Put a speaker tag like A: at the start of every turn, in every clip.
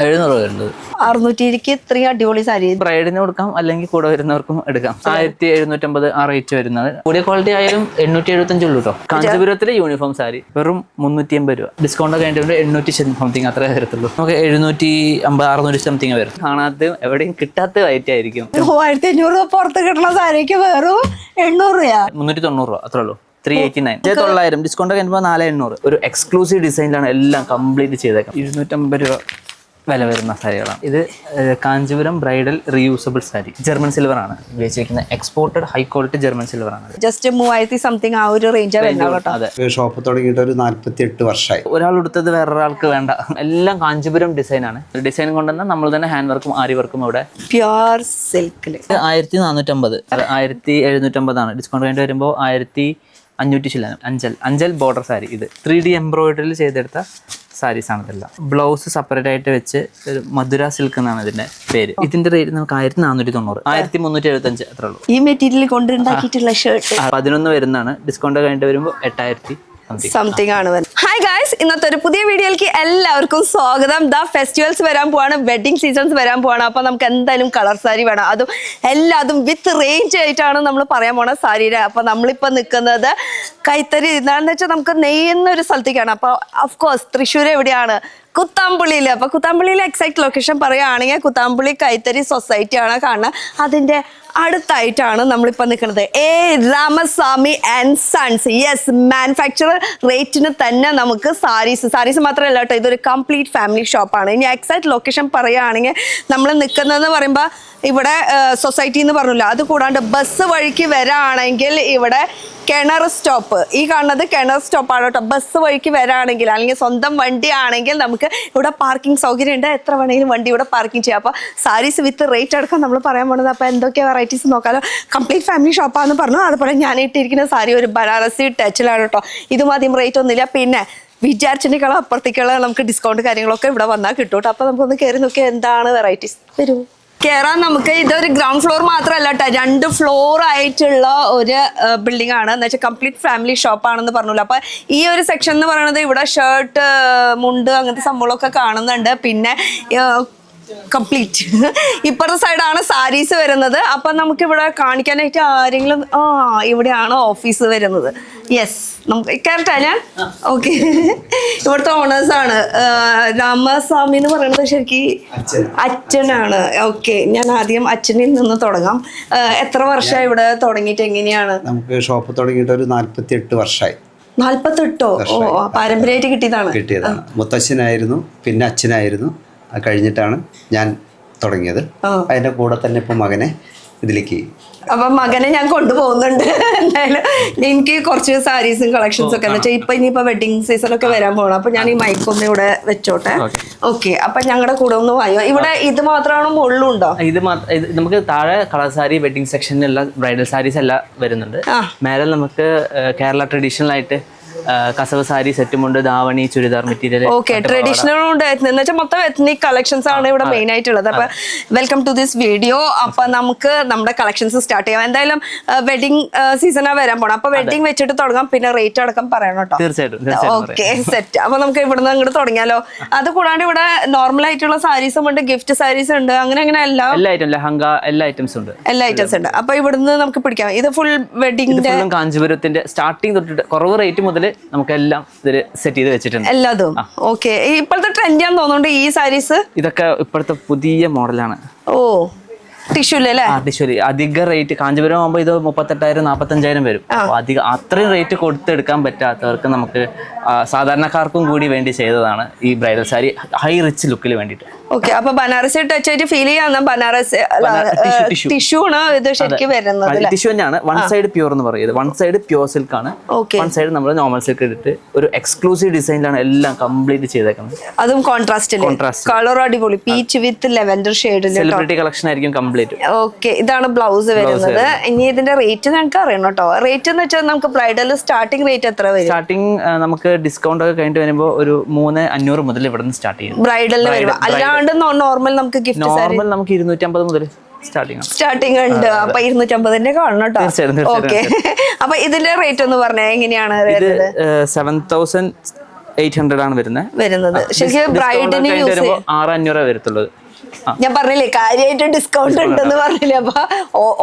A: 700 വരുന്നത്.
B: 620 ഇത്രയും അടിപൊളി സാരി.
A: ബ്രൈഡിന് കൊടുക്കാം, അല്ലെങ്കിൽ കൂടെ വരുന്നവർക്കും എടുക്കാം. 1750 ആ റേറ്റ് വരുന്നത്. കൂടിയ ക്വാളിറ്റി ആയാലും 875 ഉള്ളൂ കേട്ടോ. കാഞ്ചീപുരത്തിലെ യൂണിഫോം സാരി വെറും 380 രൂപ. ഡിസ്കൗണ്ട് ഒക്കെ കഴിഞ്ഞിട്ട് 800 സംതിങ് അത്രേ വരത്തുള്ളൂ. നമുക്ക് 750 600 സംതിങ് വരും. കാണാത്ത എവിടെയും കിട്ടാത്ത റേറ്റ് ആയിരിക്കും.
B: 3500 രൂപ പുറത്ത് കിട്ടുന്ന സാരിക്ക് വെറും 800 രൂപ.
A: 390 രൂപ അത്രേ ഉള്ളൂ. 389 900 ഡിസ്കൗണ്ട് കഴിയുമ്പോൾ 4800. ഒരു എക്സ്ക്ലൂസീവ് ഡിസൈനിലാണ് എല്ലാം കംപ്ലീറ്റ് ചെയ്തേക്കാം. 250 രൂപ വില വരുന്ന സാരികളാണ് ഇത്. Kanchipuram bridal reusable sari. German silver ആണ് ഉപയോഗിച്ചിരിക്കുന്നത്. Exported high quality German silver ആണ്.
B: ജസ്റ്റ് 3000 സംതിങ് ആ ഒരു റേഞ്ച്.
C: അതെ, ഷോപ്പ് തുടങ്ങിയിട്ട് ഒരു 48 വർഷമായി.
A: ഒരാൾ എടുത്തത് വേറൊരാൾക്ക് വേണ്ട. എല്ലാം കാഞ്ചീപുരം ഡിസൈൻ ആണ്. ഡിസൈൻ കൊണ്ടുവന്നാൽ നമ്മൾ തന്നെ ഹാൻഡ് വർക്കും ആരി വർക്കും ഇവിടെ.
B: പ്യുർ സിൽക്കില്
A: 1450. 1750 ആണ്. ഡിസ്കൗണ്ട് കഴിഞ്ഞിട്ട് വരുമ്പോൾ 1500 ചില്ലാനും. അഞ്ചൽ ബോർഡർ സാരി. ഇത് 3D എംബ്രോയിഡറിയിൽ ചെയ്തെടുത്ത സാരീസ് ആണ് ഇതെല്ലാം. ബ്ലൗസ് സെപ്പറേറ്റ് ആയിട്ട് വെച്ച് ഒരു മധുര സിൽക്ക് എന്നാണ് ഇതിന്റെ പേര്. ഇതിന്റെ റേറ്റ് നമുക്ക് 1490 1375 അത്രേ ഉള്ളൂ.
B: ഈ മെറ്റീരിയൽ കൊണ്ട് ഉണ്ടാക്കിയിട്ടുള്ള ഷർട്ട്
A: 11 വരുന്നതാണ്. ഡിസ്കൗണ്ട് കഴിഞ്ഞിട്ട് വരുമ്പോൾ 8000
B: സംതിങ് ആണ്. ഹായ് ഗായ്സ്, ഇന്നത്തെ ഒരു പുതിയ വീഡിയോയിലേക്ക് എല്ലാവർക്കും സ്വാഗതം. ഫെസ്റ്റിവൽസ് വരാൻ പോവാണ്, വെഡിങ് സീസൺസ് വരാൻ പോവാണ്. അപ്പൊ നമുക്ക് എന്തായാലും കളർ സാരി വേണം. അതും വിത്ത് റേഞ്ച് ആയിട്ടാണ് നമ്മൾ പറയാൻ പോണ സാരിയുടെ. അപ്പൊ നമ്മളിപ്പോ നിൽക്കുന്നത് കൈത്തറി എന്താണെന്ന് വെച്ചാൽ നമുക്ക് നെയ്യുന്ന ഒരു സ്ഥലത്തേക്കാണ്. അപ്പൊ ഓഫ്കോഴ്സ് തൃശ്ശൂർ എവിടെയാണ്? കുത്താമ്പുള്ളിയിൽ. അപ്പൊ കുത്താമ്പുള്ളിയിലെ എക്സാക്ട് ലൊക്കേഷൻ പറയുകയാണെങ്കിൽ കുത്താമ്പുള്ളി കൈത്തറി സൊസൈറ്റി ആണ് കാണുന്നത്. അതിന്റെ അടുത്തായിട്ടാണ് നമ്മളിപ്പോൾ നിൽക്കുന്നത്. Ramaswamy and sons. Yes, manufacturer റേറ്റിന് തന്നെ നമുക്ക് സാരീസ് മാത്രമല്ല കേട്ടോ, ഇതൊരു കംപ്ലീറ്റ് ഫാമിലി ഷോപ്പാണ്. ഇനി എക്സാക്ട് ലൊക്കേഷൻ പറയുകയാണെങ്കിൽ നമ്മൾ നിൽക്കുന്നതെന്ന് പറയുമ്പോൾ ഇവിടെ സൊസൈറ്റി എന്ന് പറഞ്ഞില്ല, അത് കൂടാണ്ട് ബസ് വഴിക്ക് വരാണെങ്കിൽ ഇവിടെ കിണർ സ്റ്റോപ്പ്, ഈ കാണുന്നത് കിണർ സ്റ്റോപ്പാണ് കേട്ടോ. ബസ് വഴിക്ക് വരാണെങ്കിൽ അല്ലെങ്കിൽ സ്വന്തം വണ്ടി ആണെങ്കിൽ നമുക്ക് ഇവിടെ പാർക്കിംഗ് സൗകര്യം ഉണ്ട്. എത്ര വേണമെങ്കിലും വണ്ടി ഇവിടെ പാർക്കിംഗ് ചെയ്യാം. അപ്പോൾ സാരീസ് വിത്ത് റേറ്റ് അടക്കം നമ്മൾ പറയാൻ പോകുന്നത്. അപ്പോൾ എന്തൊക്കെ വെറൈറ്റീസ് നോക്കാമല്ലോ. കംപ്ലീറ്റ് ഫാമിലി ഷോപ്പാന്ന് പറഞ്ഞു. അതുപോലെ ഞാൻ ഇട്ടിരിക്കുന്ന സാരി ഒരു ബനാറസി ടച്ചിലാണ് കേട്ടോ. ഇതും അധികം റേറ്റ് ഒന്നുമില്ല. പിന്നെ വിചാരിച്ചതിനേക്കാളും അപ്പുറത്തേക്കുള്ള നമുക്ക് ഡിസ്കൗണ്ട് കാര്യങ്ങളൊക്കെ ഇവിടെ വന്നാൽ കിട്ടും കേട്ടോ. അപ്പോൾ നമുക്കൊന്ന് കയറി നോക്കിയാൽ എന്താണ് വെറൈറ്റീസ്. വരൂ കയറാൻ. നമുക്ക് ഇതൊരു ഗ്രൗണ്ട് ഫ്ലോർ മാത്രമല്ല കേട്ടോ, 2 ഫ്ലോർ ആയിട്ടുള്ള ഒരു ബിൽഡിംഗ് ആണ്. എന്ന് വെച്ചാൽ കംപ്ലീറ്റ് ഫാമിലി ഷോപ്പാണെന്ന് പറഞ്ഞല്ലോ. അപ്പൊ ഈ ഒരു സെക്ഷൻ എന്ന് പറയുന്നത് ഇവിടെ ഷർട്ട്, മുണ്ട് അങ്ങനത്തെ സംഭവങ്ങളൊക്കെ കാണുന്നുണ്ട്. പിന്നെ കംപ്ലീറ്റ് ഇപ്പുറത്തെ സൈഡാണ് സാരീസ് വരുന്നത്. അപ്പൊ നമുക്ക് ഇവിടെ കാണിക്കാനായിട്ട് ആരെങ്കിലും ഇവിടെയാണ് ഓഫീസ് വരുന്നത്. യെസ്, നമുക്ക് കറക്റ്റാ ഞാൻ. ഓക്കെ, ഇവിടുത്തെ ഓണേഴ്സ് ആണ്. രാമസ്വാമി എന്ന് പറയുന്നത് ശരിക്കും അച്ഛനാണ്. ഓക്കെ, ഞാൻ ആദ്യം അച്ഛനിൽ നിന്ന് തുടങ്ങാം. എത്ര വർഷമായി ഇവിടെ തുടങ്ങിയിട്ട്? എങ്ങനെയാണ്?
C: നമുക്ക് ഷോപ്പ് തുടങ്ങിയിട്ട് ഒരു 48 വർഷമായി.
B: 48? ഓ, പാരമ്പര്യമായിട്ട് കിട്ടിയതാണ്.
C: മുത്തച്ഛനായിരുന്നു, പിന്നെ അച്ഛനായിരുന്നു. അത് കഴിഞ്ഞിട്ടാണ് ഞാൻ തുടങ്ങിയത്. അതിന്റെ കൂടെ തന്നെ ഇപ്പൊ മകനെ ഇതിലേക്ക്.
B: അപ്പൊ മകനെ ഞാൻ കൊണ്ടുപോകുന്നുണ്ട്. എന്തായാലും എനിക്ക് കുറച്ച് സാരീസും കളക്ഷൻസും ഒക്കെ എന്ന് വെച്ചാൽ ഇപ്പൊ ഇനിയിപ്പോ വെഡിങ് സീസൺ ഒക്കെ വരാൻ പോകണം. അപ്പൊ ഞാൻ ഈ മൈക്കൊന്ന് ഇവിടെ വെച്ചോട്ടെ. ഓക്കെ, അപ്പൊ ഞങ്ങളുടെ കൂടെ ഒന്ന് വായോ. ഇവിടെ ഇത് മാത്രമാണോ മുള്ളുണ്ടോ?
A: ഇത് നമുക്ക് താഴെ കളർ സാരി വെഡിങ് സെക്ഷനിലുള്ള ബ്രൈഡൽ സാരീസ് എല്ലാം വരുന്നുണ്ട്. മേലെ നമുക്ക് കേരള ട്രഡീഷണൽ ആയിട്ട് കസവ് സാരി, സെറ്റുമുണ്ട്, ധാവണി, ചുരിദാർ മെറ്റീരിയൽ.
B: ഓക്കെ, ട്രഡീഷണൽ ഉണ്ട് എന്ന് വെച്ചാൽ മൊത്തം എത്നിക് കളക്ഷൻസ് ആണ് ഇവിടെ മെയിൻ ആയിട്ടുള്ളത്. അപ്പൊ വെൽക്കം ടു ദിസ് വീഡിയോ. അപ്പൊ നമുക്ക് നമ്മുടെ കളക്ഷൻസ് സ്റ്റാർട്ട് ചെയ്യാം. എന്തായാലും വെഡിങ് സീസണാ വരാൻ പോണം. അപ്പൊ വെഡിങ് വെച്ചിട്ട് തുടങ്ങാം. പിന്നെ റേറ്റ് അടക്കം പറയണം കേട്ടോ.
A: തീർച്ചയായിട്ടും.
B: Okay, set. അപ്പൊ നമുക്ക് ഇവിടുന്ന് അങ്ങോട്ട് തുടങ്ങിയാലോ. അത് കൂടാണ്ട് ഇവിടെ നോർമൽ ആയിട്ടുള്ള സാരീസും ഉണ്ട്, ഗിഫ്റ്റ് സാരീസ് ഉണ്ട്, അങ്ങനെ എല്ലാ
A: ഐറ്റംസും ഉണ്ട്.
B: എല്ലാ ഐറ്റംസ് ഉണ്ട്. അപ്പൊ ഇവിടുന്ന് നമുക്ക് പിടിക്കാം. ഇത് ഫുൾ വെഡിങ്ങിന്റെ
A: കാഞ്ചീപുരത്തിന്റെ സ്റ്റാർട്ടിംഗ് തൊട്ടിട്ട് കുറവ് റേറ്റ് മുതൽ നമുക്കെല്ലാം ഇതിൽ സെറ്റ് ചെയ്ത് വെച്ചിട്ടുണ്ട്
B: എല്ലാതും. ഓക്കെ, ഇപ്പോഴത്തെ ട്രെൻഡ് ആണെന്ന് തോന്നുന്നുണ്ട് ഈ സാരീസ്.
A: ഇതൊക്കെ ഇപ്പോഴത്തെ പുതിയ മോഡലാണ്.
B: ഓ, ടിഷ്യൂലല്ലേ?
A: ടിഷ്യൂല് അധിക റേറ്റ്. കാഞ്ചീപുരം ആകുമ്പോൾ ഇത് 38,000 45,000 വരും. അധികം അത്രയും റേറ്റ് കൊടുത്തെടുക്കാൻ പറ്റാത്തവർക്ക് നമുക്ക് സാധാരണക്കാർക്കും കൂടി വേണ്ടി ചെയ്തതാണ് ഈ ബ്രൈഡൽ സാരി, ഹൈ റിച്ച് ലുക്കിൽ വേണ്ടിയിട്ട്.
B: ഓക്കെ, അപ്പൊ ബനാറസി ടച്ച് ആയിട്ട് ഫീൽ ചെയ്യാൻ ബനാറസി ടിഷ്യൂ ആണ് ഇത് ശരിക്കും വരുന്നത്.
A: ടിഷ്യൂ തന്നെയാണ്. വൺ സൈഡ് പ്യൂർ എന്ന് പറയുന്നത്. വൺ സൈഡ് പ്യൂർ സിൽക്ക് ആണ്, വൺ സൈഡ് നമ്മൾ നോർമൽ സിൽക്ക് എടുത്തിട്ട് ഒരു എക്സ്ക്ലൂസീവ് ഡിസൈനിലാണ് എല്ലാം കംപ്ലീറ്റ് ചെയ്തേക്കുന്നത്.
B: അതും കോൺട്രാസ്റ്റ് കളർ അടിപൊളി, പീച്ച് വിത്ത് ലെവൻഡർ ഷെയ്ഡ്.
A: സെലിബ്രിറ്റി കളക്ഷൻ ആയിരിക്കും കംപ്ലീറ്റ്.
B: ഓക്കെ, ഇതാണ് ബ്ലൗസ് വരുന്നത്. ഇനി ഇതിന്റെ റേറ്റ് ഞങ്ങൾക്ക് അറിയണം കേട്ടോ. റേറ്റ് എന്ന് വെച്ചാൽ നമുക്ക് ബ്രൈഡൽ സ്റ്റാർട്ടിംഗ് റേറ്റ് എത്ര വരും?
A: സ്റ്റാർട്ടിംഗ് നമുക്ക് ഡിസ്കൗണ്ട് ഒക്കെ കഴിഞ്ഞിട്ട് വരുമ്പോൾ ഒരു 3,500 മുതൽ ഇവിടെ നിന്ന് സ്റ്റാർട്ട് ചെയ്യും
B: ബ്രൈഡലിന് വരുമ്പോൾ. അല്ലാണ്ട് നോർമൽ നമുക്ക് ഗിഫ്റ്റ്
A: നോർമൽ നമുക്ക് 250 മുതൽ
B: സ്റ്റാർട്ടിംഗ് ഉണ്ട്. അപ്പൊ 250 കാണണം കേട്ടോ. ഓക്കെ, അപ്പൊ ഇതിന്റെ റേറ്റ് ഒന്ന് പറഞ്ഞാൽ എങ്ങനെയാണ്?
A: 7,000 800 ആണ്
B: വരുന്നത്. ശരിക്കും ബ്രൈഡിന് യൂസ്
A: 6500 വരത്തുള്ളത്.
B: ഞാൻ പറഞ്ഞില്ലേ കാര്യമായിട്ട് ഡിസ്കൗണ്ട് ഉണ്ടെന്ന് പറഞ്ഞില്ലേ. അപ്പൊ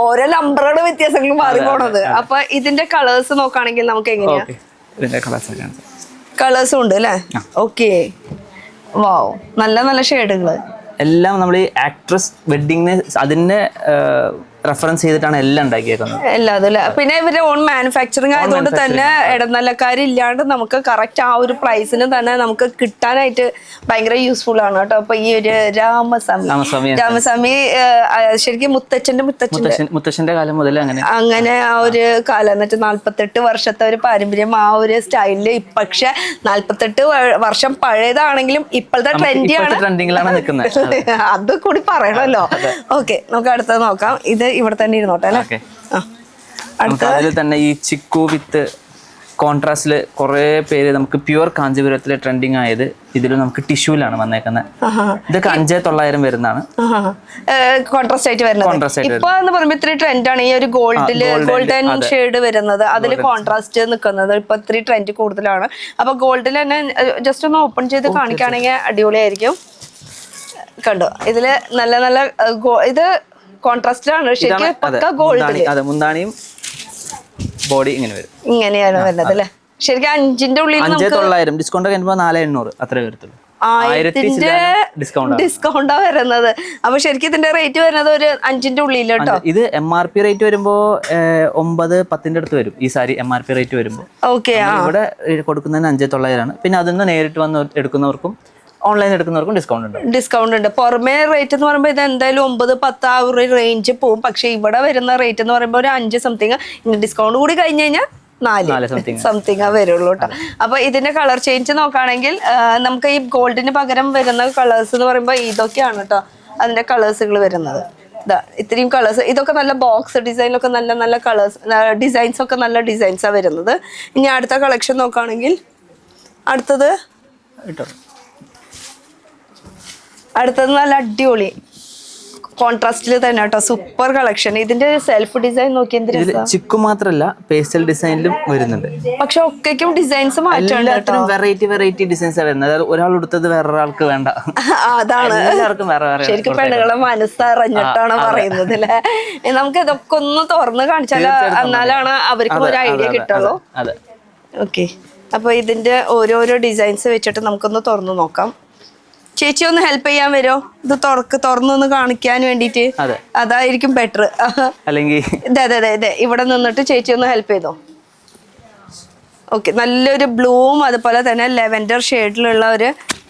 B: ഓരോ നമ്പറുകളുടെ വ്യത്യാസങ്ങൾ മാറി പോണത്. അപ്പൊ ഇതിന്റെ കളേഴ്സ് നോക്കുകയാണെങ്കിൽ നമുക്ക് എങ്ങനെയാ കളേഴ്സും ഉണ്ട് അല്ലേ? ഓക്കെ, വാവ്, നല്ല നല്ല ഷെയ്ഡുകള്
A: എല്ലാം നമ്മൾ ഈ ആക്ട്രസ് വെഡിങ്ങിന് അതിന്റെ റെഫറൻസ് ചെയ്തിട്ടാണ് എല്ലാം ഉണ്ടാക്കിയേക്കുന്നത്.
B: എല്ലാതും അല്ലേ? പിന്നെ ഇവരുടെ ഓൺ മാനുഫാക്ചറിങ് ആയതുകൊണ്ട് തന്നെ ഇടനിലക്കാരില്ലാണ്ട് നമുക്ക് കറക്റ്റ് ആ ഒരു പ്രൈസിന് തന്നെ നമുക്ക് കിട്ടാനായിട്ട് ഭയങ്കര യൂസ്ഫുൾ ആണ് കേട്ടോ. അപ്പൊ ഈ ഒരു രാമസ്വാമി ശരിക്കും
A: മുത്തച്ഛന്റെ കാലം മുതൽ
B: അങ്ങനെ ആ ഒരു കാലം എന്ന് വെച്ചാൽ 48 വർഷത്തെ ഒരു പാരമ്പര്യം ആ ഒരു സ്റ്റൈലില്. പക്ഷെ 48 വർഷം പഴയതാണെങ്കിലും ഇപ്പോഴത്തെ
A: ട്രെൻഡിങ്ങിലാണ് നിൽക്കുന്നത്.
B: അത് കൂടി പറയണല്ലോ. ഓക്കെ, നമുക്ക് അടുത്തത് നോക്കാം. ഇത് ഇവിടെ തന്നെ ഇരുന്നോട്ടെ അല്ലേ?
A: അതിൽ തന്നെ ഈ ചിക്കു വിത്ത് കോൺട്രാസ്റ്റില് കുറെ പേര് നമുക്ക് പ്യുവർ കാഞ്ചീപുരത്തിലെ ട്രെൻഡിങ് ആയത് ഇതിൽ നമുക്ക് ടിഷ്യൂലാണ് വന്നേക്കുന്നത്. ഇതൊക്കെ 5900 വരുന്നതാണ്
B: കോൺട്രാസ്റ്റ് ആയിട്ട് വരുന്നത്. ഇപ്പൊ എന്ന് പറയുമ്പോ ഇത്ര ട്രെൻഡാണ് ഈ ഒരു ഗോൾഡൻ ഷെയ്ഡ് വരുന്നത്. അതിൽ കോൺട്രാസ്റ്റ് നിൽക്കുന്നത് ഇപ്പൊ ഇത്തിരി ട്രെൻഡ് കൂടുതലാണ്. അപ്പൊ ഗോൾഡിൽ തന്നെ ജസ്റ്റ് ഒന്ന് ഓപ്പൺ ചെയ്ത് കാണിക്കുകയാണെങ്കിൽ അടിപൊളിയായിരിക്കും. കണ്ടോ, ഇതില് നല്ല നല്ല ഇത് കോൺട്രാസ്റ്റിലാണ് ശരിക്കും പക്ക ഗോൾഡില്.
A: മുന്താണിയും ബോഡി ഇങ്ങനെ വരും.
B: ഇങ്ങനെയാണ് വരുന്നത് അല്ലേ? ശരിക്കും 5ന്റെ ഉള്ളിൽ
A: 5900 ഡിസ്കൗണ്ട് കഴിയുമ്പോൾ 4800 അത്രേ വരത്തുള്ളൂ.
B: 1000 ഡിസ്കൗണ്ടാ വരുന്നത്. അപ്പൊ ശരിക്കും ഇതിന്റെ റേറ്റ് വരുന്നത് ഒരു 5ന്റെ ഉള്ളിൽ കേട്ടോ.
A: ഇത് MRP റേറ്റ് വരുമ്പോ 9-10 അടുത്ത് വരും ഈ സാരി. MRP റേറ്റ് വരുമ്പോ ഇവിടെ കൊടുക്കുന്നതിന് 5900 ആണ്. പിന്നെ അതിൽ നിന്ന് നേരിട്ട് വന്ന് എടുക്കുന്നവർക്കും ഓൺലൈൻ എടുക്കുന്നവർക്കും ഡിസ്കൗണ്ട് ഉണ്ട്. പുറമേ റേറ്റ് എന്ന് പറയുമ്പോൾ ഇത് എന്തായാലും 9-10 ആ ഒരു റേഞ്ച് പോകും. പക്ഷെ ഇവിടെ വരുന്ന റേറ്റ് എന്ന് പറയുമ്പോൾ ഒരു 5 സംതിങ്. ഡിസ്കൗണ്ട് കൂടി കഴിഞ്ഞ് കഴിഞ്ഞാൽ 4 സംതിങ് വരുള്ളൂ കേട്ടോ. അപ്പൊ ഇതിന്റെ കളർ ചേഞ്ച് നോക്കുകയാണെങ്കിൽ നമുക്ക് ഈ ഗോൾഡിന് പകരം വരുന്ന കളേഴ്സ് എന്ന് പറയുമ്പോൾ ഇതൊക്കെയാണ് കേട്ടോ അതിന്റെ കളേഴ്സുകൾ വരുന്നത്. ഇത്രയും കളേഴ്സ്, ഇതൊക്കെ നല്ല ബോക്സ് ഡിസൈനിലൊക്കെ നല്ല നല്ല കളേഴ്സ് ഡിസൈൻസ് ഒക്കെ നല്ല ഡിസൈൻസാണ് വരുന്നത്. ഇനി അടുത്ത കളക്ഷൻ നോക്കുകയാണെങ്കിൽ അടുത്തത് നല്ല അടിപൊളി കോൺട്രാസ്റ്റിൽ തന്നെ കേട്ടോ. Super collection. ഇതിന്റെ സെൽഫ് ഡിസൈൻ നോക്കി ചിക്കു മാത്രല്ല പേസ്റ്റൽ ഡിസൈനിലും വരുന്നുണ്ട്.
B: പക്ഷെ ഒക്കെയും ഡിസൈൻസ് മാറ്റാണ്.
A: വെറൈറ്റി ഡിസൈൻസ് വരുന്നത്. ഒരാൾ എടുത്തത് വേറൊരാൾക്ക് വേണ്ട.
B: അതാണ് ശരിക്കും പെണ്ണുങ്ങളെ മനസ്സറിഞ്ഞിട്ടാണ് പറയുന്നത് അല്ലെ. നമുക്ക് ഇതൊക്കെ ഒന്ന് തുറന്ന് കാണിച്ചാലോ, എന്നാലാണ് അവർക്കും ഒരു ഐഡിയ കിട്ടുള്ളൂ. ഓക്കെ, അപ്പൊ ഇതിന്റെ ഓരോരോ ഡിസൈൻസ് വെച്ചിട്ട് നമുക്കൊന്ന് തുറന്നു നോക്കാം. ചേച്ചി ഒന്ന് ഹെൽപ്പ് ചെയ്യാൻ വരുമോ? ഇത് തുറന്നൊന്ന് കാണിക്കാൻ വേണ്ടിട്ട്. അതായിരിക്കും ബെറ്റർ.
A: അല്ലെങ്കിൽ
B: ഇതെ ഇവിടെ നിന്നിട്ട് ചേച്ചി ഒന്ന് ഹെൽപ്പ് ചെയ്തോ. ഓക്കെ, നല്ലൊരു ബ്ലൂവും അതുപോലെ തന്നെ ലെവൻഡർ ഷെയ്ഡിലുള്ള ഒരു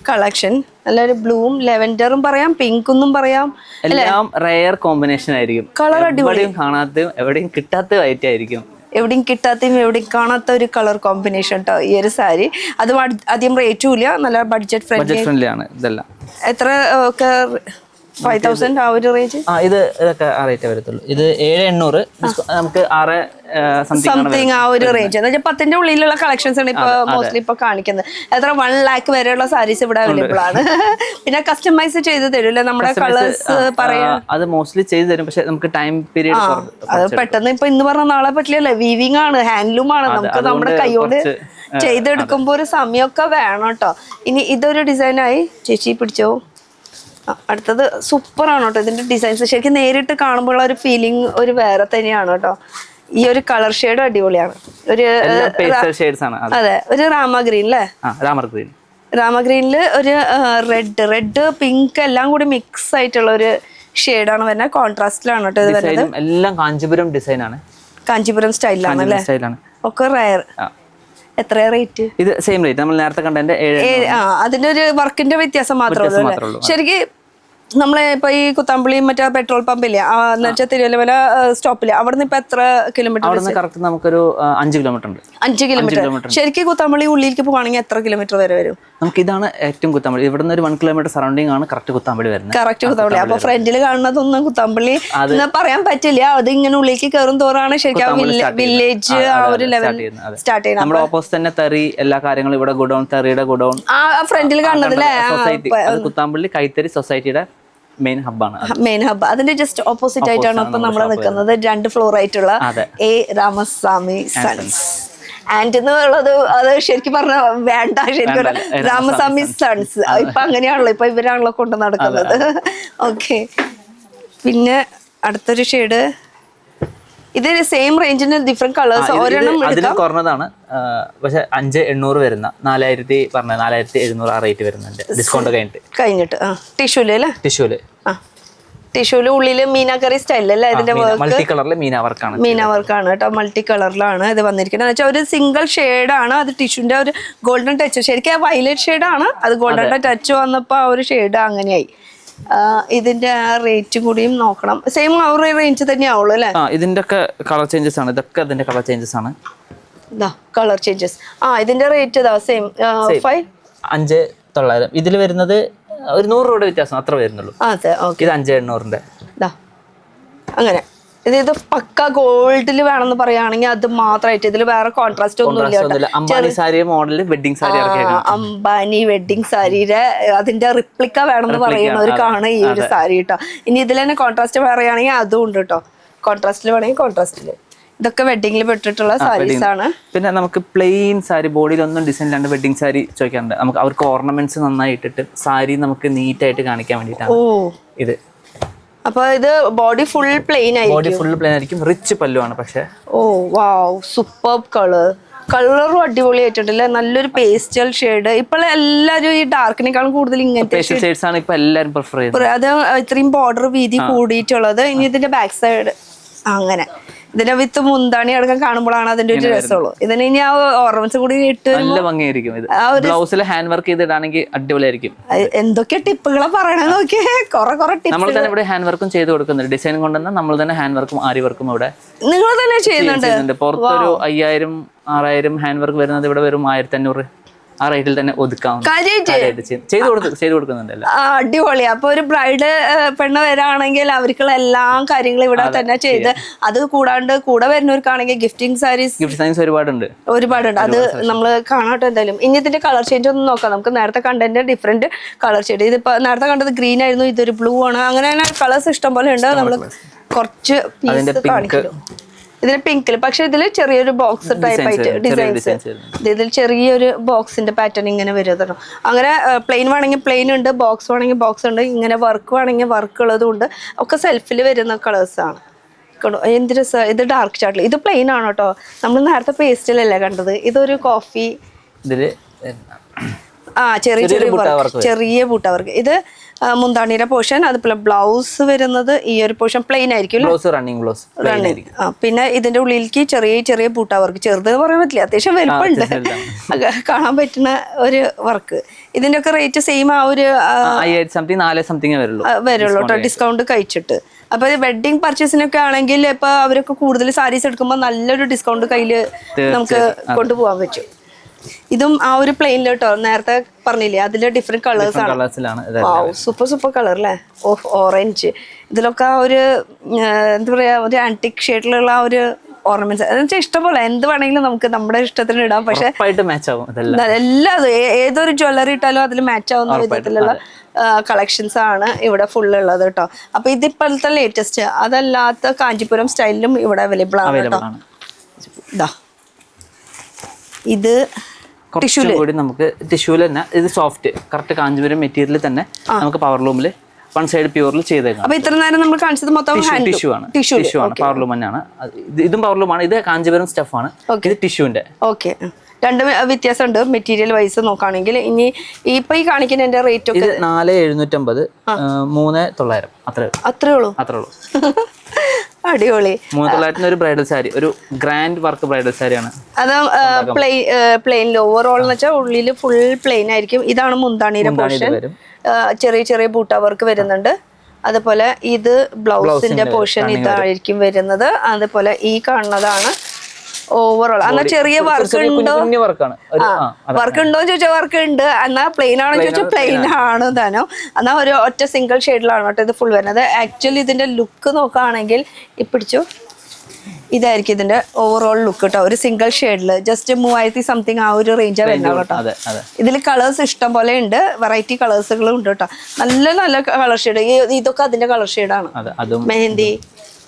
B: കളക്ഷൻ. നല്ലൊരു ബ്ലൂവും ലെവൻഡറും പറയാം, പിങ്ക് എന്നും പറയാം.
A: എല്ലാം റെയർ കോമ്പിനേഷൻ ആയിരിക്കും.
B: കളർ അടിപൊളിയും
A: കാണാത്തതും എവിടെയും കിട്ടാത്ത വൈറ്റ് ആയിരിക്കും.
B: എവിടെയും കിട്ടാത്തയും എവിടെയും കാണാത്ത ഒരു കളർ കോമ്പിനേഷൻ കേട്ടോ ഈ ഒരു സാരി. അതും അധികം റേറ്റും ഇല്ല, നല്ല ബഡ്ജറ്റ് ഫ്രണ്ട്ലി
A: ആണ്. ഇതെല്ലാം
B: എത്ര ഒക്കെ 5000 ആ ഒരു റേഞ്ച്.
A: ഇതൊക്കെ ആ റേറ്റ് വരത്തുള്ളൂ. ഇത് 7800 നമുക്ക് 6
B: സംതിങ് ആ ഒരു റേഞ്ച്. എന്ന് വെച്ചാൽ 10ന്റെ ഉള്ളിലുള്ള കളക്ഷൻസ് ആണ് ഇപ്പൊ മോസ്റ്റ്ലി ഇപ്പൊ കാണിക്കുന്നത്. എത്ര 1 lakh വരെയുള്ള സാരീസ് ഇവിടെ അവൈലബിൾ ആണ്. പിന്നെ കസ്റ്റമൈസ് ചെയ്ത് തരുമല്ലേ നമ്മുടെ കളേഴ്സ് പറയാം.
A: അത് മോസ്റ്റ്ലി ചെയ്ത് തരും. പക്ഷെ നമുക്ക് ടൈം പീരീഡ്
B: അത് പെട്ടെന്ന് ഇപ്പൊ ഇന്ന് പറഞ്ഞ നാളെ പറ്റില്ലല്ലേ. വീവിംഗ് ആണ്, ഹാൻഡ്ലൂം ആണ്. നമുക്ക് നമ്മുടെ കൈയോട് ചെയ്തെടുക്കുമ്പോ ഒരു സമയമൊക്കെ വേണം കേട്ടോ. ഇനി ഇതൊരു ഡിസൈനായി ചേച്ചി പിടിച്ചോ. അടുത്തത് സൂപ്പർ ആണ് കേട്ടോ. ഇതിന്റെ ഡിസൈൻസ് ശരിക്കും നേരിട്ട് കാണുമ്പോൾ ഒരു ഫീലിംഗ് ഒരു വേറെ തന്നെയാണ് കേട്ടോ. ഈ ഒരു കളർ ഷെയ്ഡും അടിപൊളിയാണ്. ഒരു അതെ, ഒരു രാമ ഗ്രീൻ അല്ലേ? രാമ ഗ്രീനില് ഒരു റെഡ് പിങ്ക് എല്ലാം കൂടി മിക്സ് ആയിട്ടുള്ള ഒരു ഷെയ്ഡാണ് വരുന്നത്. കോൺട്രാസ്റ്റിലാണ് കേട്ടോ ഇത് വരുന്നത്.
A: എല്ലാം കാഞ്ചീപുരം ഡിസൈൻ ആണ്,
B: കാഞ്ചീപുരം സ്റ്റൈലാണ് അല്ലേ? ഒക്കെ റയർ. എത്ര റേറ്റ്?
A: ഇത് സെയിം റേറ്റ് നമ്മൾ നേരത്തെ കണ്ടതിന്റെ.
B: അതിന്റെ ഒരു വർക്കിന്റെ വ്യത്യാസം മാത്രമേ ഉള്ളൂ. ശരിക്കും നമ്മളെ ഇപ്പൊ ഈ കുത്താമ്പള്ളി മറ്റേ പെട്രോൾ പമ്പില്ലേ എന്ന് വെച്ചാൽ തിരുവല്ലമല സ്റ്റോപ്പില് അവിടുന്ന് ഇപ്പൊ എത്ര കിലോമീറ്റർ?
A: നമുക്കൊരു 5 കിലോമീറ്റർ ഉണ്ട്.
B: 5 കിലോമീറ്റർ. ശരിക്കും കുത്താമ്പള്ളി ഉള്ളിലേക്ക് പോവാണെങ്കിൽ എത്ര കിലോമീറ്റർ വരെ വരും?
A: നമുക്ക് ഇതാണ് ഏറ്റവും കുത്താമ്പള്ളി. ഇവിടുന്ന് ഒരു 1 കിലോമീറ്റർ സറൗണ്ടിങ് ആണ് കറക്റ്റ് കുത്താമ്പള്ളി വരുന്നത്.
B: കറക്റ്റ് കുത്താമ്പള്ളി. അപ്പൊ ഫ്രണ്ടിൽ കാണുന്നതൊന്നും കുത്താമ്പള്ളി എന്ന് പറയാൻ പറ്റില്ല. അത് ഇങ്ങനെ ഉള്ളിലേക്ക് കയറും തോറാണ് ശരിക്കും വില്ലേജ് ആ ഒരു ലെവൽ സ്റ്റാർട്ട് ചെയ്യുന്നത്.
A: നമ്മുടെ ഓപ്പോസിറ്റ് തന്നെ തെറി എല്ലാ കാര്യങ്ങളും ഇവിടെ ഗുഡൌൺ, തെറിയുടെ ഗുഡൌൺ
B: ആ ഫ്രണ്ടിൽ കാണുന്നത്
A: സൊസൈറ്റി. കുത്താമ്പള്ളി കൈത്തറി സൊസൈറ്റിയുടെ മെയിൻ ഹബ്ബാണ്.
B: മെയിൻ ഹബ്ബ് അതിന്റെ ജസ്റ്റ് ഓപ്പോസിറ്റ് ആയിട്ടാണ് ഇപ്പൊ നമ്മൾ നിൽക്കുന്നത്. 2 ഫ്ലോർ ആയിട്ടുള്ള രാമസ്വാമി സൺസ്. ആൻഡ് എന്നുള്ളത് അത് ശരിക്കും പറഞ്ഞ വേണ്ട, ശരിക്കും രാമസ്വാമി സൺസ് ഇപ്പൊ അങ്ങനെയാണല്ലോ, ഇപ്പൊ ഇവരാണല്ലോ കൊണ്ട് നടക്കുന്നത്. ഓക്കെ, പിന്നെ അടുത്തൊരു ഷെയ്ഡ്, ഇത് സെയിം റേഞ്ചിന് ഡിഫറെന്റ് കളേഴ്സ് ഒരെണ്ണം
A: അതിലും കുറഞ്ഞതാണ്. പക്ഷെ 5800 വരുന്ന 4700 ആ റേറ്റ് വരുന്നുണ്ട് ഡിസ്കൗണ്ട് കഴിഞ്ഞിട്ട്.
B: ടിഷ്യൂല് അല്ലേ? ടിഷ്യൂല് ഉള്ളില് മീനാക്കറി സ്റ്റൈലല്ലേ ഇതിന്റെ
A: മൾട്ടി കളറിൽ മീനാ വർക്കാണ്
B: കേട്ടോ. മൾട്ടി കളറിലാണ് ഇത് വന്നിരിക്കുന്നത്. വെച്ചാൽ ഒരു സിംഗിൾ ഷെയ്ഡാണ് അത്, ടിഷ്യൂന്റെ ഒരു ഗോൾഡൻ ടച്ച്. ശരിക്കും വയലറ്റ് ഷെയ്ഡാണ് അത്, ഗോൾഡൻ ടച്ച് വന്നപ്പോ ആ ഒരു ഷെയ്ഡ് അങ്ങനെയായി. ഇതിന്റെ റേറ്റ് കൂടിയും നോക്കണം. സെയിം ആ ഒരു റേഞ്ച് തന്നെയാവുള്ളൂ അല്ലേ?
A: ഇതിന്റെ ഒക്കെ കളർ ചേഞ്ചസ് ആണ്. ഇതൊക്കെ ഇതിന്റെ കളർ ചേഞ്ചസ് ആണ്.
B: Colour changes. ഇതിന്റെ റേറ്റ് സെയിം
A: 5900. ഇതിൽ വരുന്നത് ഒരു 100 രൂപയുടെ വ്യത്യാസം അത്ര വരുന്നുള്ളൂ.
B: അതെ, ഓക്കെ.
A: ഇത് 5800.
B: അങ്ങനെ ഇത് പക്ക ഗോൾഡിൽ വേണമെന്ന് പറയുകയാണെങ്കിൽ അത് മാത്രമായിട്ട്, ഇതിൽ വേറെ കോൺട്രാസ്റ്റ് ഒന്നുമില്ല.
A: Ambani sari model wedding sari,
B: Ambani wedding സാരിയുടെ അതിന്റെ റിപ്ലിക്ക വേണമെന്ന് പറയുന്നവർക്കാണ് ഈ ഒരു സാരി കേട്ടോ. ഇനി ഇതിൽ തന്നെ കോൺട്രാസ്റ്റ് പറയുകയാണെങ്കിൽ അതും ഉണ്ട് കേട്ടോ. കോൺട്രാസ്റ്റിൽ വേണമെങ്കിൽ കോൺട്രാസ്റ്റില്. ഇതൊക്കെ വെഡിങ്ങിൽ പെട്ടിട്ടുള്ള സാരീസ് ആണ്.
A: പിന്നെ നമുക്ക് പ്ലെയിൻ സാരി, ബോഡിയിലൊന്നും ഡിസൈൻ ഇല്ലാണ്ട് വെഡിങ് സാരി ചോദിക്കാറുണ്ട്. നമുക്ക് അവർക്ക് ഓർണമെന്റ്സ് നന്നായി ഇട്ടിട്ട് സാരി നമുക്ക് നീറ്റ് ആയിട്ട് കാണിക്കാൻ വേണ്ടിയിട്ടാണ് ഇത്.
B: അപ്പൊ ഇത് ബോഡി ഫുൾ പ്ലെയിൻ
A: ആയിരിക്കും. റിച്ച് പല്ലുവാണ്. പക്ഷെ
B: വാവ്, സൂപ്പർബ് കളറും അടിപൊളിയായിട്ടുണ്ടല്ലേ. നല്ലൊരു പേസ്റ്റൽ ഷെയ്ഡ്. ഇപ്പോൾ എല്ലാരും ഈ ഡാർക്കിനേക്കാളും കൂടുതൽ ഇങ്ങനത്തെ
A: ഷെയ്ഡ്സ് ആണ് ഇപ്പൊ എല്ലാരും പ്രിഫർ ചെയ്യുന്നത്.
B: അത് ഇത്രയും ബോർഡർ വീതി കൂടിയിട്ടുള്ളത്. ഇനി ഇതിന്റെ ബാക്ക് സൈഡ് അങ്ങനെ ഇതിന്റെ വിത്ത് മുന്താണി അടക്കം കാണുമ്പോഴാണ് അതിന്റെ ഒരു രസമുള്ളൂ. ഇതിന് ഇനി ആ ഓർണമെന്റ്സ് കൂടി ഇട്ട്
A: നല്ല ഭംഗിയായിരിക്കും. ബ്ലൗസിൽ ഹാൻഡ് വർക്ക് ചെയ്തിടാണെങ്കിൽ അടിപൊളിയായിരിക്കും.
B: എന്തൊക്കെ ടിപ്പുകളാ പറയണത് നോക്കിയേ. കുറെ ടിപ്പ്
A: നമ്മൾ തന്നെ ഇവിടെ ഹാൻഡ് വർക്കും ചെയ്ത് കൊടുക്കുന്നുണ്ട്. ഡിസൈൻ കൊണ്ടുവന്നാൽ നമ്മൾ തന്നെ ഹാൻഡ് വർക്കും ആരി വർക്കും ഇവിടെ
B: നിങ്ങൾ തന്നെ ചെയ്യുന്നുണ്ട്.
A: പുറത്തൊരു 5000-6000 ഹാൻഡ് വർക്ക് വരുന്നത് ഇവിടെ വരും 1500. ആ റേറ്റിൽ തന്നെ ഒതുക്കാം. ചെയ്ത് കൊടുക്കുന്നുണ്ട്.
B: അടിപൊളി. അപ്പൊ ഒരു ബ്രൈഡ് പെണ്ണ് വരാണെങ്കിൽ അവർക്കുള്ള എല്ലാ കാര്യങ്ങളും ഇവിടെ തന്നെ ചെയ്ത്, അത് കൂടാണ്ട് കൂടെ വരുന്നവർക്കാണെങ്കിൽ ഗിഫ്റ്റിംഗ് സാരീസ് ഒരുപാടുണ്ട്. അത് നമ്മൾ കാണാട്ടെ എന്തായാലും. ഇനി ഇതിന്റെ കളർ ചേഞ്ച് ഒന്ന് നോക്കാം നമുക്ക്. നേരത്തെ കണ്ടതിന്റെ ഡിഫറെന്റ് കളർ ഷെയ്ഡ്. ഇതിപ്പോ നേരത്തെ കണ്ടത് ഗ്രീൻ ആയിരുന്നു, ഇതൊരു ബ്ലൂ ആണ്. അങ്ങനെ കളേഴ്സ് ഇഷ്ടം പോലെ ഉണ്ട്. നമ്മൾ കുറച്ച് പീസ് കാണിക്കും. ഇതിൽ പിങ്കിൽ, പക്ഷെ ഇതിൽ ചെറിയൊരു ബോക്സ് ടൈപ്പ് ആയിട്ട് ഡിസൈൻസ്. ഇതിൽ ചെറിയൊരു ബോക്സിന്റെ പാറ്റേൺ ഇങ്ങനെ വരുന്നു. അങ്ങനെ പ്ലെയിൻ വേണമെങ്കിൽ പ്ലെയിൻ ഉണ്ട്, ബോക്സ് വേണമെങ്കിൽ ബോക്സ് ഉണ്ട്, ഇങ്ങനെ വർക്ക് വേണമെങ്കിൽ വർക്ക് ഉള്ളതും ഉണ്ട്. ഒക്കെ സെൽഫിൽ വരുന്ന കളേഴ്സ് ആണ്. എന്ത് രസം. ഇത് ഡാർക്ക് ചാർട്ടിൽ. ഇത് പ്ലെയിൻ ആണ് കേട്ടോ. നമ്മൾ നേരത്തെ പേസ്റ്റിലല്ലേ കണ്ടത്. ഇതൊരു കോഫി ചെറിയ ബൂട്ട വർക്ക്. ഇത് മുന്താണിയുടെ പോർഷൻ. അതുപോലെ ബ്ലൗസ് വരുന്നത് ഈ ഒരു പോർഷൻ പ്ലെയിൻ ആയിരിക്കും. റണ്ണിങ്. പിന്നെ ഇതിന്റെ ഉള്ളിലേക്ക് ചെറിയ ചെറിയ ബൂട്ട വർക്ക്. ചെറുതെന്ന് പറയാൻ പറ്റില്ല, അത്യാവശ്യം വലുപ്പമുണ്ട്, കാണാൻ പറ്റുന്ന ഒരു വർക്ക്. ഇതിന്റെ ഒക്കെ റേറ്റ് സെയിം ആ ഒരു
A: 5000
B: വരുള്ളൂ കേട്ടോ, ഡിസ്കൗണ്ട് കഴിച്ചിട്ട്. അപ്പൊ വെഡിങ് പർച്ചേസിനൊക്കെ ആണെങ്കിൽ ഇപ്പൊ അവരൊക്കെ കൂടുതൽ സാരീസ് എടുക്കുമ്പോൾ നല്ലൊരു ഡിസ്കൗണ്ട് കയ്യില് നമുക്ക് കൊണ്ടുപോകാൻ പറ്റും. ഇതും ആ ഒരു പ്ലെയിനിൽ കേട്ടോ, നേരത്തെ പറഞ്ഞില്ലേ അതില് ഡിഫറെന്റ് കളേഴ്സ് ആണ്. സൂപ്പർ കളർ അല്ലേ. ഓറഞ്ച്. ഇതിലൊക്കെ ആ ഒരു എന്താ പറയാ, ഒരു ആന്റിക് ഷെയ്ഡിലുള്ള ആ ഒരു ഓർണമെന്റ്സ് എന്ന് വെച്ചാൽ ഇഷ്ടംപോലെ എന്ത് വേണമെങ്കിലും നമുക്ക് നമ്മുടെ ഇഷ്ടത്തിന് ഇടാം. പക്ഷെ എല്ലാതും ഏതൊരു ജ്വല്ലറി ഇട്ടാലും അതിൽ മാച്ച് ആവുന്ന വിധത്തിലുള്ള കളക്ഷൻസ് ആണ് ഇവിടെ ഫുൾ ഉള്ളത് കേട്ടോ. അപ്പൊ ഇതിപ്പോഴത്തെ ലേറ്റസ്റ്റ്. അതല്ലാത്ത കാഞ്ചീപുരം സ്റ്റൈലിലും ഇവിടെ അവൈലബിൾ ആണ് കേട്ടോ. ഇതാ ഇത്
A: കൂടി നമുക്ക് ടിഷ്യൂല് തന്നെ. ഇത് സോഫ്റ്റ് കറക്റ്റ് കാഞ്ചീപുരം മെറ്റീരിയൽ തന്നെ നമുക്ക് പവർ ലൂമിൽ വൺ സൈഡ് പ്യൂറിൽ ചെയ്തേക്കാം.
B: അപ്പൊ ഇത്ര നേരം നമ്മൾ കാണിച്ചത് മൊത്തം
A: ടിഷ്യൂ ആണ്. പവർ ലൂം തന്നെയാണ്. ഇതും പവർ ലൂമാണ്. ഇത് കാഞ്ചീപുരം സ്റ്റഫ് ആണ്. ഇത് ടിഷ്യൂന്റെ.
B: ഓക്കെ, രണ്ട് വ്യത്യാസമുണ്ട് മെറ്റീരിയൽ വൈസ് നോക്കുകയാണെങ്കിൽ. ഇനി ഇപ്പൊ ഈ കാണിക്കുന്ന റേറ്റ് ഒക്കെ
A: 4750, 3900 അത്രേ ഉള്ളൂ.
B: അടിപൊളി.
A: 3900 ഒരു ബ്രൈഡൽ സാരി, ഒരു ഗ്രാൻഡ് വർക്ക് ബ്രൈഡൽ സാരിയാണ്.
B: അത് പ്ലെയിൻ ഓവറോൾ എന്ന് വെച്ചാൽ ഉള്ളില് ഫുൾ പ്ലെയിൻ ആയിരിക്കും. ഇതാണ് മുന്താണിയുടെ പോർഷൻ. ചെറിയ ചെറിയ ബൂട്ട വർക്ക് വരുന്നുണ്ട്. അതുപോലെ ഇത് ബ്ലൗസിന്റെ പോർഷൻ ഇതായിരിക്കും വരുന്നത്. അതുപോലെ ഈ കാണുന്നതാണ് ഓവറോൾ. എന്നാൽ ചെറിയ വർക്ക് ഉണ്ടോ, വർക്ക് ഉണ്ടോ ചോദിച്ചാൽ വർക്ക് ഉണ്ട്. എന്നാ പ്ലെയിൻ ആണോ ചോദിച്ചാൽ പ്ലെയിൻ ആണ് താനോ. എന്നാൽ ഒരു ഒറ്റ സിംഗിൾ ഷെയ്ഡിലാണ് കേട്ടോ ഇത് ഫുൾ വരുന്നത്. ആക്ച്വലി ഇതിന്റെ ലുക്ക് നോക്കുകയാണെങ്കിൽ പിടിച്ചു ഇതായിരിക്കും ഇതിന്റെ ഓവറോൾ ലുക്ക് കേട്ടോ. ഒരു സിംഗിൾ ഷെയ്ഡില് ജസ്റ്റ് 3000 സംതിങ് ആ ഒരു റേഞ്ചാണ് വരുന്നത് കേട്ടോ. ഇതിൽ കളേഴ്സ് ഇഷ്ടം പോലെ ഉണ്ട്, വെറൈറ്റി കളേഴ്സുകളും ഉണ്ട് കേട്ടോ. നല്ല നല്ല കളർ ഷെയ്ഡ്. ഇതൊക്കെ അതിന്റെ കളർ ഷെയ്ഡാണ്. മെഹന്തി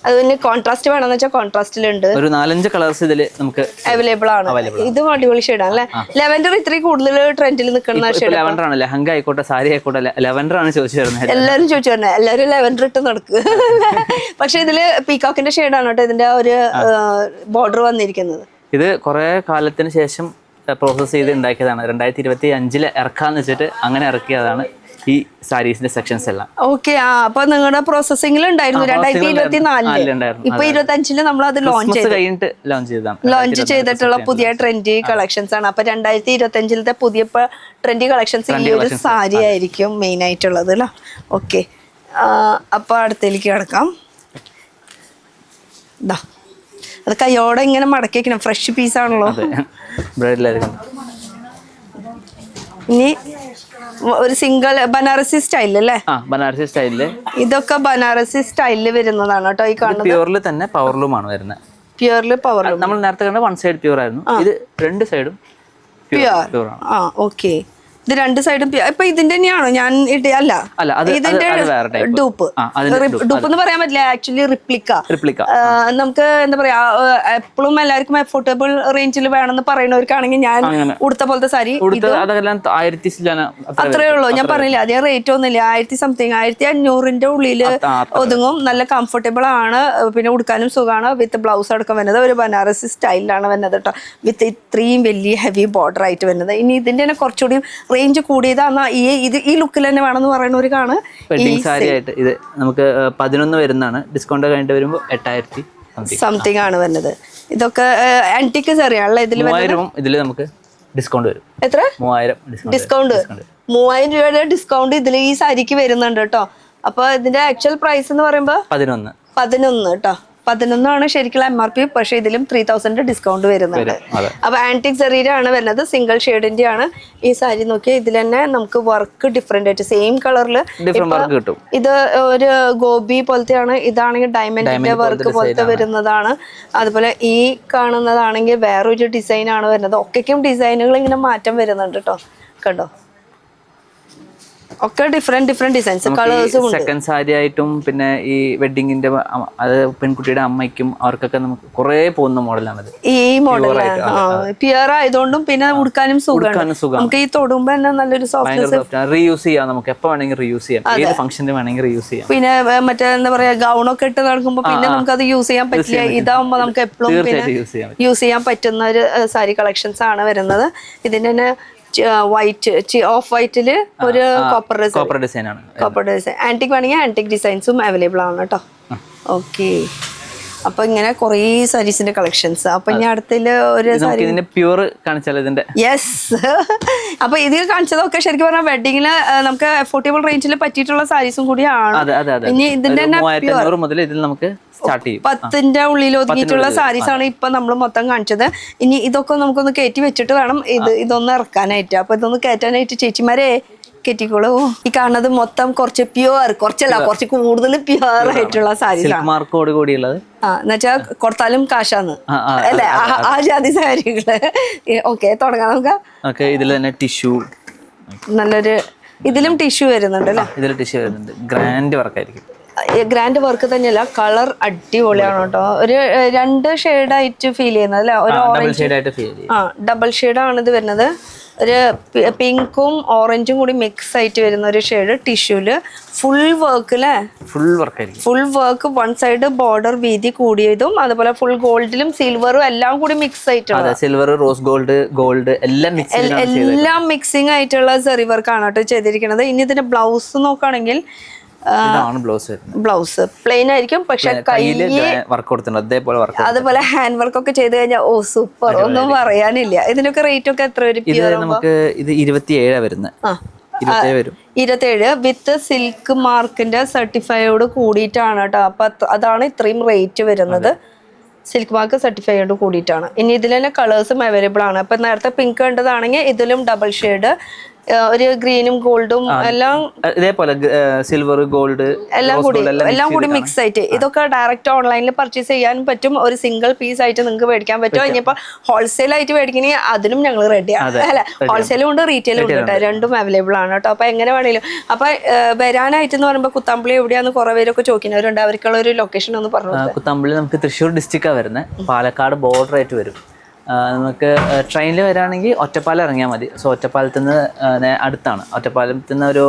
B: അത് പിന്നെ കോൺട്രാസ്റ്റ് വേണമെന്ന് വെച്ചാൽ കോൺട്രാസ്റ്റിലുണ്ട്.
A: ഒരു 4-5 കളേഴ്സ് ഇതിൽ നമുക്ക്
B: അവൈലബിൾ ആണ്. ഇതും അടിപൊളി ഷെയ്ഡാണ് അല്ലേ. ലെവൻഡർ ഇത്രയും കൂടുതൽ ട്രെൻഡിൽ നിൽക്കുന്ന ഷെയ്ഡ്.
A: ലെവൻഡർ ആണ്, ലെഹങ്ക ആയിക്കോട്ടെ സാരി ആയിക്കോട്ടെ ലെവൻഡർ ആണ് ചോദിച്ചു വരുന്നത്.
B: എല്ലാവരും ചോദിച്ചു പറഞ്ഞത്, എല്ലാവരും ലെവൻഡർ ഇട്ട് നടക്കുക. പക്ഷെ ഇതില് പീകോക്കിന്റെ ഷെയ്ഡാണ് കേട്ടോ ഇതിന്റെ ഒരു ബോർഡർ വന്നിരിക്കുന്നത്.
A: ഇത് കുറെ കാലത്തിന് ശേഷം പ്രോസസ് ചെയ്ത് ഉണ്ടാക്കിയതാണ്. 2025 ഇറക്കാന്ന് വെച്ചിട്ട് അങ്ങനെ ഇറക്കിയതാണ് ഈ സാരീസിന്റെ സെക്ഷൻസ് എല്ലാം.
B: ഓക്കെ. അപ്പൊ നിങ്ങളുടെ പ്രോസസ്സിംഗിൽ ഉണ്ടായിരുന്നു 2024. ഇപ്പൊ 2025 നമ്മൾ അത് ലോഞ്ച് ചെയ്തിട്ടുള്ള പുതിയ ട്രെൻഡി കളക്ഷൻസ് ആണ്. അപ്പൊ 2025 പുതിയ ട്രെൻഡി കളക്ഷൻസ് ഈ ഒരു സാരി ആയിരിക്കും മെയിൻ ആയിട്ടുള്ളത് അല്ലേ. ഓക്കെ, അപ്പൊ അടുത്തേക്ക് കിടക്കാം. ഇതാ അത് കയ്യോടെ ഇങ്ങനെ മടക്കി വെക്കണം, ഫ്രഷ് പീസ് ആണല്ലോ. ഇനി ഒരു സിംഗിൾ ബനാറസി സ്റ്റൈൽ അല്ലേ.
A: ബനാറസി സ്റ്റൈലില്
B: ഇതൊക്കെ ബനാറസി സ്റ്റൈലില് വരുന്നതാണ് കേട്ടോ ഈ കാണുന്നത്.
A: പ്യൂറിൽ തന്നെ പവർലൂം ആണ് വരുന്നത്.
B: പ്യൂറില് പവർലൂം.
A: നമ്മൾ നേരത്തെ കണ്ട 1 സൈഡ് പ്യൂർ ആയിരുന്നു, ഇത് 2 സൈഡും പ്യൂർ ആണ്.
B: ഓക്കെ. ഇത് 2 സൈഡും ഇപ്പൊ ഇതിന്റെ തന്നെയാണോ ഞാൻ അല്ല ഇതിന്റെ ഡൂപ്പ് എന്ന് പറയാൻ പറ്റില്ല, ആക്ച്വലി റിപ്ലിക്ക. നമുക്ക് എന്താ പറയാ, എപ്പോഴും എല്ലാവർക്കും അഫോർഡബിൾ റേഞ്ചിൽ വേണമെന്ന് പറയുന്നവർക്കാണെങ്കിൽ ഞാൻ ഉടുത്ത പോലത്തെ സാരി അത്രേ ഉള്ളൂ. ഞാൻ പറഞ്ഞില്ല അധികം റേറ്റ് ഒന്നുമില്ല, 1000-something 1500 ഉള്ളില് ഒതുങ്ങും. നല്ല കംഫർട്ടബിൾ ആണ്, പിന്നെ ഉടുക്കാനും സുഖമാണ്. വിത്ത് ബ്ലൗസ് അടക്കം വരുന്നത് ഒരു ബനാറസി സ്റ്റൈലിലാണ് വരുന്നത് കേട്ടോ, വിത്ത് ഇത്രയും വലിയ ഹെവി ബോർഡർ ആയിട്ട് വരുന്നത്. ഇനി ഇതിന്റെ തന്നെ കുറച്ചുകൂടി റേഞ്ച് കൂടിയതാ ഈ ലുക്കിൽ തന്നെ വേണമെന്ന് പറയുന്നവർക്കാണ്
A: വെഡിങ് സാരി ആയിട്ട്. ഇത് നമുക്ക് 11 വരുന്നതാണ്, ഡിസ്കൗണ്ട് കഴിഞ്ഞിട്ട് വരുമ്പോൾ 8000
B: ആണ് വരുന്നത്. ഇതൊക്കെ ആന്റിക് സാരിയാണല്ലോ ഇതിൽ.
A: 3000 ഇതിൽ നമുക്ക് ഡിസ്കൗണ്ട് വരും.
B: എത്ര?
A: 3000
B: ഡിസ്കൗണ്ട്. 3000 രൂപയുടെ ഡിസ്കൗണ്ട് ഇതിൽ ഈ സാരിക്ക് വരുന്നുണ്ട് കേട്ടോ. അപ്പൊ ഇതിന്റെ ആക്ച്വൽ പ്രൈസ് എന്ന് പറയുമ്പോ 11 കേട്ടോ. 11 ആണ് ശരിക്കുള്ള MRP. പക്ഷെ ഇതിലും 3000 ഡിസ്കൗണ്ട് വരുന്നുണ്ട്. അപ്പൊ ആന്റിക് സെറീരാണ് വരുന്നത്, സിംഗിൾ ഷെയ്ഡിന്റെ ആണ് ഈ സാരി. നോക്കിയാൽ ഇതിൽ തന്നെ നമുക്ക് വർക്ക് ഡിഫറെന്റ് ആയിട്ട് സെയിം കളറില് ഇത് ഒരു ഗോപി പോലത്തെയാണ്, ഇതാണെങ്കിൽ ഡയമണ്ടിന്റെ വർക്ക് പോലത്തെ വരുന്നതാണ്. അതുപോലെ ഈ കാണുന്നതാണെങ്കിൽ വേറൊരു ഡിസൈൻ ആണ് വരുന്നത്. ഒക്കെയും ഡിസൈനുകൾ ഇങ്ങനെ മാറ്റം വരുന്നുണ്ട് കേട്ടോ. കണ്ടോ, ഒക്കെ ഡിഫറെന്റ് ഡിസൈൻസ് കളേഴ്സും ഉണ്ട്.
A: സെക്കൻഡ് സാരി ആയിട്ടും പിന്നെ ഈ വെഡിങ്ങിന്റെ അത് പെൺകുട്ടിയുടെ അമ്മയ്ക്കും അവർക്കൊക്കെ നമുക്ക് കുറെ പോകുന്ന മോഡലാണിത്.
B: ഈ മോഡൽ പ്യുർ ആയതുകൊണ്ടും പിന്നെ ഉടുക്കാനും സുഖമാണ്. നമുക്ക് ഈ തൊടുമ്പോ തന്നെ നല്ലൊരു സോഫ്റ്റ്നെസ്.
A: റീയൂസ് ചെയ്യാം, നമുക്ക് എപ്പോ വേണമെങ്കിൽ റീയൂസ് ചെയ്യാം, ഏത് ഫംഗ്ഷന് വേണമെങ്കിൽ റീയൂസ് ചെയ്യാം.
B: പിന്നെ മറ്റേ എന്താ പറയാ, ഗൗണൊക്കെ ഇട്ട് നടക്കുമ്പോ പിന്നെ നമുക്ക് അത് യൂസ് ചെയ്യാൻ പറ്റില്ല. ഇതാവുമ്പോ നമുക്ക് എപ്പോഴും യൂസ് ചെയ്യാൻ പറ്റുന്ന ഒരു സാരി കളക്ഷൻസ് ആണ് വരുന്നത്. ഇതിന്റെ തന്നെ വൈറ്റ് ഓഫ് വൈറ്റില് ഒരു കോപ്പർ ഡിസൈൻ ആണ്. കോപ്പർ ഡിസൈൻ ആന്റിക് വേണമെങ്കിൽ ആന്റിക് ഡിസൈൻസും അവൈലബിൾ ആണ് കേട്ടോ. ഓക്കെ, അപ്പൊ ഇങ്ങനെ കുറേ സാരീസിന്റെ കളക്ഷൻസ്. അപ്പൊ ഇനി അടുത്തില് ഒരു സാരി
A: പ്യൂർ കാണിച്ചാൽ ഇതിന്റെ
B: യെസ്. അപ്പൊ ഇത് കാണിച്ചതൊക്കെ ശരിക്കും പറഞ്ഞാൽ വെഡിങ്ങില് നമുക്ക് അഫോർഡബിൾ റേഞ്ചിൽ പറ്റിയിട്ടുള്ള സാരീസും കൂടിയാണ്. ഇനി ഇതിന്റെ തന്നെ 10ന്റെ ഉള്ളിൽ ഒതുങ്ങിയിട്ടുള്ള സാരീസ് ആണ് ഇപ്പൊ നമ്മൾ മൊത്തം കാണിച്ചത്. ഇനി ഇതൊക്കെ നമുക്കൊന്ന് കയറ്റി വെച്ചിട്ട് വേണം ഇതൊന്ന് ഇറക്കാനായിട്ട്. അപ്പൊ ഇതൊന്ന് കയറ്റാനായിട്ട് ചേച്ചിമാരെ കെറ്റിക്കോളൂ. ഈ കാണുന്നത് മൊത്തം കുറച്ച് കുറച്ച് കൂടുതൽ പ്യുവർ ആയിട്ടുള്ള സാരീസ് ആണ്. എന്നുവെച്ചാ കൊടുത്താലും കാശാന്ന് അല്ലെ ആ ജാതി സാരികള്. ഓക്കെ, തുടങ്ങാം നമുക്ക്.
A: ഇതിൽ തന്നെ ടിഷ്യൂ
B: നല്ലൊരു, ഇതിലും ടിഷ്യൂ വരുന്നുണ്ട് അല്ലേ.
A: ഇതിൽ ടിഷ്യൂ വരുന്നുണ്ട്, ഗ്രാൻഡ് വർക്ക് ആയിരിക്കും.
B: ഗ്രാൻഡ് വർക്ക് തന്നെയല്ല, കളർ അടിപൊളിയാണ് കേട്ടോ. ഒരു 2 ഷെയ്ഡായിട്ട് ഫീൽ ചെയ്യുന്നത് അല്ലെ. ഒരു ഓറഞ്ച് ഡബിൾ ഷെയ്ഡാണ് ഇത് വരുന്നത്. ഒരു പിങ്കും ഓറഞ്ചും കൂടി മിക്സ് ആയിട്ട് വരുന്ന ഒരു ഷെയ്ഡ്. ടിഷ്യൂല് ഫുൾ വർക്ക് അല്ലേ, ഫുൾ വർക്ക്. 1 സൈഡ് ബോർഡർ വീതി കൂടിയതും അതുപോലെ ഫുൾ ഗോൾഡിലും സിൽവറും എല്ലാം കൂടി മിക്സ് ആയിട്ടുള്ള,
A: സിൽവർ റോസ് ഗോൾഡ് എല്ലാം
B: മിക്സിംഗ് ആയിട്ടുള്ള സെറി വർക്ക് ആണ് കേട്ടോ ചെയ്തിരിക്കുന്നത്. ഇനി ഇതിന്റെ ബ്ലൗസ് നോക്കുകയാണെങ്കിൽ ബ്ലൗസ് പ്ലെയിൻ ആയിരിക്കും, പക്ഷെ കയ്യില്
A: വർക്ക് കൊടുത്തിട്ടുണ്ട്
B: അതുപോലെ ഹാൻഡ് വർക്ക് ഒക്കെ ചെയ്ത് കഴിഞ്ഞാൽ ഓ സൂപ്പർ, ഒന്നും പറയാനില്ല. ഇതിനൊക്കെ റേറ്റ് ഒക്കെ എത്ര വരും?
A: നമുക്ക് ഇത് 27 വരുന്നത്.
B: 27 വിത്ത് സിൽക്ക് മാർക്കിന്റെ സർട്ടിഫൈഡ് കൂടിയിട്ടാണ് കേട്ടോ. അപ്പൊ അതാണ് ഇത്രയും റേറ്റ് വരുന്നത്. സിൽക്ക് മാർക്ക് സർട്ടിഫൈഡ് കൂടിയിട്ടാണ്. ഇനി ഇതിൽ തന്നെ കളേഴ്സും അവൈലബിൾ ആണ്. അപ്പൊ നേരത്തെ പിങ്ക് കണ്ടതാണെങ്കിൽ ഇതിലും ഡബിൾ ഷെയ്ഡ് ഒരു ഗ്രീനും ഗോൾഡും എല്ലാം
A: ഇതേപോലെ സിൽവർ ഗോൾഡ്
B: എല്ലാം കൂടി മിക്സ് ആയിട്ട് ഇതൊക്കെ ഡയറക്റ്റ് ഓൺലൈനിൽ പർച്ചേസ് ചെയ്യാനും പറ്റും. ഒരു സിംഗിൾ പീസ് ആയിട്ട് നിങ്ങൾക്ക് മേടിക്കാൻ പറ്റും. ഇനിയിപ്പോ ഹോൾസെയിൽ ആയിട്ട് മേടിക്കണേ അതിനും ഞങ്ങൾ റെഡിയാണ്. അല്ല, ഹോൾസെയിലും ഉണ്ട് റീറ്റെയിലും ഉണ്ട് കേട്ടോ, രണ്ടും അവൈലബിൾ ആണ് കേട്ടോ. അപ്പൊ എങ്ങനെ വേണേലും. അപ്പൊ വരാനായിട്ട് എന്ന് പറയുമ്പോൾ കുത്താമ്പള്ളി എവിടെയാന്ന് കുറെ പേരൊക്കെ ചോദിക്കുന്നവരുണ്ട്. അവർക്കുള്ള ഒരു ലൊക്കേഷൻ ഒന്ന് പറഞ്ഞു.
A: കുത്താമ്പള്ളി നമുക്ക് തൃശ്ശൂർ ഡിസ്ട്രിക്റ്റാണ് വരുന്നത്, പാലക്കാട് ബോർഡർ ആയിട്ട് വരും. നമുക്ക് ട്രെയിനിൽ വരികയാണെങ്കിൽ ഒറ്റപ്പാലം ഇറങ്ങിയാൽ മതി. സോ ഒറ്റപ്പാലത്ത് നിന്ന് അടുത്താണ്. ഒറ്റപ്പാലത്ത് നിന്ന് ഒരു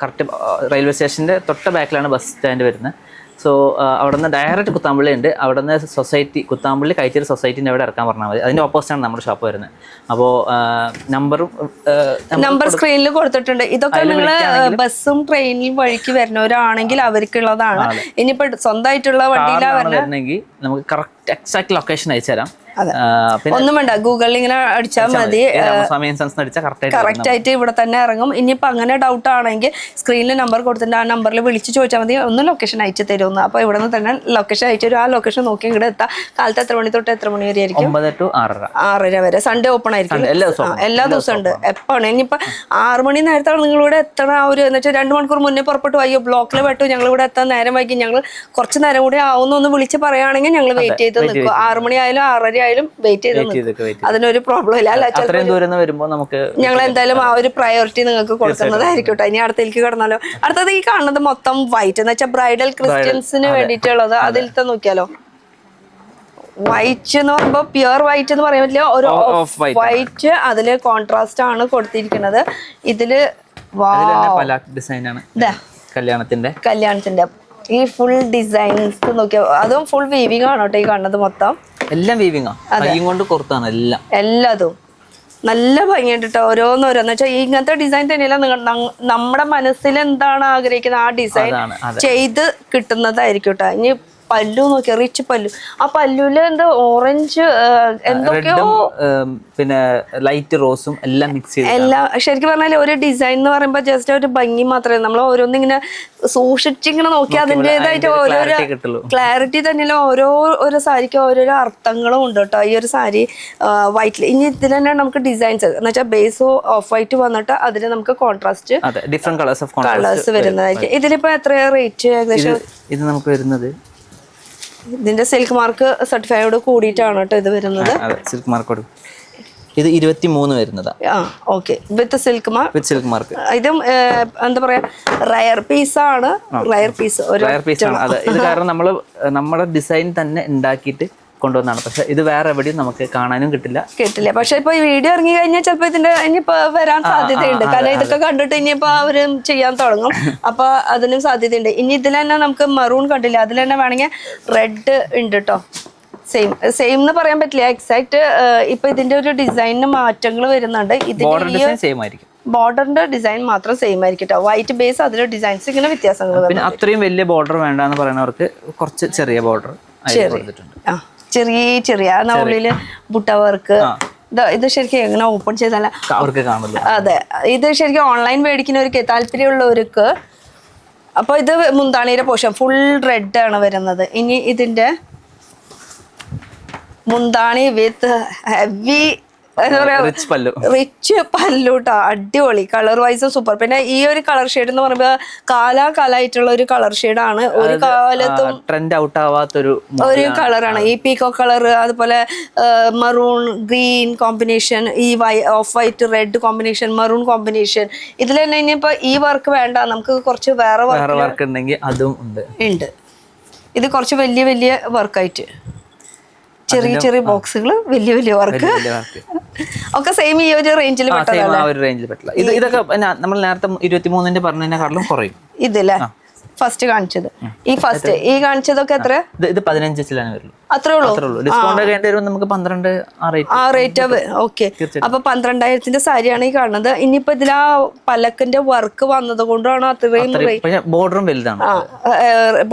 A: കറക്റ്റ് റെയിൽവേ സ്റ്റേഷൻ്റെ തൊട്ട ബാക്കിലാണ് ബസ് സ്റ്റാൻഡ് വരുന്നത്. സോ അവിടെ നിന്ന് ഡയറക്റ്റ് കുത്താമ്പള്ളി ഉണ്ട്. അവിടെ നിന്ന് സൊസൈറ്റി കുത്താമ്പള്ളി കൈച്ചേരി സൊസൈറ്റീൻ്റെ അവിടെ ഇറക്കാൻ പറഞ്ഞാൽ മതി. അതിൻ്റെ ഓപ്പോസിറ്റാണ് നമ്മുടെ ഷോപ്പ് വരുന്നത്. അപ്പോൾ
B: നമ്പർ സ്ക്രീനിൽ കൊടുത്തിട്ടുണ്ട്. ഇതൊക്കെ നിങ്ങൾ ബസ്സും ട്രെയിനിലും വഴിക്ക് വരുന്നവരാണെങ്കിൽ അവർക്കുള്ളതാണ്. ഇനിയിപ്പോ സ്വന്തമായിട്ടുള്ള വണ്ടിയിലാണ്
A: വരണമെങ്കിൽ നമുക്ക് കറക്റ്റ് എക്സാക്ട് ലൊക്കേഷൻ അയച്ചു തരാം.
B: ഒന്നും വേണ്ട, ഗൂഗിളിൽ ഇങ്ങനെ അടിച്ചാൽ മതി, കറക്റ്റ് ആയിട്ട് ഇവിടെ തന്നെ ഇറങ്ങും. ഇനിയിപ്പോ അങ്ങനെ ഡൗട്ട് ആണെങ്കിൽ സ്ക്രീനിൽ നമ്പർ കൊടുത്തിട്ടുണ്ട്, ആ നമ്പറിൽ വിളിച്ച് ചോദിച്ചാൽ മതി, ഒന്ന് ലൊക്കേഷൻ അയച്ചു തരുമെന്ന്. അപ്പൊ ഇവിടെ നിന്ന് തന്നെ ലൊക്കേഷൻ അയച്ചു തരും. ആ ലൊക്കേഷൻ നോക്കി ഇവിടെ എത്താം. കാലത്ത് എത്ര മണി തൊട്ട് എത്ര മണി വരെ ആയിരിക്കും?
A: 9 to 6:30.
B: 6:30 വരെ. സൺഡേ ഓപ്പൺ ആയിരിക്കും എല്ലാ ദിവസവും ഉണ്ട്. എപ്പോഴാണ് ഇനിയിപ്പോ 6 മണി നേരത്താണ് നിങ്ങളിവിടെ എത്തണം. ആ ഒരു എന്ന് വെച്ചാൽ 2 മണിക്കൂർ മുന്നേ പുറപ്പെട്ടു, അയ്യോ ബ്ലോക്കിൽ പെട്ടു, ഞങ്ങൾ ഇവിടെ എത്താൻ നേരം വൈകി, ഞങ്ങൾ കുറച്ച് നേരം കൂടി ആവുന്ന വിളിച്ച് പറയുകയാണെങ്കിൽ ഞങ്ങൾ വെയിറ്റ് ചെയ്ത് നിൽക്കും. 6 മണി ആയാലും 6:30 ആയാലും വെയിറ്റ് ചെയ്ത് അതിനൊരു പ്രോബ്ലം ഇല്ല. അല്ല, ഞങ്ങൾ എന്തായാലും ആ ഒരു പ്രയോറിറ്റി നിങ്ങൾക്ക് കൊടുക്കുന്നതായിരിക്കും. ഇനി അടുത്തേക്ക് കിടന്നാലോ. അടുത്തത് ഈ കാണുന്നത് മൊത്തം വൈറ്റ് എന്ന് വെച്ചാൽ ബ്രൈഡൽ ക്രിസ്ത്യൻസിന് വേണ്ടിയിട്ടുള്ളത്. അതിലത്തെ നോക്കിയാലോ, വൈറ്റ് എന്ന് പറയുമ്പോ പ്യുവർ വൈറ്റ് എന്ന് പറയാൻ പറ്റില്ല, ഒരു വൈറ്റ്. അതില് കോൺട്രാസ്റ്റ് ആണ് കൊടുത്തിരിക്കുന്നത്. ഇതില് കല്യാണത്തിന്റെ ഈ ഫുൾ ഡിസൈൻസ് നോക്കിയാ അതും ഫുൾ വീവിംഗ് ആണ് കേട്ടോ. ഈ കാണുന്നത് മൊത്തം
A: എല്ലാം വീവിംഗ് കൊണ്ട് കൊടുത്താണ്
B: എല്ലാതും നല്ല ഭംഗിയുണ്ട് കേട്ടോ. ഓരോന്നോരോന്ന് വെച്ചാൽ ഇങ്ങനത്തെ ഡിസൈൻ തന്നെയല്ല, നമ്മുടെ മനസ്സിൽ എന്താണ് ആഗ്രഹിക്കുന്നത് ആ ഡിസൈൻ ചെയ്ത് കിട്ടുന്നതായിരിക്കും കേട്ടോ. ഇനി പല്ലു നോക്കിയ റിച്ച് പല്ലു. ആ പല്ലുല് എന്താ ഓറഞ്ച് എന്തൊക്കെയോ
A: പിന്നെ ലൈറ്റ് റോസും എല്ലാം മിക്സ് ചെയ്ത്
B: എല്ലാം. ശരിക്കും പറഞ്ഞാൽ ഒരു ഡിസൈൻ എന്ന് പറയുമ്പോൾ ജസ്റ്റ് ഒരു ഭംഗി മാത്രമേ, നമ്മൾ ഓരോന്നിങ്ങനെ സൂക്ഷിച്ചിങ്ങനെ നോക്കി അതിൻ്റെതായിട്ട് ഓരോരോ ക്ലാരിറ്റി തന്നെയല്ല. ഓരോ സാരിക്ക് ഓരോരോ അർത്ഥങ്ങളും ഉണ്ട് കേട്ടോ. ഈ ഒരു സാരി വൈറ്റിൽ. ഇനി ഇതിൽ തന്നെ നമുക്ക് ഡിസൈൻസ് എന്ന് വെച്ചാൽ ബേസ് ഓഫ് വൈറ്റ് വന്നിട്ട് അതിന് നമുക്ക് കോൺട്രാസ്റ്റ്
A: ഡിഫറെന്റ്
B: കളേഴ്സ് വരുന്നതായിരിക്കും. ഇതിലിപ്പോ എത്രയാ റേറ്റ് ഏകദേശം?
A: ഇത് നമുക്ക് വരുന്നത്
B: ഇതിന്റെ സിൽക്ക് മാർക്ക് സർട്ടിഫൈഡ് കൂടിയിട്ടാണ് കേട്ടോ ഇത് വരുന്നത്.
A: സിൽക്ക് മാർക്കോട് ഇത് 23 വരുന്നതാ.
B: Okay, with silk
A: mark.
B: ഇതും എന്താ പറയാ, റയർ പീസ് ആണ്. റയർ പീസ്
A: ആണ് അത്. ഇത് കാരണം നമ്മുടെ ഡിസൈൻ തന്നെ ഉണ്ടാക്കിയിട്ട് കൊണ്ടുവന്നാണ്. പക്ഷെ ഇത് വേറെ എവിടെയും നമുക്ക് കാണാനും കിട്ടില്ല.
B: പക്ഷെ ഇപ്പൊ ഈ വീഡിയോ ഇറങ്ങി കഴിഞ്ഞാൽ ചിലപ്പോ ഇതിന്റെ ഇനിയിപ്പോ വരാൻ സാധ്യതയുണ്ട്. കാരണം ഇതൊക്കെ കണ്ടിട്ട് ഇനിയിപ്പോ അവര് ചെയ്യാൻ തുടങ്ങും. അപ്പൊ അതിനും സാധ്യതയുണ്ട്. ഇനി ഇതിൽ തന്നെ നമുക്ക് മെറൂൺ കണ്ടില്ല, അതിൽ തന്നെ വേണമെങ്കിൽ റെഡ് ഉണ്ട് കേട്ടോ. സെയിം എന്ന് പറയാൻ പറ്റില്ല എക്സാക്ട്. ഇപ്പൊ ഇതിന്റെ ഒരു ഡിസൈനിന് മാറ്റങ്ങൾ വരുന്നുണ്ട്. ബോർഡറിന്റെ ഡിസൈൻ മാത്രം സെയിം ആയിരിക്കും കേട്ടോ. വൈറ്റ് ബേസ്, അതിലെ ഡിസൈൻസ് ഇങ്ങനെ വ്യത്യാസങ്ങൾ.
A: പിന്നെ അത്രയും വലിയ ബോർഡർ വേണ്ടെന്ന് പറയുന്നവർക്ക് കുറച്ച് ചെറിയ ബോർഡർ
B: ചെറിയ ഉള്ളില് ബുട്ട വർക്ക്. ഇത് ശരിക്കും എങ്ങനെ ഓപ്പൺ ചെയ്താല
A: അവർക്ക് കാണില്ല.
B: അതെ, ഇത് ശരിക്കും ഓൺലൈൻ മേടിക്കുന്നവർക്ക് താല്പര്യമുള്ളവർക്ക്. അപ്പൊ ഇത് മുന്താണിയുടെ പോഷൻ ഫുൾ റെഡ് ആണ് വരുന്നത്. ഇനി ഇതിന്റെ മുന്താണി വിത്ത് ഹെവി റിച്ച് പല്ലൂട്ടാ, അടിപൊളി. കളർ വൈസും സൂപ്പർ. പിന്നെ ഈ ഒരു കളർ ഷെയ്ഡ് എന്ന് പറയുമ്പോ കാലാകാലായിട്ടുള്ള ഒരു കളർ ഷെയ്ഡാണ്. ഒരു കാലത്തും
A: ട്രെൻഡ് ഔട്ട് ആവാത്തൊരു
B: കളറാണ് ഈ പീക്കോ കളർ. അതുപോലെ മറൂൺ ഗ്രീൻ കോമ്പിനേഷൻ, ഈ of white red combination, maroon combination. ഇതിൽ തന്നെ ഇനിയിപ്പോ ഈ വർക്ക് വേണ്ട, നമുക്ക് കുറച്ച് വേറെ വർക്ക്
A: ഉണ്ടെങ്കിൽ അതും ഉണ്ട്.
B: ഇത് കുറച്ച് വലിയ വലിയ വർക്കായിട്ട് ചെറിയ ബോക്സുകൾ, വലിയ വർക്ക് ഒക്കെ സെയിം ഈ ഒരു റേഞ്ചിൽ
A: പറ്റില്ല. ഇതൊക്കെ നമ്മൾ നേരത്തെ 23 പറഞ്ഞതിനെക്കാളും കുറയും.
B: ഇതില്ലേ ഫസ്റ്റ് കാണിച്ചത്, ഈ കാണിച്ചതൊക്കെ എത്ര?
A: ഇത് 15 വരുള്ളൂ.
B: അത്രേ ഉള്ളൂ.
A: ഡിസ്കൗണ്ട് കഴിഞ്ഞിട്ട് നമുക്ക് 12
B: ആ റേറ്റ്. ഓക്കെ, അപ്പൊ 12,000 സാരിയാണ് ഈ കാണുന്നത്. ഇനിയിപ്പോ ഇതിൽ ആ പലക്കിന്റെ വർക്ക് വന്നത് കൊണ്ടാണ് അത്രയും
A: ബോർഡറും വലുതാണ്.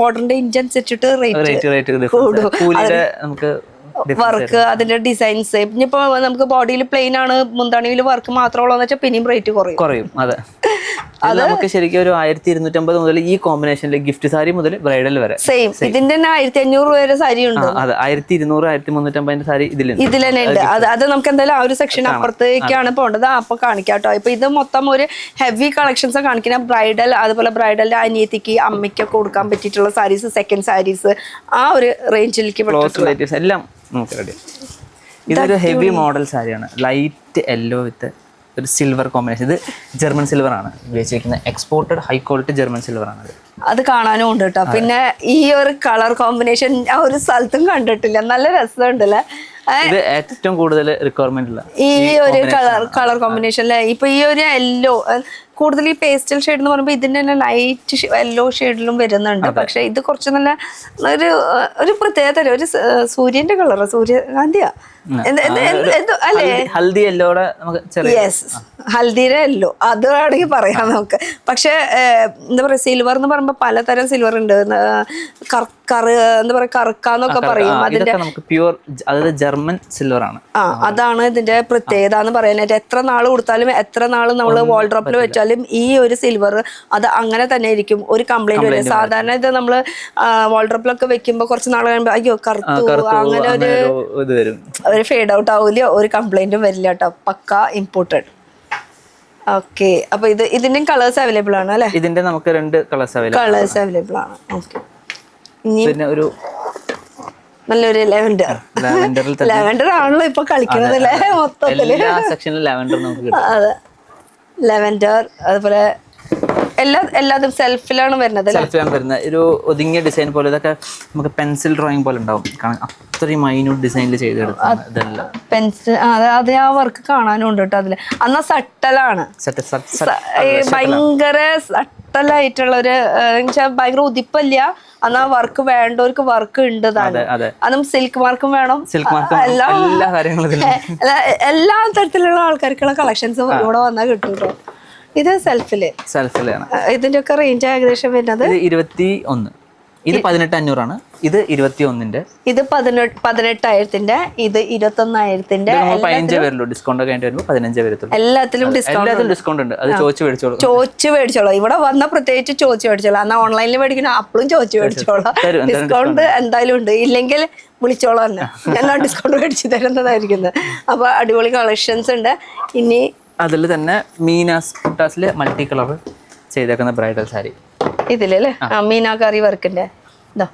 B: ബോർഡറിന്റെ ഇഞ്ച് അനുസരിച്ചിട്ട് റേറ്റ് കൂടും.
A: നമുക്ക്
B: വർക്ക് അതിന്റെ ഡിസൈൻസ് ഇനിയിപ്പോ നമുക്ക് ബോഡിയിൽ പ്ലെയിൻ ആണ് മുന്താണിയിൽ വർക്ക് മാത്രമുള്ളതെന്ന് വെച്ചാൽ പിന്നെയും റേറ്റ് കുറയും.
A: അതെ, അത് നമുക്ക് ശരിക്കും ഒരു 1250 മുതൽ ഈ കോമ്പിനേഷനിൽ ഗിഫ്റ്റ് സാരി മുതൽ ബ്രൈഡൽ വരെ
B: സെയിം. ഇതിന്റെ തന്നെ 1500 വരെ സാരി ഉണ്ട്.
A: അതെ, 1200 1350 സാരി ഇതിൽ
B: തന്നെ ഉണ്ട്. അത് നമുക്ക് എന്തായാലും ആ ഒരു സെക്ഷൻ അപ്പുറത്തേക്കാണ് പോകേണ്ടത്. അപ്പൊ കാണിക്കാം കേട്ടോ. ഇപ്പൊ ഇത് മൊത്തം ഒരു ഹെവി കളക്ഷൻസ് കാണിക്കുന്ന ബ്രൈഡൽ, അതുപോലെ ബ്രൈഡലിന്റെ അനിയത്തിക്ക് അമ്മയ്ക്കൊക്കെ കൊടുക്കാൻ പറ്റിയിട്ടുള്ള സാരീസ്, സെക്കൻഡ് സാരീസ്, ആ ഒരു റേഞ്ചിലേക്ക്
A: എല്ലാം നമുക്ക് റെഡി. ഇതൊരു ഹെവി മോഡൽ സാരിയാണ്, ലൈറ്റ് യെല്ലോ വിത്ത് ഒരു സിൽവർ കോമ്പിനേഷൻ. ഇത് ജർമ്മൻ സിൽവർ ആണ് ഉപയോഗിച്ചിരിക്കുന്നത്, exported high quality German silver ആണ്.
B: അത് കാണാനും ഉണ്ട് കേട്ടോ. പിന്നെ ഈ ഒരു കളർ കോമ്പിനേഷൻ ആ ഒരു സ്ഥലത്തും കണ്ടിട്ടില്ല, നല്ല രസമുണ്ടല്ലേ.
A: ഇത് ഏറ്റവും കൂടുതൽ റിക്വയർമെന്റ് ഉള്ള
B: ഈ ഒരു കളർ കോമ്പിനേഷനിലെ ഇപ്പൊ ഈ ഒരു യെല്ലോ കൂടുതൽ ഈ പേസ്റ്റൽ ഷെയ്ഡ് എന്ന് പറയുമ്പോൾ ഇതിന്റെ തന്നെ ലൈറ്റ് യെല്ലോ ഷെയ്ഡിലും വരുന്നുണ്ട്. പക്ഷെ ഇത് കുറച്ച് നല്ല ഒരു പ്രത്യേകത തരം, ഒരു സൂര്യന്റെ കളറ്, സൂര്യകാന്തിയാ അല്ലേ,
A: ഹൽദി യെല്ലോടെ നമുക്ക്.
B: യെസ്, ഹൽദിയുടെ യെല്ലോ അത് വേണമെങ്കിൽ പറയാം നമുക്ക്. പക്ഷെ എന്താ പറയാ, സിൽവർ എന്ന് പറയുമ്പോൾ പലതരം സിൽവർ ഉണ്ട്. എന്താ പറയാ, കറുക്കാന്നൊക്കെ പറയും. അതിന്റെ
A: പ്യൂർ, അതായത് ജർമ്മൻ സിൽവർ ആണ്.
B: അതാണ് ഇതിന്റെ പ്രത്യേകത എന്ന് പറയാനായിട്ട്. എത്ര നാൾ കൊടുത്താലും എത്ര നാൾ നമ്മൾ വാൾഡ്രോപ്പിൽ വെച്ചാലും ഈ ഒരു സിൽവർ അത് അങ്ങനെ തന്നെ ആയിരിക്കും, ഒരു കംപ്ലൈന്റ് വരില്ല. സാധാരണ ഇത് നമ്മള് വാൾഡ്രോപ്പിലൊക്കെ വെക്കുമ്പോ കുറച്ച് നാൾ കഴിയുമ്പോ അയ്യോ കറുത്തു അങ്ങനെ ഒരു ഫേഡ് ഔട്ട് ആവില്ല, ഒരു കംപ്ലൈന്റും വരില്ല കേട്ടോ. പക്ക ഇമ്പോർട്ടഡ്. ഓക്കെ, അപ്പൊ ഇതിന്റെയും കളേഴ്സ് അവൈലബിൾ ആണ് അല്ലെ?
A: ഇതിന്റെ നമുക്ക് 2 കളേഴ്സ്
B: അവൈലബിൾ ആണ്. ഓക്കെ,
A: പിന്നെ ഒരു
B: നല്ലൊരു ലാവെൻഡർ ആണല്ലോ ഇപ്പൊ കളിക്കുന്നത് അല്ലേ മൊത്തത്തില്. അതെ, ലാവെൻഡർ, അതുപോലെ എല്ലാതും സെൽഫിലാണ് വരുന്നത്.
A: ഒരു ഒതുങ്ങിയ ഡിസൈൻ പോലെ. ഇതൊക്കെ നമുക്ക് പെൻസിൽ ഡ്രോയിങ് പോലെ ഉണ്ടാവും, അത്രയും മൈന്യൂട്ട് ഡിസൈനിൽ ചെയ്തെടുക്കാം.
B: പെൻസിൽ അത് ആ വർക്ക് കാണാനും ഉണ്ട് കേട്ടോ അതില്. അന്നാ സട്ടലാണ്, ഭയങ്കര സട്ടലായിട്ടുള്ള ഒരു ഭയങ്കര ഉതിപ്പല്ല. അന്നാ വർക്ക് വേണ്ടവർക്ക് വർക്ക് ഉണ്ട് താനും. അതും സിൽക്ക് മാർക്കും വേണം, എല്ലാ തരത്തിലുള്ള ആൾക്കാർക്കുള്ള കളക്ഷൻസ് ഇവിടെ വന്നാൽ കിട്ടും കേട്ടോ. ഇത് സെൽഫിലാണ്. ഇതിന്റെ ഒക്കെ റേഞ്ച് ഏകദേശം വരുന്നത്
A: 21. ഇത് 18,500 ഇത് 21.
B: ഇത് 18,000, ഇത് 21,000.
A: 15 വരുള്ളൂ, ഡിസ്കൗണ്ട് ഒക്കെ വരുമ്പോൾ 15 വരത്തുള്ളൂ.
B: എല്ലാത്തിലും
A: ഡിസ്കൗണ്ട് ഉണ്ട്, അത് ചോദിച്ചു
B: മേടിച്ചോളാം. ഇവിടെ വന്ന പ്രത്യേകിച്ച് ചോദിച്ചു മേടിച്ചോളാം. എന്നാൽ ഓൺലൈനിൽ മേടിക്കുന്ന അപ്പോഴും ചോദിച്ചു മേടിച്ചോളാം. ഡിസ്കൗണ്ട് എന്തായാലും ഉണ്ട്, ഇല്ലെങ്കിൽ വിളിച്ചോളാം തന്നെ, ഞാൻ ഡിസ്കൗണ്ട് മേടിച്ച് തരുന്നതായിരിക്കുന്നത്. അപ്പൊ അടിപൊളി കളക്ഷൻസ് ഉണ്ട്. ഇനി
A: അതിൽ തന്നെ മീനാസിലെ മൾട്ടി കളർ ചെയ്തേക്കുന്ന ബ്രൈഡൽ സാരി
B: ഇതിലല്ലേ, മീനാകാരി വർക്കിന്റെ ഇതാ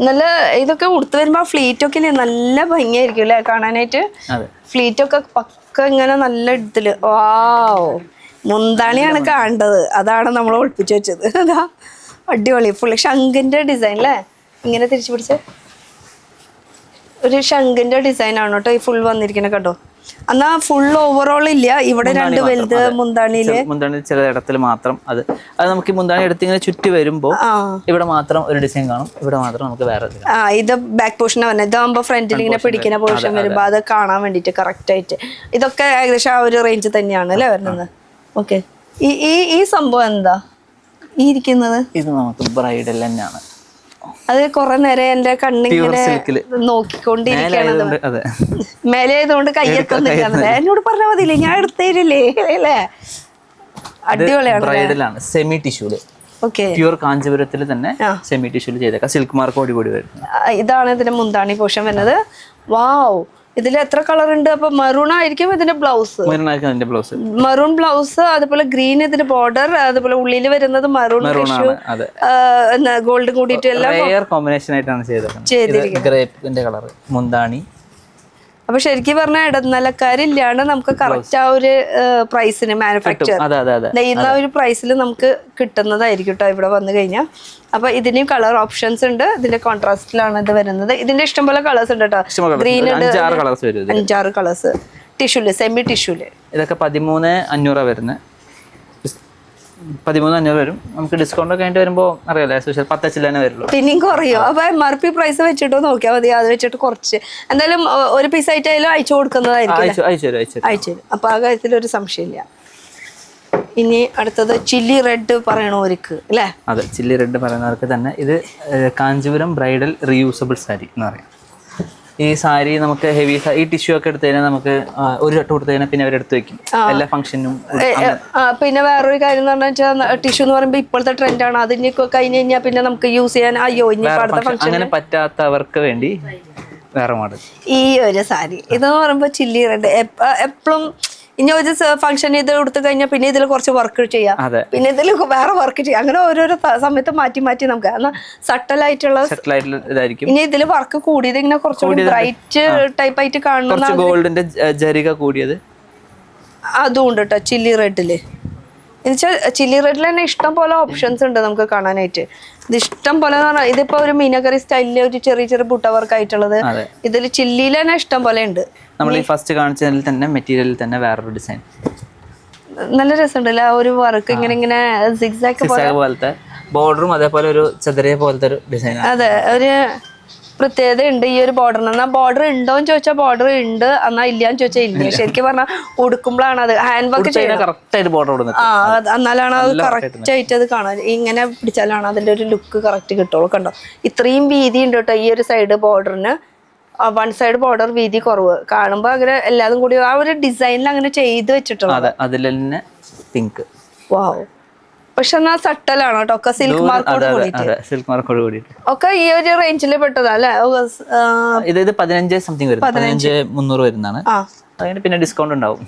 B: നല്ല. ഇതൊക്കെ ഉടുത്ത് വരുമ്പോ ഫ്ലീറ്റ് ഒക്കെ നല്ല ഭംഗിയായിരിക്കും അല്ലെ കാണാനായിട്ട്. ഫ്ലീറ്റ് ഒക്കെ പക്ക ഇങ്ങനെ നല്ല ഇതില്. വാവ്, മുന്താണിയാണ് കാണേണ്ടത്, അതാണ് നമ്മൾ ഒളിപ്പിച്ചു വെച്ചത്. അതാ അടിപൊളി ഫുൾ ശംഖിന്റെ ഡിസൈൻ അല്ലേ, ഇങ്ങനെ തിരിച്ചു പിടിച്ച് ഒരു ശംഖിന്റെ ഡിസൈൻ ആണ് കേട്ടോ ഈ ഫുൾ വന്നിരിക്കുന്നത് കേട്ടോ. എന്നാ ഫുൾ ഓവറോൾ ഇല്ല, ഇവിടെ 2 വലുത് മുന്താണിയില്
A: ചില ഇടത്തിൽ മാത്രം. അത് നമുക്ക് മുന്താണി എടുത്ത് ഇങ്ങനെ ചുറ്റി വരുമ്പോ ഇവിടെ മാത്രം ഒരു ഡിസൈൻ കാണും, ഇവിടെ മാത്രം നമുക്ക് വേറെ.
B: ഇത് ബാക്ക് പോർഷൻ പറഞ്ഞത്, ഇതാകുമ്പോ ഫ്രണ്ടിൽ ഇങ്ങനെ പിടിക്കുന്ന പോർഷൻ വരുമ്പോ അത് കാണാൻ വേണ്ടിട്ട് കറക്റ്റ് ആയിട്ട്. ഇതൊക്കെ ഏകദേശം ആ ഒരു റേഞ്ച് തന്നെയാണ് അല്ലേ വരുന്നത്. ഓക്കെ, ഈ സംഭവം എന്താ ഈ ഇരിക്കുന്നത്?
A: ഇത് നമുക്ക് ബ്രൈഡൽ തന്നെയാണ്.
B: അത് കുറെ നേരം എന്റെ കണ്ണിങ്ങനെ നോക്കിക്കൊണ്ടിരിക്കണത്. മേലെ ആയതുകൊണ്ട് കയ്യെത്തുന്നില്ല. എന്നോട് പറഞ്ഞാൽ മതിയില്ലേ, ഞാൻ എടുത്തേരില്ലേ അല്ലേ.
A: അടിപൊളിയാണ്. സെമി ടിഷ്യൂല്, പ്യൂർ കാഞ്ചീപുരത്തിൽ തന്നെ സെമി ടിഷ്യൂല് ചെയ്തേക്കാം, സിൽക്ക് മാർക്കോട് കൂടി വരും.
B: ഇതാണ് ഇതിന്റെ മുന്താണി പോർഷൻ വരുന്നത്. വാവ്, ഇതിൽ എത്ര കളർ ഉണ്ട്? അപ്പൊ മെറൂൺ ആയിരിക്കും ഇതിന്റെ ബ്ലൗസ്. മെറൂൺ ബ്ലൗസ്, അതുപോലെ ഗ്രീൻ ഇതിന്റെ ബോർഡർ, അതുപോലെ ഉള്ളിൽ വരുന്നത് മെറൂൺ ഗോൾഡ് കൂടിയിട്ട് എല്ലാം
A: കോമ്പിനേഷൻ ആയിട്ടാണ് ചെയ്തിരിക്കുന്നത്. മുന്താണി
B: അപ്പൊ ശരിക്കും പറഞ്ഞാൽ ഇടനിലക്കാരില്ലാണ്ട് നമുക്ക് കറക്റ്റ് ആ ഒരു പ്രൈസിന് മാനുഫാക്ചർ നെയ്യുന്ന ഒരു പ്രൈസിൽ നമുക്ക് കിട്ടുന്നതായിരിക്കും കേട്ടോ ഇവിടെ വന്നു കഴിഞ്ഞാൽ. അപ്പൊ ഇതിന്റെയും കളർ ഓപ്ഷൻസ് ഉണ്ട്. ഇതിന്റെ കോൺട്രാസ്റ്റിലാണ് ഇത് വരുന്നത്. ഇതിന്റെ ഇഷ്ടംപോലെ കളേഴ്സ് ഉണ്ട് കേട്ടോ. ഗ്രീൻ ഉണ്ട്, 5-6 കളേഴ്സ്. ടിഷ്യൂല്, സെമി ടിഷ്യൂല്.
A: ഇതൊക്കെ 13,500 വരുന്നത്. 13,500 വരും. നമുക്ക് ഡിസ്കൗണ്ട് ഒക്കെ ആയിട്ട് വരുമ്പോൾ അറിയാലോ, 10 തന്നെ വരുള്ളൂ.
B: പിന്നെയും കുറയോ. അപ്പൊ MRP പ്രൈസ് വെച്ചിട്ട് നോക്കിയാൽ മതി. അത് വെച്ചിട്ട് കുറച്ച് എന്തായാലും ഒരു പീസ് ആയിട്ടായാലും അയച്ചു കൊടുക്കുന്നതായിരിക്കും. അയച്ചു തരും. അപ്പൊ ആ കാര്യത്തിൽ ഒരു സംശയമില്ല. ഇനി അടുത്തത് ചില്ലി റെഡ് പറയണവർക്ക് അല്ലേ?
A: അതെ, ചില്ലി റെഡ് പറയുന്നവർക്ക് തന്നെ ഇത് കാഞ്ചീപുരം ബ്രൈഡൽ റീയൂസബിൾ സാരി എന്ന് പറയാം. ഈ സാരി നമുക്ക് ഹെവി ഈ ടിഷ്യൂ ഒക്കെ എടുത്തു കഴിഞ്ഞാൽ നമുക്ക് ഒരു വട്ടം കൊടുത്തു കഴിഞ്ഞാൽ പിന്നെ അവരെടുത്ത് വെക്കും എല്ലാ ഫംഗ്ഷനും.
B: പിന്നെ വേറൊരു കാര്യം എന്ന് പറഞ്ഞാൽ ടിഷ്യൂ എന്ന് പറയുമ്പോൾ ഇപ്പോഴത്തെ ട്രെൻഡാണ്. അതിന് കഴിഞ്ഞ് കഴിഞ്ഞാൽ പിന്നെ നമുക്ക് യൂസ് ചെയ്യാൻ
A: അങ്ങനെ പറ്റാത്തവർക്ക് വേണ്ടി വേറെ മോഡൽ.
B: ഈ ഒരു സാരി ഇതെന്ന് പറയുമ്പോൾ ചില്ലി റെഡ് എപ്പോഴും ഇനി ഒരു ഫംഗ്ഷൻ ഇത് കൊടുത്തു കഴിഞ്ഞാൽ പിന്നെ ഇതിൽ കുറച്ച് വർക്ക് ചെയ്യാം, പിന്നെ ഇതിൽ വേറെ വർക്ക് ചെയ്യാം. അങ്ങനെ ഓരോരോ സമയത്ത് മാറ്റി മാറ്റി നമുക്ക് എന്നാൽ സട്ടലായിട്ടുള്ള
A: ഇതായിരിക്കും.
B: ഇനി ഇതിൽ വർക്ക് കൂടിയത് ഇങ്ങനെ കുറച്ചുകൂടി ബ്രൈറ്റ് ടൈപ്പ് ആയിട്ട് കാണുന്ന
A: ഗോൾഡിന്റെ ജരിക കൂടിയത്
B: അതും ഉണ്ട് കേട്ടോ ചില്ലി റെഡില്. എന്നുവെച്ചാൽ ചില്ലി റെഡിൽ തന്നെ ഇഷ്ടം പോലെ ഓപ്ഷൻസ് ഉണ്ട് നമുക്ക് കാണാനായിട്ട്. ഇത് ഇഷ്ടം പോലെ എന്ന് പറഞ്ഞാൽ ഇതിപ്പോ ഒരു മീനക്കറി സ്റ്റൈലില് ഒരു ചെറിയ ചെറിയ ബുട്ട വർക്ക് ആയിട്ടുള്ളത്. ഇതിൽ ചില്ലിയിൽ തന്നെ ഇഷ്ടം പോലെ ഉണ്ട്.
A: നമ്മൾ ഈ ഫസ്റ്റ് കാണിച്ചതിൽ തന്നെ മെറ്റീരിയലിൽ തന്നെ വേറൊരു ഡിസൈൻ
B: നല്ല രസമുണ്ടല്ലോ ആ ഒരു വർക്ക് ഇങ്ങനെ ഇങ്ങനെ സിഗ്സാഗ്
A: പോലത്തെ ബോർഡറും അതേപോലെ ഒരു ചതുരയെ പോലത്തെ ഒരു ഡിസൈൻ.
B: അതെ ഒരു പ്രത്യേകത ഉണ്ട് ഈ ഒരു ബോർഡറിന്. എന്നാൽ ബോർഡർ ഉണ്ടോന്ന് ചോദിച്ചാൽ ബോർഡർ ഉണ്ട്, എന്നാൽ ഇല്ലാന്ന് ചോദിച്ചാൽ ഇല്ല. ശരിക്കും പറഞ്ഞാൽ ഉടുക്കുമ്പോഴാണ് അത് ഹാൻഡ് വർക്ക് ചെയ്യുന്നത്. എന്നാലാണ് അത് കറക്റ്റ് ആയിട്ട് അത് കാണാൻ. ഇങ്ങനെ പിടിച്ചാലാണ് അതിന്റെ ഒരു ലുക്ക് കറക്റ്റ് കിട്ടുള്ളൂ. കണ്ടോ ഇത്രയും വീതി ഉണ്ട് കേട്ടോ ഈ ഒരു സൈഡ് ബോർഡറിന്. വൺ സൈഡ് ബോർഡർ വീതി കുറവ് കാണുമ്പോൾ അങ്ങനെ എല്ലാതും കൂടി ആ ഒരു ഡിസൈനിൽ അങ്ങനെ ചെയ്ത് വെച്ചിട്ടുള്ളത്.
A: അതിൽ തന്നെ പിങ്ക്.
B: വാവ്. പക്ഷെ എന്നാൽ സട്ടലാണ് കേട്ടോ ഒക്കെ സിൽക്ക് മാർക്കോട് കൂടിയിട്ട് ഒക്കെ ഈ ഒരു റേഞ്ചിൽ പെട്ടതാ അല്ലെ.
A: ഇത് 15 സംതിങ് വരും, 15,300 വരുന്നതാണ്. അതിന് പിന്നെ ഡിസ്കൗണ്ട് ഉണ്ടാവും,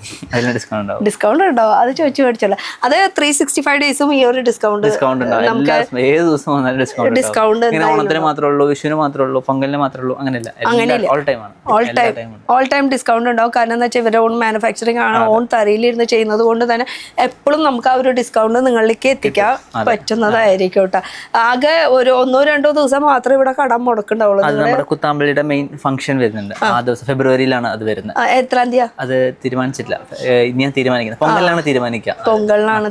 B: ഡിസ്കൗണ്ട് ഉണ്ടാവും. അത് ചോദിച്ചു മേടിച്ചല്ലോ. അത് 365 ഡേയ്സും ഈ ഒരു ഡിസ്കൗണ്ട്
A: ഉണ്ടാവും. ഏത് ദിവസം വന്നാലും ഡിസ്കൗണ്ട്. ഓണത്തിന് മാത്രമേ ഉള്ളൂ, വിഷുവിന് മാത്രമേ ഉള്ളൂ, പൊങ്കലിന് മാത്രമേ ഉള്ളൂ, അങ്ങനെയല്ല.
B: ഓൾ ടൈം ഡിസ്കൗണ്ട് ഉണ്ടാവും. കാരണം എന്താ വെച്ചാൽ ഇവരുടെ ഓൺ മാനുഫാക്ചറിങ് ആണ്, ഓൺ തറിയിലിരുന്ന് ചെയ്യുന്നത് കൊണ്ട് തന്നെ എപ്പോഴും നമുക്ക് ആ ഒരു ഡിസ്കൗണ്ട് നിങ്ങളിലേക്ക് എത്തിക്കാൻ പറ്റുന്നതായിരിക്കും കേട്ടോ. ആകെ ഒരു 1-2 ദിവസം മാത്രമേ ഇവിടെ കട മുടക്കുണ്ടാവുള്ളൂ.
A: നമ്മുടെ കുത്താമ്പള്ളിയുടെ മെയിൻ ഫംഗ്ഷൻ വരുന്നുണ്ട് ആ ദിവസം, ഫെബ്രുവരിയിലാണ് അത് വരുന്നത്.
B: എത്രാം തീയതി?
A: അത് തീരുമാനിച്ചിട്ടില്ല, ഇനി ഞാൻ തീരുമാനിക്കുന്നത് പൊങ്കലിനാണ് തീരുമാനിക്കുക.
B: പൊങ്കലിനാണ്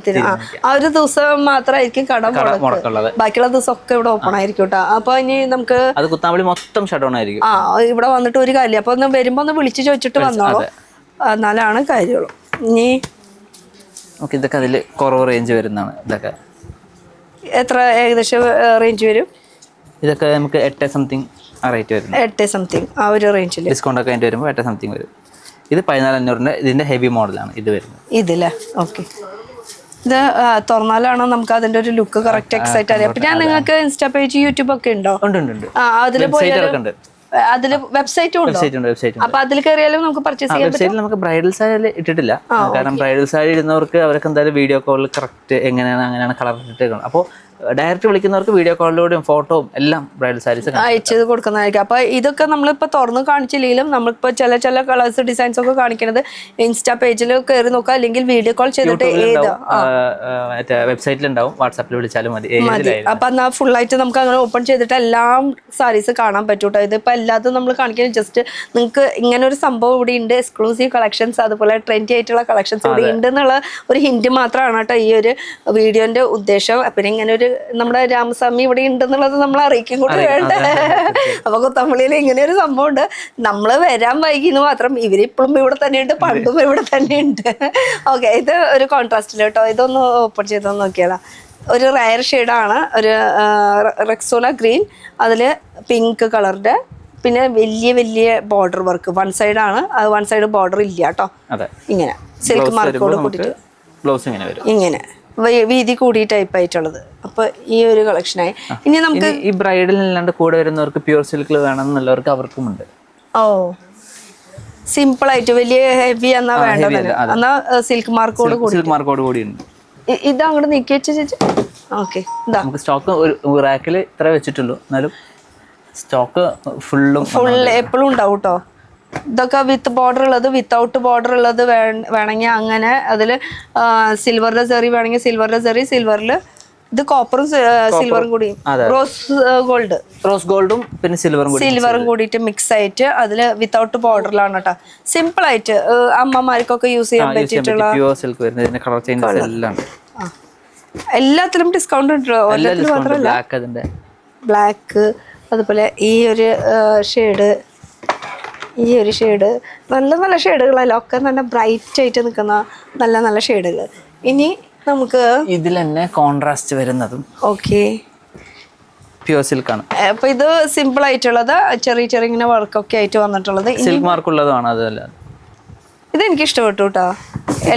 B: ആ ഒരു ദിവസം മാത്രമായിരിക്കും കട മുടക്കുള്ളത്. ബാക്കിയുള്ള ദിവസം ഒക്കെ ഇവിടെ ഓപ്പൺ ആയിരിക്കും കേട്ടോ. അപ്പൊ ഇനി നമുക്ക്
A: അത് കുത്താമ്പള്ളി മൊത്തം ഷട്ട് ഡൗൺ ആയിരിക്കും.
B: ഇവിടെ വന്നിട്ട് ഒരു കാര്യം. അപ്പൊ ഒന്ന് വരുമ്പോ ഒന്ന് വിളിച്ചു ചോദിച്ചിട്ട് വന്നോളൂ, എന്നാലാണ് കാര്യമുള്ളൂ. ഇനി
A: ഇതൊക്കെ അതിൽ കുറവ് റേഞ്ച് വരുന്നതാണ്. ഇതൊക്കെ
B: എത്ര ഏകദേശം റേഞ്ച് വരും?
A: ഇതൊക്കെ നമുക്ക് 8 സംതിങ് ആ റേറ്റ് വരും.
B: 8 സംതിങ് ആ ഒരു റേഞ്ചിൽ
A: ഡിസ്കൗണ്ട് ഒക്കെ ആയിട്ട് വരുമ്പോൾ 8 സംതിങ് വരും. ഇത് 14,500 ഇതിന്റെ ഹെവി മോഡലാണ് ഇത് വരുന്നത്.
B: ഇതില്ലേ ഓക്കെ. ഇത് തുറന്നാലാണ് നമുക്ക് അതിന്റെ ഒരു ലുക്ക് കറക്റ്റ് എക്സൈറ്റ് അറിയാം. പിന്നെ നിങ്ങൾക്ക് ഇൻസ്റ്റാ പേജ് യൂട്യൂബ് ഒക്കെ ഉണ്ടോ?
A: ഉണ്ട്.
B: അതിൽ പോയി അതില് വെബ്സൈറ്റും ഉണ്ടോ? അപ്പൊ അതിൽ കയറിയാലും നമുക്ക് പർച്ചേസ് ചെയ്യാൻ പറ്റും.
A: വെബ്സൈറ്റിൽ നമുക്ക് ബ്രൈഡൽ സാരി ഇട്ടിട്ടില്ല, കാരണം ബ്രൈഡൽ സാരി ഇടുന്നവർക്ക് അവർക്ക് എന്തായാലും വീഡിയോ കോളിൽ കറക്റ്റ് എങ്ങനെയാണ് അങ്ങനെയാണ് കളർ ഇട്ടേക്കണം. അപ്പോൾ ഡയറക്റ്റ് വിളിക്കുന്നവർക്ക് വീഡിയോ കോളിലൂടെയും ഫോട്ടോയും എല്ലാം ബ്രൈഡൽ സാരീസ്
B: അയച്ചത് കൊടുക്കുന്നതായിരിക്കും. അപ്പൊ ഇതൊക്കെ നമ്മളിപ്പോ തുറന്ന് കാണിച്ചില്ലെങ്കിലും നമ്മളിപ്പോ ചില കളേഴ്സ് ഡിസൈൻസ് ഒക്കെ കാണിക്കുന്നത് ഇൻസ്റ്റാ പേജിൽ കയറി നോക്കാം, അല്ലെങ്കിൽ വീഡിയോ കോൾ ചെയ്തിട്ട്
A: വെബ്സൈറ്റിലുണ്ടാവും, വാട്സാപ്പിൽ വിളിച്ചാലും മതി.
B: അപ്പൊ എന്നാ ഫുൾ ആയിട്ട് നമുക്ക് അങ്ങനെ ഓപ്പൺ ചെയ്തിട്ട് എല്ലാം സാരീസ് കാണാൻ പറ്റൂട്ടോ. ഇതിപ്പോ എല്ലാതും നമ്മൾ കാണിക്കുന്നത് ജസ്റ്റ് നിങ്ങൾക്ക് ഇങ്ങനെ ഒരു സംഭവം ഇവിടെ ഉണ്ട്, എക്സ്ക്ലൂസീവ് കളക്ഷൻസ് അതുപോലെ ട്രെൻഡി ആയിട്ടുള്ള കളക്ഷൻസ് ഇവിടെ ഉണ്ട് എന്നുള്ള ഒരു ഹിന്റ് മാത്രമാണ് കേട്ടോ ഈ ഒരു വീഡിയോന്റെ ഉദ്ദേശം. പിന്നെ ഇങ്ങനെ ഒരു നമ്മുടെ രാമസ്വാമി ഇവിടെ ഉണ്ടെന്നുള്ളത് നമ്മൾ അറിയിക്കും കൂടി വേണ്ട. അപ്പൊ കുത്തമ്പള്ളിയിൽ ഇങ്ങനെ ഒരു സംഭവം ഉണ്ട്. നമ്മള് വരാൻ വൈകിന്ന് മാത്രം, ഇവരിപ്പോഴും ഇവിടെ തന്നെയുണ്ട്, പണ്ടും ഇവിടെ തന്നെയുണ്ട്. ഓക്കെ, ഇത് ഒരു കോൺട്രാസ്റ്റിൽ കേട്ടോ. ഇതൊന്ന് ഓപ്പൺ ചെയ്തൊന്ന് നോക്കിയാലോ. ഒരു റയർ ഷെയ്ഡാണ്, ഒരു റെക്സോണ ഗ്രീൻ, അതിൽ പിങ്ക് കളറിന്റെ, പിന്നെ വലിയ വലിയ ബോർഡർ വർക്ക്. വൺ സൈഡാണ് അത്, വൺ സൈഡ് ബോർഡർ ഇല്ല കേട്ടോ. ഇങ്ങനെ സിൽക്ക് മാർക്കോട് കൂട്ടിട്ട് ഇങ്ങനെ വീതി കൂടിയ ടൈപ്പ് ആയിട്ടുള്ളത്. അപ്പൊ ഈ ഒരു കളക്ഷനായി. ഇനി നമുക്ക്
A: ഈ ബ്രൈഡൽ അല്ലാണ്ട് കൂടെ വരുന്നവർക്ക് പ്യൂർ സിൽക്കിൽ വേണമെന്നുള്ളവർക്ക് അവർക്കും ഉണ്ട്.
B: ഓ, സിമ്പിൾ ആയിട്ട് വലിയ ഹെവി എന്നാ വേണ്ടത്, എന്നാ സിൽക്ക് മാർക്കോട്
A: കൂടി ഉണ്ട്.
B: ഇത് അങ്ങോട്ട് നീക്കി വെച്ച ചേച്ചി. ഓക്കെ,
A: നമുക്ക് സ്റ്റോക്ക് ഒരു റാക്കിൽ ഇത്ര വെച്ചിട്ടുള്ളൂ, എന്നാലും സ്റ്റോക്ക് ഫുൾ
B: എപ്പോഴും ഉണ്ടാവും കേട്ടോ. ഇതൊക്കെ വിത്ത് ബോർഡർ ഉള്ളത്, വിത്തൗട്ട് ബോർഡർ ഉള്ളത് വേണമെങ്കിൽ അങ്ങനെ. അതിൽ സിൽവറിലെ സെറി വേണമെങ്കിൽ സിൽവറിലെ സെറി, സിൽവറിൽ ഇത് കോപ്പറും സിൽവറും കൂടി, റോസ് ഗോൾഡും പിന്നെ സിൽവറും കൂടിയിട്ട് മിക്സ് ആയിട്ട് അതിൽ വിത്തൗട്ട് ബോർഡറിലാണ് കേട്ടോ. സിമ്പിൾ ആയിട്ട് അമ്മമാർക്കൊക്കെ യൂസ് ചെയ്യാൻ പറ്റിയിട്ടുള്ള എല്ലാത്തിലും ഡിസ്കൗണ്ട് ഉണ്ട്. എല്ലാത്തിലും മാത്രമല്ല, ബ്ലാക്ക് അതുപോലെ ഈ ഒരു ഷെയ്ഡ്, ഈ ഒരു ഷെയ്ഡ്, നല്ല നല്ല ഷെയ്ഡുകളല്ല, ഒക്കെ നല്ല ബ്രൈറ്റ് ആയിട്ട് നിൽക്കുന്ന നല്ല നല്ല ഷെയ്ഡുകൾ. ഇനി നമുക്ക്
A: ഇതിൽ തന്നെ കോൺട്രാസ്റ്റ് വരുന്നതും
B: ഓക്കെ
A: പ്യുവർ സിൽക്ക് ആണ്.
B: അപ്പൊ ഇത് സിമ്പിൾ ആയിട്ടുള്ളത്, ചെറിയ ചെറിയ ഇങ്ങനെ വർക്കൊക്കെ ആയിട്ട് വന്നിട്ടുള്ളത്.
A: സിൽക്ക് മാർക്ക് ഉള്ളതുമാണ്. അതല്ല,
B: ഇത് എനിക്ക് ഇഷ്ടപ്പെട്ടു കേട്ടോ.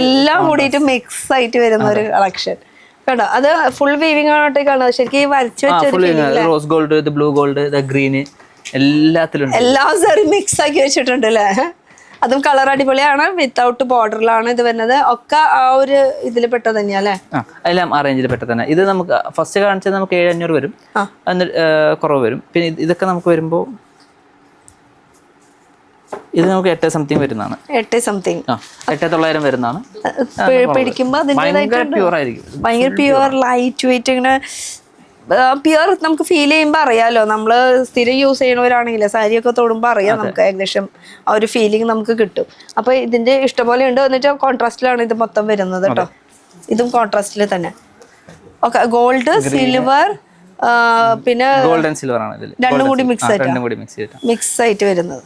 B: എല്ലാം കൂടിയിട്ട് മിക്സ് ആയിട്ട് വരുന്ന ഒരു കളക്ഷൻ കേട്ടോ. അത് ഫുൾ വീവിംഗ് ആണോട്ടേക്കാണ് ശരിക്കും വരച്ചു വെച്ച
A: റോസ് ഗോൾഡ്, ഇത് ബ്ലൂ ഗോൾഡ്, ഇത് ഗ്രീന്, എല്ലാത്തിലും
B: എല്ലാം സാറി മിക്സ് ആക്കി വെച്ചിട്ടുണ്ട് അല്ലേ. അതും കളർ അടിപൊളിയാണ്. വിത്തൗട്ട് ബോർഡറിലാണ് ഇത് വരുന്നത്. ഒക്കെ ആ ഒരു ഇതിൽ പെട്ടത് തന്നെയാ അല്ലേ?
A: എല്ലാം ആ റേഞ്ചിൽ പെട്ടത് തന്നെ. ഇത് നമുക്ക് ഫസ്റ്റ് കാണിച്ചത് നമുക്ക് 7500 വരും, കുറവ് വരും. പിന്നെ ഇതൊക്കെ നമുക്ക് വരുമ്പോൾ ഇത് നമുക്ക് 8 സംതിങ് വരുന്നതാണ്.
B: 8 സംതിങ്
A: 8900 വരുന്നതാണ്.
B: പിടിക്കുമ്പോ
A: ഭയങ്കര പ്യൂർ ആയിരിക്കും.
B: ഭയങ്കര പ്യൂർ ലൈറ്റ് വെയിറ്റ് ഇങ്ങനെ പ്യുവർ നമുക്ക് ഫീൽ ചെയ്യുമ്പോൾ അറിയാലോ. നമ്മൾ സ്ഥിരം യൂസ് ചെയ്യണവരാണെങ്കിലേ സാരിയൊക്കെ തൊടുമ്പോൾ അറിയാം നമുക്ക് ഏകദേശം ആ ഒരു ഫീലിംഗ് നമുക്ക് കിട്ടും. അപ്പൊ ഇതിന്റെ ഇഷ്ടംപോലെ ഉണ്ട്. എന്നിട്ട് കോൺട്രാസ്റ്റിലാണ് ഇത് മൊത്തം വരുന്നത് കേട്ടോ. ഇതും കോൺട്രാസ്റ്റിൽ തന്നെ. ഓക്കെ, ഗോൾഡ്, സിൽവർ, പിന്നെ
A: ഗോൾഡ് ആൻഡ് സിൽവർ ആണ് ഇതിൽ
B: രണ്ടും കൂടി മിക്സ് ആയിട്ട് വരുന്നത്.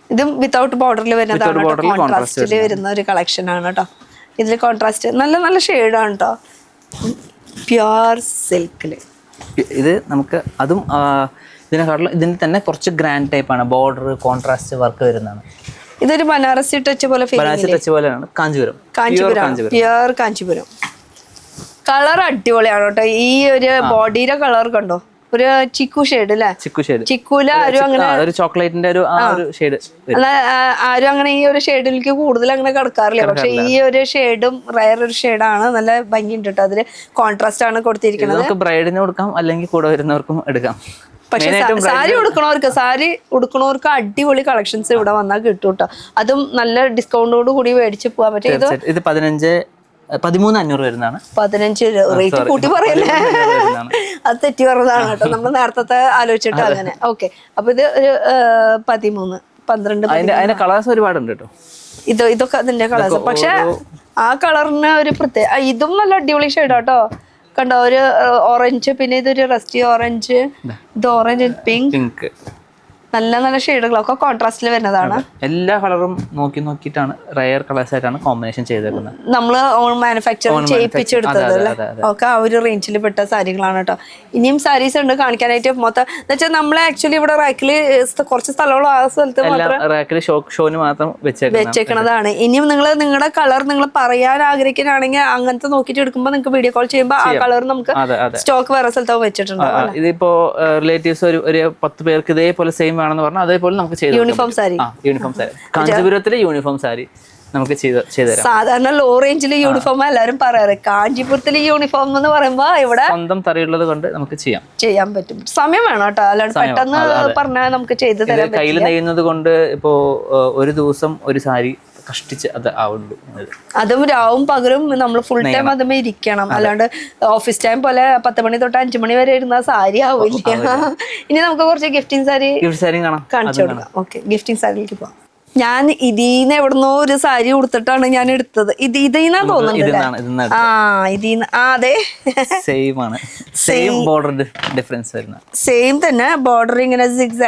B: ഇതും വിത്തൗട്ട് ബോർഡറിൽ വരുന്നതാണ്, കോൺട്രാസ്റ്റിൽ വരുന്ന ഒരു കളക്ഷൻ ആണ് കേട്ടോ. ഇതിൽ കോൺട്രാസ്റ്റ് നല്ല നല്ല ഷെയ്ഡാണ് കേട്ടോ. പ്യുർ സിൽക്കില്
A: ഇത് നമുക്ക് അതും ഇതിനെക്കാട്ടിലും ഇതിന് തന്നെ കുറച്ച് ഗ്രാൻഡ് ടൈപ്പ് ആണ്. ബോർഡർ കോൺട്രാസ്റ്റ് വർക്ക് വരുന്നതാണ്.
B: ഇതൊരു ബനാറസി ടച്ച് പോലെ
A: ബനാറസി ടച്ച് പോലെയാണ്. കാഞ്ചീപുരം
B: പ്യുർ കാഞ്ചീപുരം. കളർ അടിപൊളിയാണ് കേട്ടോ. ഈ ഒരു ബോഡിയുടെ കളർ കണ്ടോ, ഒരു ചിക്കു ഷെയ്ഡ് അല്ലേ? ചിക്കൂല ആരും അങ്ങനെ
A: ഒരു ചോക്ലേറ്റിന്റെ ഒരു ഷെയ്ഡ്.
B: ആരും അങ്ങനെ ഈ ഒരു ഷെയ്ഡിലേക്ക് കൂടുതൽ അങ്ങനെ കിടക്കാറില്ല. പക്ഷെ ഈ ഒരു ഷെയ്ഡും റയർ ഒരു ഷെയ്ഡാണ്. നല്ല ഭംഗിയുണ്ട് കേട്ടോ. അതില് കോൺട്രാസ്റ്റ് ആണ് കൊടുത്തിരിക്കുന്നത്.
A: നമുക്ക് ബ്രൈഡിന് കൊടുക്കാം, അല്ലെങ്കിൽ കൂടെ വരുന്നവർക്കും എടുക്കാം.
B: പക്ഷെ സാരി ഉടുക്കണവർക്ക് അടിപൊളി കളക്ഷൻസ് ഇവിടെ വന്നാൽ കിട്ടും കേട്ടോ. അതും നല്ല ഡിസ്കൗണ്ടോട് കൂടി മേടിച്ച് പോകാൻ പറ്റും.
A: ഇത് 13,500 വരുന്നതാണ്.
B: 15 റേറ്റ് കൂട്ടി പറയല്ലേ, അത് തെറ്റി പറഞ്ഞതാണ് കേട്ടോ. നമ്മൾ നേരത്തെ ആലോചിച്ചിട്ട് അങ്ങനെ. ഓക്കെ, അപ്പൊ ഇത് ഒരു 13, 12.
A: അതിന്റെ കളേഴ്സ് ഒരുപാടുണ്ട് കേട്ടോ.
B: ഇതൊക്കെ അതിന്റെ കളേഴ്സ്. പക്ഷെ ആ കളറിന് ഒരു പ്രത്യേക, ഇതും നല്ല അടിപൊളി ഷെയ്ഡാട്ടോ. കണ്ടോ, ഒരു ഓറഞ്ച്, പിന്നെ ഇതൊരു റസ്റ്റി ഓറഞ്ച്, ഇത് ഓറഞ്ച് പിങ്ക്. നല്ല നല്ല ഷെയ്ഡുകളൊക്കെ കോൺട്രാസ്റ്റിൽ വരുന്നതാണ്.
A: എല്ലാ കളറും നോക്കിയിട്ടാണ് റയർ കളേഴ്സ് ആയിട്ടാണ് കോമ്പിനേഷൻ ചെയ്തേക്കുന്നത്.
B: നമ്മള് ഓൺ മാനുഫാക്ചറിങ് ചെയ്യിപ്പിച്ചെടുത്തത് അല്ലേ. ഒക്കെ ആ ഒരു റേഞ്ചിൽ പെട്ട സാരികളാണ് കേട്ടോ. ഇനിയും സാരീസ് ഉണ്ട് കാണിക്കാനായിട്ട്. മൊത്തം എന്ന് വെച്ചാൽ നമ്മളെ ആക്ച്വലി ഇവിടെ റാക്കില് കുറച്ച് സ്ഥലമുള്ള ആ സ്ഥലത്ത്
A: മാത്രം
B: വെച്ചേക്കണതാണ്. ഇനിയും നിങ്ങളുടെ കളർ നിങ്ങൾ പറയാൻ ആഗ്രഹിക്കാനാണെങ്കിൽ അങ്ങനത്തെ നോക്കിയിട്ട് എടുക്കുമ്പോൾ നിങ്ങൾക്ക് വീഡിയോ കോൾ ചെയ്യുമ്പോൾ ആ കളർ നമുക്ക് സ്റ്റോക്ക് വേറെ സ്ഥലത്ത് വെച്ചിട്ടുണ്ട്.
A: ഇതിപ്പോ റിലേറ്റീവ്സ് ഒരു 10 പേർക്ക് ഇതേപോലെ സെയിം വേണമെന്ന് പറഞ്ഞാൽ അതേപോലെ നമുക്ക് ചെയ്തു.
B: യൂണിഫോം സാരി
A: കാഞ്ചീപുരത്തിലെ യൂണിഫോം സാരി നമുക്ക് ചെയ്തുതരാം.
B: സാധാരണ ലോ റേഞ്ചിലെ യൂണിഫോം എല്ലാവരും പറയാറ്. കാഞ്ചീപുരത്തിലെ യൂണിഫോം എന്ന് പറയുമ്പോ ഇവിടെ
A: സ്വന്തം തറിയുള്ളത് കൊണ്ട് നമുക്ക്
B: ചെയ്യാൻ പറ്റും. സമയം വേണം കേട്ടോ, അല്ലാണ്ട് പെട്ടെന്ന് പറഞ്ഞാൽ നമുക്ക് ചെയ്തു തരാൻ.
A: കയ്യിൽ നെയ്യുന്നത് കൊണ്ട് ഇപ്പോ ഒരു ദിവസം ഒരു സാരി കഷ്ടിച്ച് അത് ആവുള്ളൂ.
B: അതും രാവും പകലും നമ്മൾ ഫുൾ ടൈം അതുമേ ഇരിക്കണം. അല്ലാണ്ട് ഓഫീസ് ടൈം പോലെ 10 മണി തൊട്ട് 5 മണി വരെ ഇരുന്ന സാരി ആവില്ല. ഇനി നമുക്ക് കുറച്ച് ഗിഫ്റ്റിംഗ് സാരി കാണിച്ചു കൊടുക്കാം. ഓക്കെ, ഗിഫ്റ്റിംഗ് സാരിയിലേക്ക് പോവാം. ഞാൻ ഇതിന്ന് എവിടുന്നോ ഒരു സാരി കൊടുത്തിട്ടാണ് ഞാൻ എടുത്തത്. ഇതിന്നാ തോന്നുന്നുണ്ട്. അതെ, സെയിം തന്നെ. ബോർഡർ ഇങ്ങനെ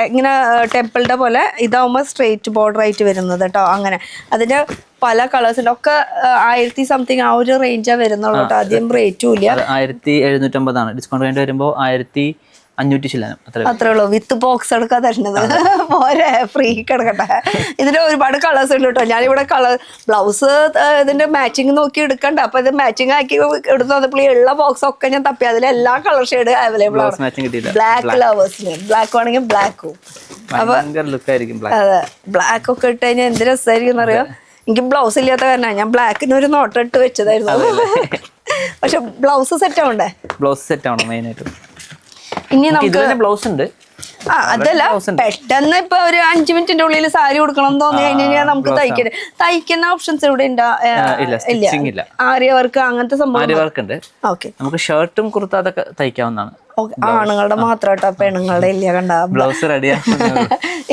B: ഇങ്ങനെ ടെമ്പിളിന്റെ പോലെ, ഇതാവുമ്പോ സ്ട്രെയിറ്റ് ബോർഡർ ആയിട്ട് വരുന്നത് കേട്ടോ. അങ്ങനെ അതിന്റെ പല കളേഴ്സിന്റെ ഒക്കെ 1000 സംതിങ് ആ ഒരു റേഞ്ചാ വരുന്നുള്ളൂ കേട്ടോ. അധികം റേറ്റും ഇല്ല.
A: 1750 ഡിസ്കൗണ്ട് കഴിഞ്ഞിട്ട് വരുമ്പോ 1500
B: അത്രേ ഉള്ളൂ. വിത്ത് ബോക്സ് എടുക്കാ തരുന്നത് പോരെ, ഫ്രീ കിടക്കട്ടെ. ഇതിന്റെ ഒരുപാട് കളേഴ്സ് ഉണ്ട് കേട്ടോ. ഞാനിവിടെ കളർ ബ്ലൗസ് ഇതിന്റെ മാച്ചിങ് നോക്കി എടുക്കണ്ട. അപ്പൊ ഇത് മാച്ചിങ് ആക്കി എടുത്ത് വന്നപ്പോൾ ഉള്ള ബോക്സ് ഒക്കെ ഞാൻ തപ്പി. അതിൽ എല്ലാ കളർ ഷെയ്ഡ് അവൈലബിൾ ആണ്. ബ്ലാക്ക് ലവേഴ്സിന് ബ്ലാക്ക് ആണെങ്കിൽ ബ്ലാക്കും. അപ്പൊ അതെ, ബ്ലാക്ക് ഒക്കെ ഇട്ട് കഴിഞ്ഞാൽ എന്ത് രസമായിരിക്കും അറിയോ. എനിക്ക് ബ്ലൗസ് ഇല്ലാത്ത കാരണം ഞാൻ ബ്ലാക്കിന് ഒരു നോട്ട് ഇട്ട് വെച്ചതായിരുന്നു. പക്ഷെ ബ്ലൗസ് സെറ്റ് ആവണ്ടേ?
A: ബ്ലൗസ് സെറ്റ് ആവണം മെയിൻ ആയിട്ട്.
B: ഇനി നമുക്ക്
A: ബ്ലൗസ് ഉണ്ട്.
B: അതല്ല, പെട്ടെന്ന് ഇപ്പൊ ഒരു 5 മിനിറ്റിന്റെ ഉള്ളിൽ സാരി കൊടുക്കണം എന്ന് തോന്നി കഴിഞ്ഞാൽ നമുക്ക് തയ്ക്കുന്ന ഓപ്ഷൻസ് ഇവിടെ ഇല്ല. ആര്യ വർക്ക് അങ്ങനത്തെ സംഭവം. ഓക്കെ,
A: നമുക്ക് ഷർട്ടും കുർത്ത അതൊക്കെ തയ്ക്കാവുന്നതാണ്.
B: ആണുങ്ങളുടെ മാത്രം കേട്ടോ, പെണ്ണുങ്ങളുടെ ഇല്ല. കണ്ട
A: ബ്ലൗസ് റെഡിയാ.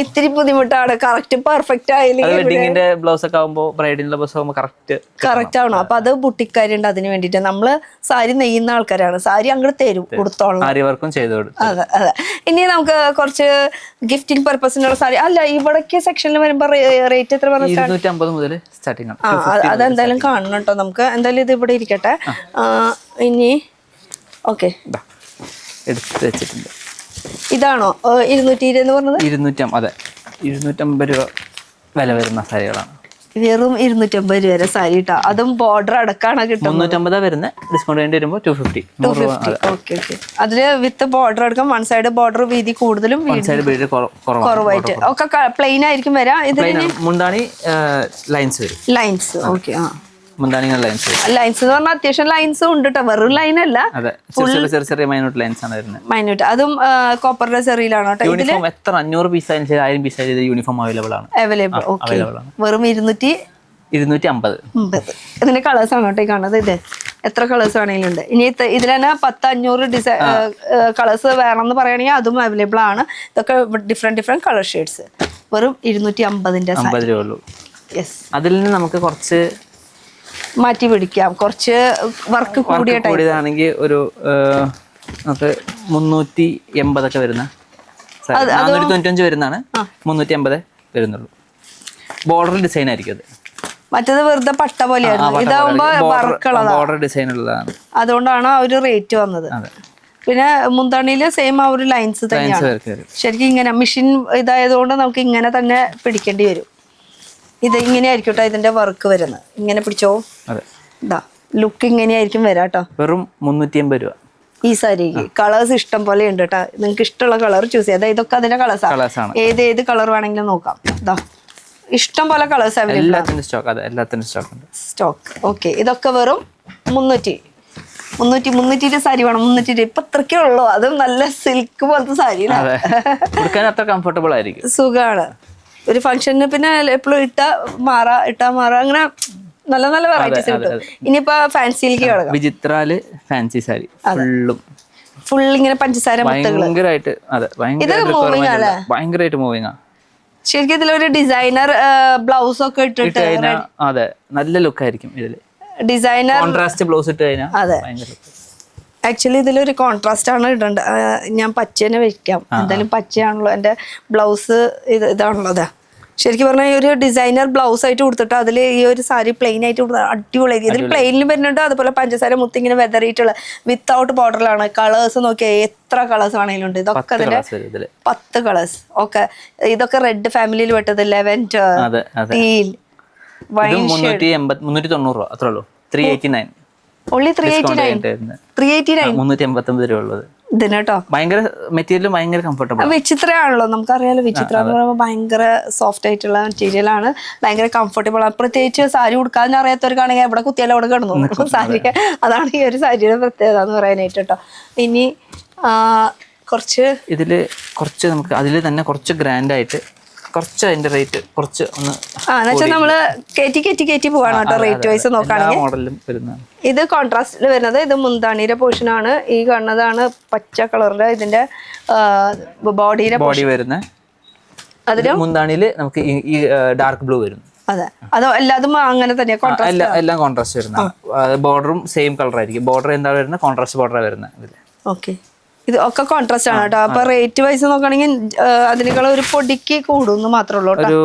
B: ഇത്തിരി ബുദ്ധിമുട്ടാണ്. കറക്റ്റ് പെർഫെക്റ്റ്
A: ആയില്ലെങ്കിൽ ബ്ലൗസ് ഒക്കെ ആകുമ്പോ ബ്രൈഡിന്റെ ബ്ലൗസ് ആകുമ്പോ
B: കറക്റ്റ് ആവണം. അപ്പൊ അത് ബുട്ടിക്കാരുണ്ട്. അതിന് വേണ്ടിട്ട് നമ്മള് സാരി നെയ്യുന്ന ആൾക്കാരാണ്. സാരി അങ്ങോട്ട് തരും, കൊടുത്തോളാം. അതെ അതെ. ഇനി നമുക്ക് കുറച്ച് ഗിഫ്റ്റിംഗ് പർപ്പസിനുള്ള സാരി അല്ല, ഇവിടേക്ക് സെക്ഷനിൽ വരുമ്പോ റേറ്റ് എത്ര പറഞ്ഞു?
A: 250 മുതൽ സ്റ്റാർട്ടിംഗ് ആണ്.
B: അതെന്തായാലും കാണണം കേട്ടോ. നമുക്ക് എന്തായാലും ഇത് ഇവിടെ ഇരിക്കട്ടെ. ഇനി ഓക്കെ,
A: എടുത്ത് വെച്ചിട്ടുണ്ട്.
B: ഇതാണോ 220 എന്ന് പറഞ്ഞത്?
A: 250, അതെ, 250 രൂപ വില വരുന്ന സാരികളാണ്.
B: വെറും 250 രൂപ വരെ സാരി കിട്ടാം. അതും ബോർഡർ അടക്കാണ് കിട്ടുന്നത്.
A: 350 വരുന്ന, ഡിസ്കൗണ്ട് വേണ്ടി വരുമ്പോൾ 250.
B: ഓക്കെ. അതില് വിത്ത് ബോർഡർ അടക്കം വൺ സൈഡ് ബോർഡർ വീതി കൂടുതലും കുറവായിട്ട് ഒക്കെ പ്ലെയിൻ ആയിരിക്കും വരാം. ഇതിന്
A: മുന്താണി ലൈൻസ് വരും.
B: ലൈൻസ്. ഓക്കെ.
A: മുന്താണികൾ ലൈൻസ്
B: ലൈൻസ് എന്ന് പറഞ്ഞാൽ അത്യാവശ്യം ലൈൻസും ഉണ്ട് കേട്ടോ, വെറും ലൈൻ അല്ല.
A: അതെ, ചെറിയ മൈന്യൂട്ട് ലൈൻസ് ആണ് വരുന്നത്.
B: മൈന്യൂട്ട്. അതും കോപ്പറിന്റെ സെറിയിലാണോ കേട്ടോ.
A: യൂണിഫോം എത്ര 500 പീസ് ആയാലും 1000 പീസ് ആയാലും യൂണിഫോം അവൈലബിൾ ആണ്.
B: അവൈലബിൾ. ഓക്കെ. വെറും
A: 250.
B: ഇതിന്റെ കളേഴ്സ് ആണ് കേട്ടോ കാണുന്നത്. ഇത് എത്ര കളേഴ്സ് വേണമെങ്കിലും ഉണ്ട്. ഇനി ഇതിൽ തന്നെ 10-500 ഡിസൈൻ കളേഴ്സ് വേണമെന്ന് പറയുകയാണെങ്കിൽ അതും അവൈലബിൾ ആണ്. ഇതൊക്കെ ഡിഫറെന്റ് കളർ ഷെയ്ഡ്സ്. വെറും 250
A: രൂപ ഉള്ളൂ.
B: യെസ്.
A: അതിൽ നിന്ന് നമുക്ക് കുറച്ച്
B: മാറ്റി പിടിക്കാം. കുറച്ച് വർക്ക്
A: കൂടിയതാണെങ്കിൽ ഒരു നമുക്ക് 380 ഒക്കെ വരുന്ന 495 വരുന്നതാണ്. 380 വരുന്നുള്ളൂ. ബോർഡർ ഡിസൈൻ ആയിരിക്കും അത്.
B: മറ്റേത് വെറുതെ പട്ട പോലെയായിരുന്നു. ഇതാവുമ്പോ വർക്കുള്ളതാണ്,
A: ബോർഡർ ഡിസൈൻ ഉള്ളതാണ്.
B: അതുകൊണ്ടാണ് ആ ഒരു റേറ്റ് വന്നത്. പിന്നെ മുന്താണിയില് സെയിം ആ ഒരു ലൈൻസ് തന്നെയാണ്. ശരിക്കും ഇങ്ങനെ മെഷീൻ ഇതായതുകൊണ്ട് നമുക്ക് ഇങ്ങനെ തന്നെ പിടിക്കേണ്ടി വരും. ഇത് ഇങ്ങനെ ആയിരിക്കും കേട്ടോ ഇതിന്റെ വർക്ക് വരുന്നത്. ഇങ്ങനെ പിടിച്ചോ. ഇതാ ലുക്ക് ഇങ്ങനെയായിരിക്കും വരാം കേട്ടോ.
A: വെറും 380 രൂപ
B: ഈ സാരിക്ക്. കളേഴ്സ് ഇഷ്ടം പോലെ ഉണ്ട് കേട്ടോ. നിങ്ങൾക്ക് ഇഷ്ടമുള്ള കളർ ചൂസ് ചെയ്യാം. ഇതൊക്കെ അതിന്റെ കളേഴ്സാണ്. ഏത് കളർ വേണമെങ്കിലും നോക്കാം. ഇതാ ഇഷ്ടം പോലെ കളേഴ്സ് അവൈലബിൾ. സ്റ്റോക്ക്. ഓക്കെ. ഇതൊക്കെ വെറും 300 സാരി വേണം. 300 ഇപ്പൊ അത്രക്കേ ഉള്ളൂ. അതും നല്ല സിൽക്ക് പോലത്തെ സാരി.
A: കംഫർട്ടബിൾ ആയിരിക്കും,
B: സുഖമാണ്. ഒരു ഫംഗ്ഷന് പിന്നെ എപ്പോഴും ഇട്ടാ മാറാ അങ്ങനെ നല്ല വെറൈറ്റീസ് കിട്ടും. ഇനിയിപ്പോ ഫാൻസിയിലേക്ക് കിടക്കാം.
A: വിചിത്രാല് ഫാൻസി സാരി
B: ഫുൾ ഇങ്ങനെ പഞ്ചസാര
A: ഭയങ്കരമായിട്ട്.
B: ഇത് മൂവിങ് അല്ലേ?
A: ഭയങ്കരമായിട്ട് മൂവിങ്.
B: ശരിക്കും ഇതിലൊരു ഡിസൈനർ ബ്ലൗസ് ഒക്കെ ഇട്ടിട്ട്
A: അതെ, നല്ല ലുക്ക് ആയിരിക്കും ഇതില്.
B: ഡിസൈനർ
A: കോൺട്രാസ്റ്റ് ബ്ലൗസ് ഇട്ട് കഴിഞ്ഞാൽ.
B: അതെ, ആക്ച്വലി ഇതിലൊരു കോൺട്രാസ്റ്റ് ആണ് ഇടേണ്ടത്. ഞാൻ പച്ച തന്നെ വെക്കാം. എന്തായാലും പച്ചയാണല്ലോ എൻ്റെ ബ്ലൗസ്. ഇതാണല്ലോ. അതാ ശരിക്കും പറഞ്ഞാൽ ഈ ഒരു ഡിസൈനർ ബ്ലൗസ് ആയിട്ട് കൊടുത്തിട്ട് അതിൽ ഈ ഒരു സാരി പ്ലെയിൻ ആയിട്ട് കൊടുത്താൽ അടിപൊളിയായിരിക്കും. ഇതിൽ പ്ലെയിനിൽ വരുന്നുണ്ട്, അതുപോലെ പഞ്ചസാര മുത്ത് ഇങ്ങനെ വെതറിയിട്ടുള്ള വിത്തൗട്ട് ബോർഡറിലാണ്. കളേഴ്സ് നോക്കിയാൽ എത്ര കളേഴ്സ് ആണെങ്കിലും ഉണ്ട്. ഇതൊക്കെ അതിന്റെ 10 കളേഴ്സ്. ഓക്കെ. ഇതൊക്കെ റെഡ് ഫാമിലിയിൽ പെട്ടത്, ലെവൻഡർ, ടീൽ,
A: 390 രൂപ അത്രേ ഉള്ളൂ. 389.
B: ഓൺലി 389
A: രൂപ ഉള്ളത്
B: ഇതിന് കേട്ടോ.
A: ഭയങ്കര മെറ്റീരിയൽ, ഭയങ്കര കംഫർട്ടബിൾ.
B: വിചിത്രയാണല്ലോ, നമുക്കറിയാലോ. വിചിത്ര എന്ന് പറയുമ്പോൾ ഭയങ്കര സോഫ്റ്റ് ആയിട്ടുള്ള മെറ്റീരിയൽ ആണ്, ഭയങ്കര കംഫർട്ടബിൾ ആണ്. പ്രത്യേകിച്ച് സാരി ഉടുക്കാൻ അറിയാത്തവർക്കാണെങ്കിൽ എവിടെ കുത്തിയാലും അവിടെ കിടന്നു സാരി. അതാണ് ഈ ഒരു സാരിയുടെ പ്രത്യേകത എന്ന് പറയാനായിട്ട് കേട്ടോ. ഇനി
A: ഇതില് കുറച്ച് നമുക്ക് അതിൽ തന്നെ കുറച്ച് ഗ്രാൻഡ് ആയിട്ട് കുറച്ച് അതിന്റെ റേറ്റ് കുറച്ച് ഒന്ന്
B: നമ്മള് കയറ്റി പോവാണ് കേട്ടോ. റേറ്റ് വൈസ് നോക്കുകയാണെങ്കിൽ ഇത് കോൺട്രാസ്റ്റിൽ വരുന്നത്. ഇത് മുന്താണിയുടെ പോർഷൻ ആണ്. ഈ കാണുന്നതാണ് പച്ച കളറിന്റെ ഇതിന്റെ ബോഡി
A: വരുന്നത്. അതില് മുന്താണിയില് നമുക്ക് ഈ ഡാർക്ക് ബ്ലൂ വരും.
B: അതെ, അതോ എല്ലാതും അങ്ങനെ തന്നെയാ?
A: എല്ലാം കോൺട്രാസ്റ്റ് വരുന്നത്. ബോർഡറും സെയിം കളർ ആയിരിക്കും. ബോർഡർ എന്താണ് വരുന്നത്? കോൺട്രാസ്റ്റ് ബോർഡർ വരുന്നത് ഇതില്.
B: ഓക്കെ. ഇത് ഒക്കെ കോൺട്രാസ്റ്റ് ആണ് കേട്ടോ. അപ്പൊ റേറ്റ് വൈസ് നോക്കുകയാണെങ്കിൽ അതിനേക്കാൾ ഒരു പൊടിക്ക് കൂടുന്നു മാത്രമേ ഉള്ളൂ.
A: ഒരു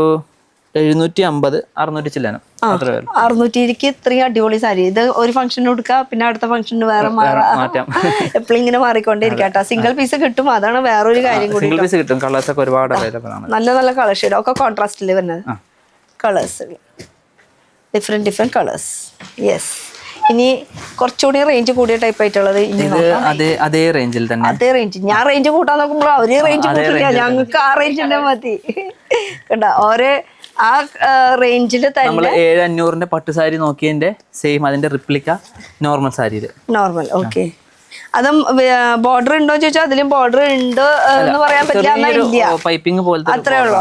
A: 750-600 ചില്ലാനും.
B: 600 ഇത്രയും അടിപൊളി സാരി. ഇത് ഒരു ഫംഗ്ഷന് കൊടുക്കാം, പിന്നെ അടുത്ത ഫംഗ്ഷന് വേറെ മാറ്റാം. എപ്പോഴും ഇങ്ങനെ മാറിക്കൊണ്ടിരിക്കാം കേട്ടോ. സിംഗിൾ പീസ് കിട്ടും, അതാണ് വേറൊരു കാര്യം കൂടി. നല്ല കളർ ഷെയ്ഡ് ഒക്കെ കോൺട്രാസ്റ്റില് വരുന്നത്. Colours different colours. യെസ്. ഇനി കുറച്ചുകൂടി റേഞ്ച് കൂടിയ ടൈപ്പ് ആയിട്ടുള്ളത്
A: അതേ റേഞ്ചിൽ തന്നെ.
B: അതേ റേഞ്ച്. ഞാൻ റേഞ്ച് കൂട്ടാൻ നോക്കുമ്പോൾ അവര് റേഞ്ച് കൂട്ടില്ല, ഞങ്ങൾക്ക് ആ റേഞ്ചിന്റെ മതി കണ്ട. ഓരോ ആ റേഞ്ചിൽ തന്നെ
A: 7500 പട്ട് സാരി നോക്കിയതിന്റെ സെയിം അതിന്റെ റിപ്ലിക്ക നോർമൽ സാരിയില്.
B: നോർമൽ. ഓക്കെ. അതും ബോർഡർ ഉണ്ടോ ചോദിച്ചാൽ അതിലും ബോർഡർ ഉണ്ട് എന്ന് പറയാൻ പറ്റില്ല.
A: പൈപ്പിംഗ് പോലത്തെ
B: അത്രേ ഉള്ളൂ.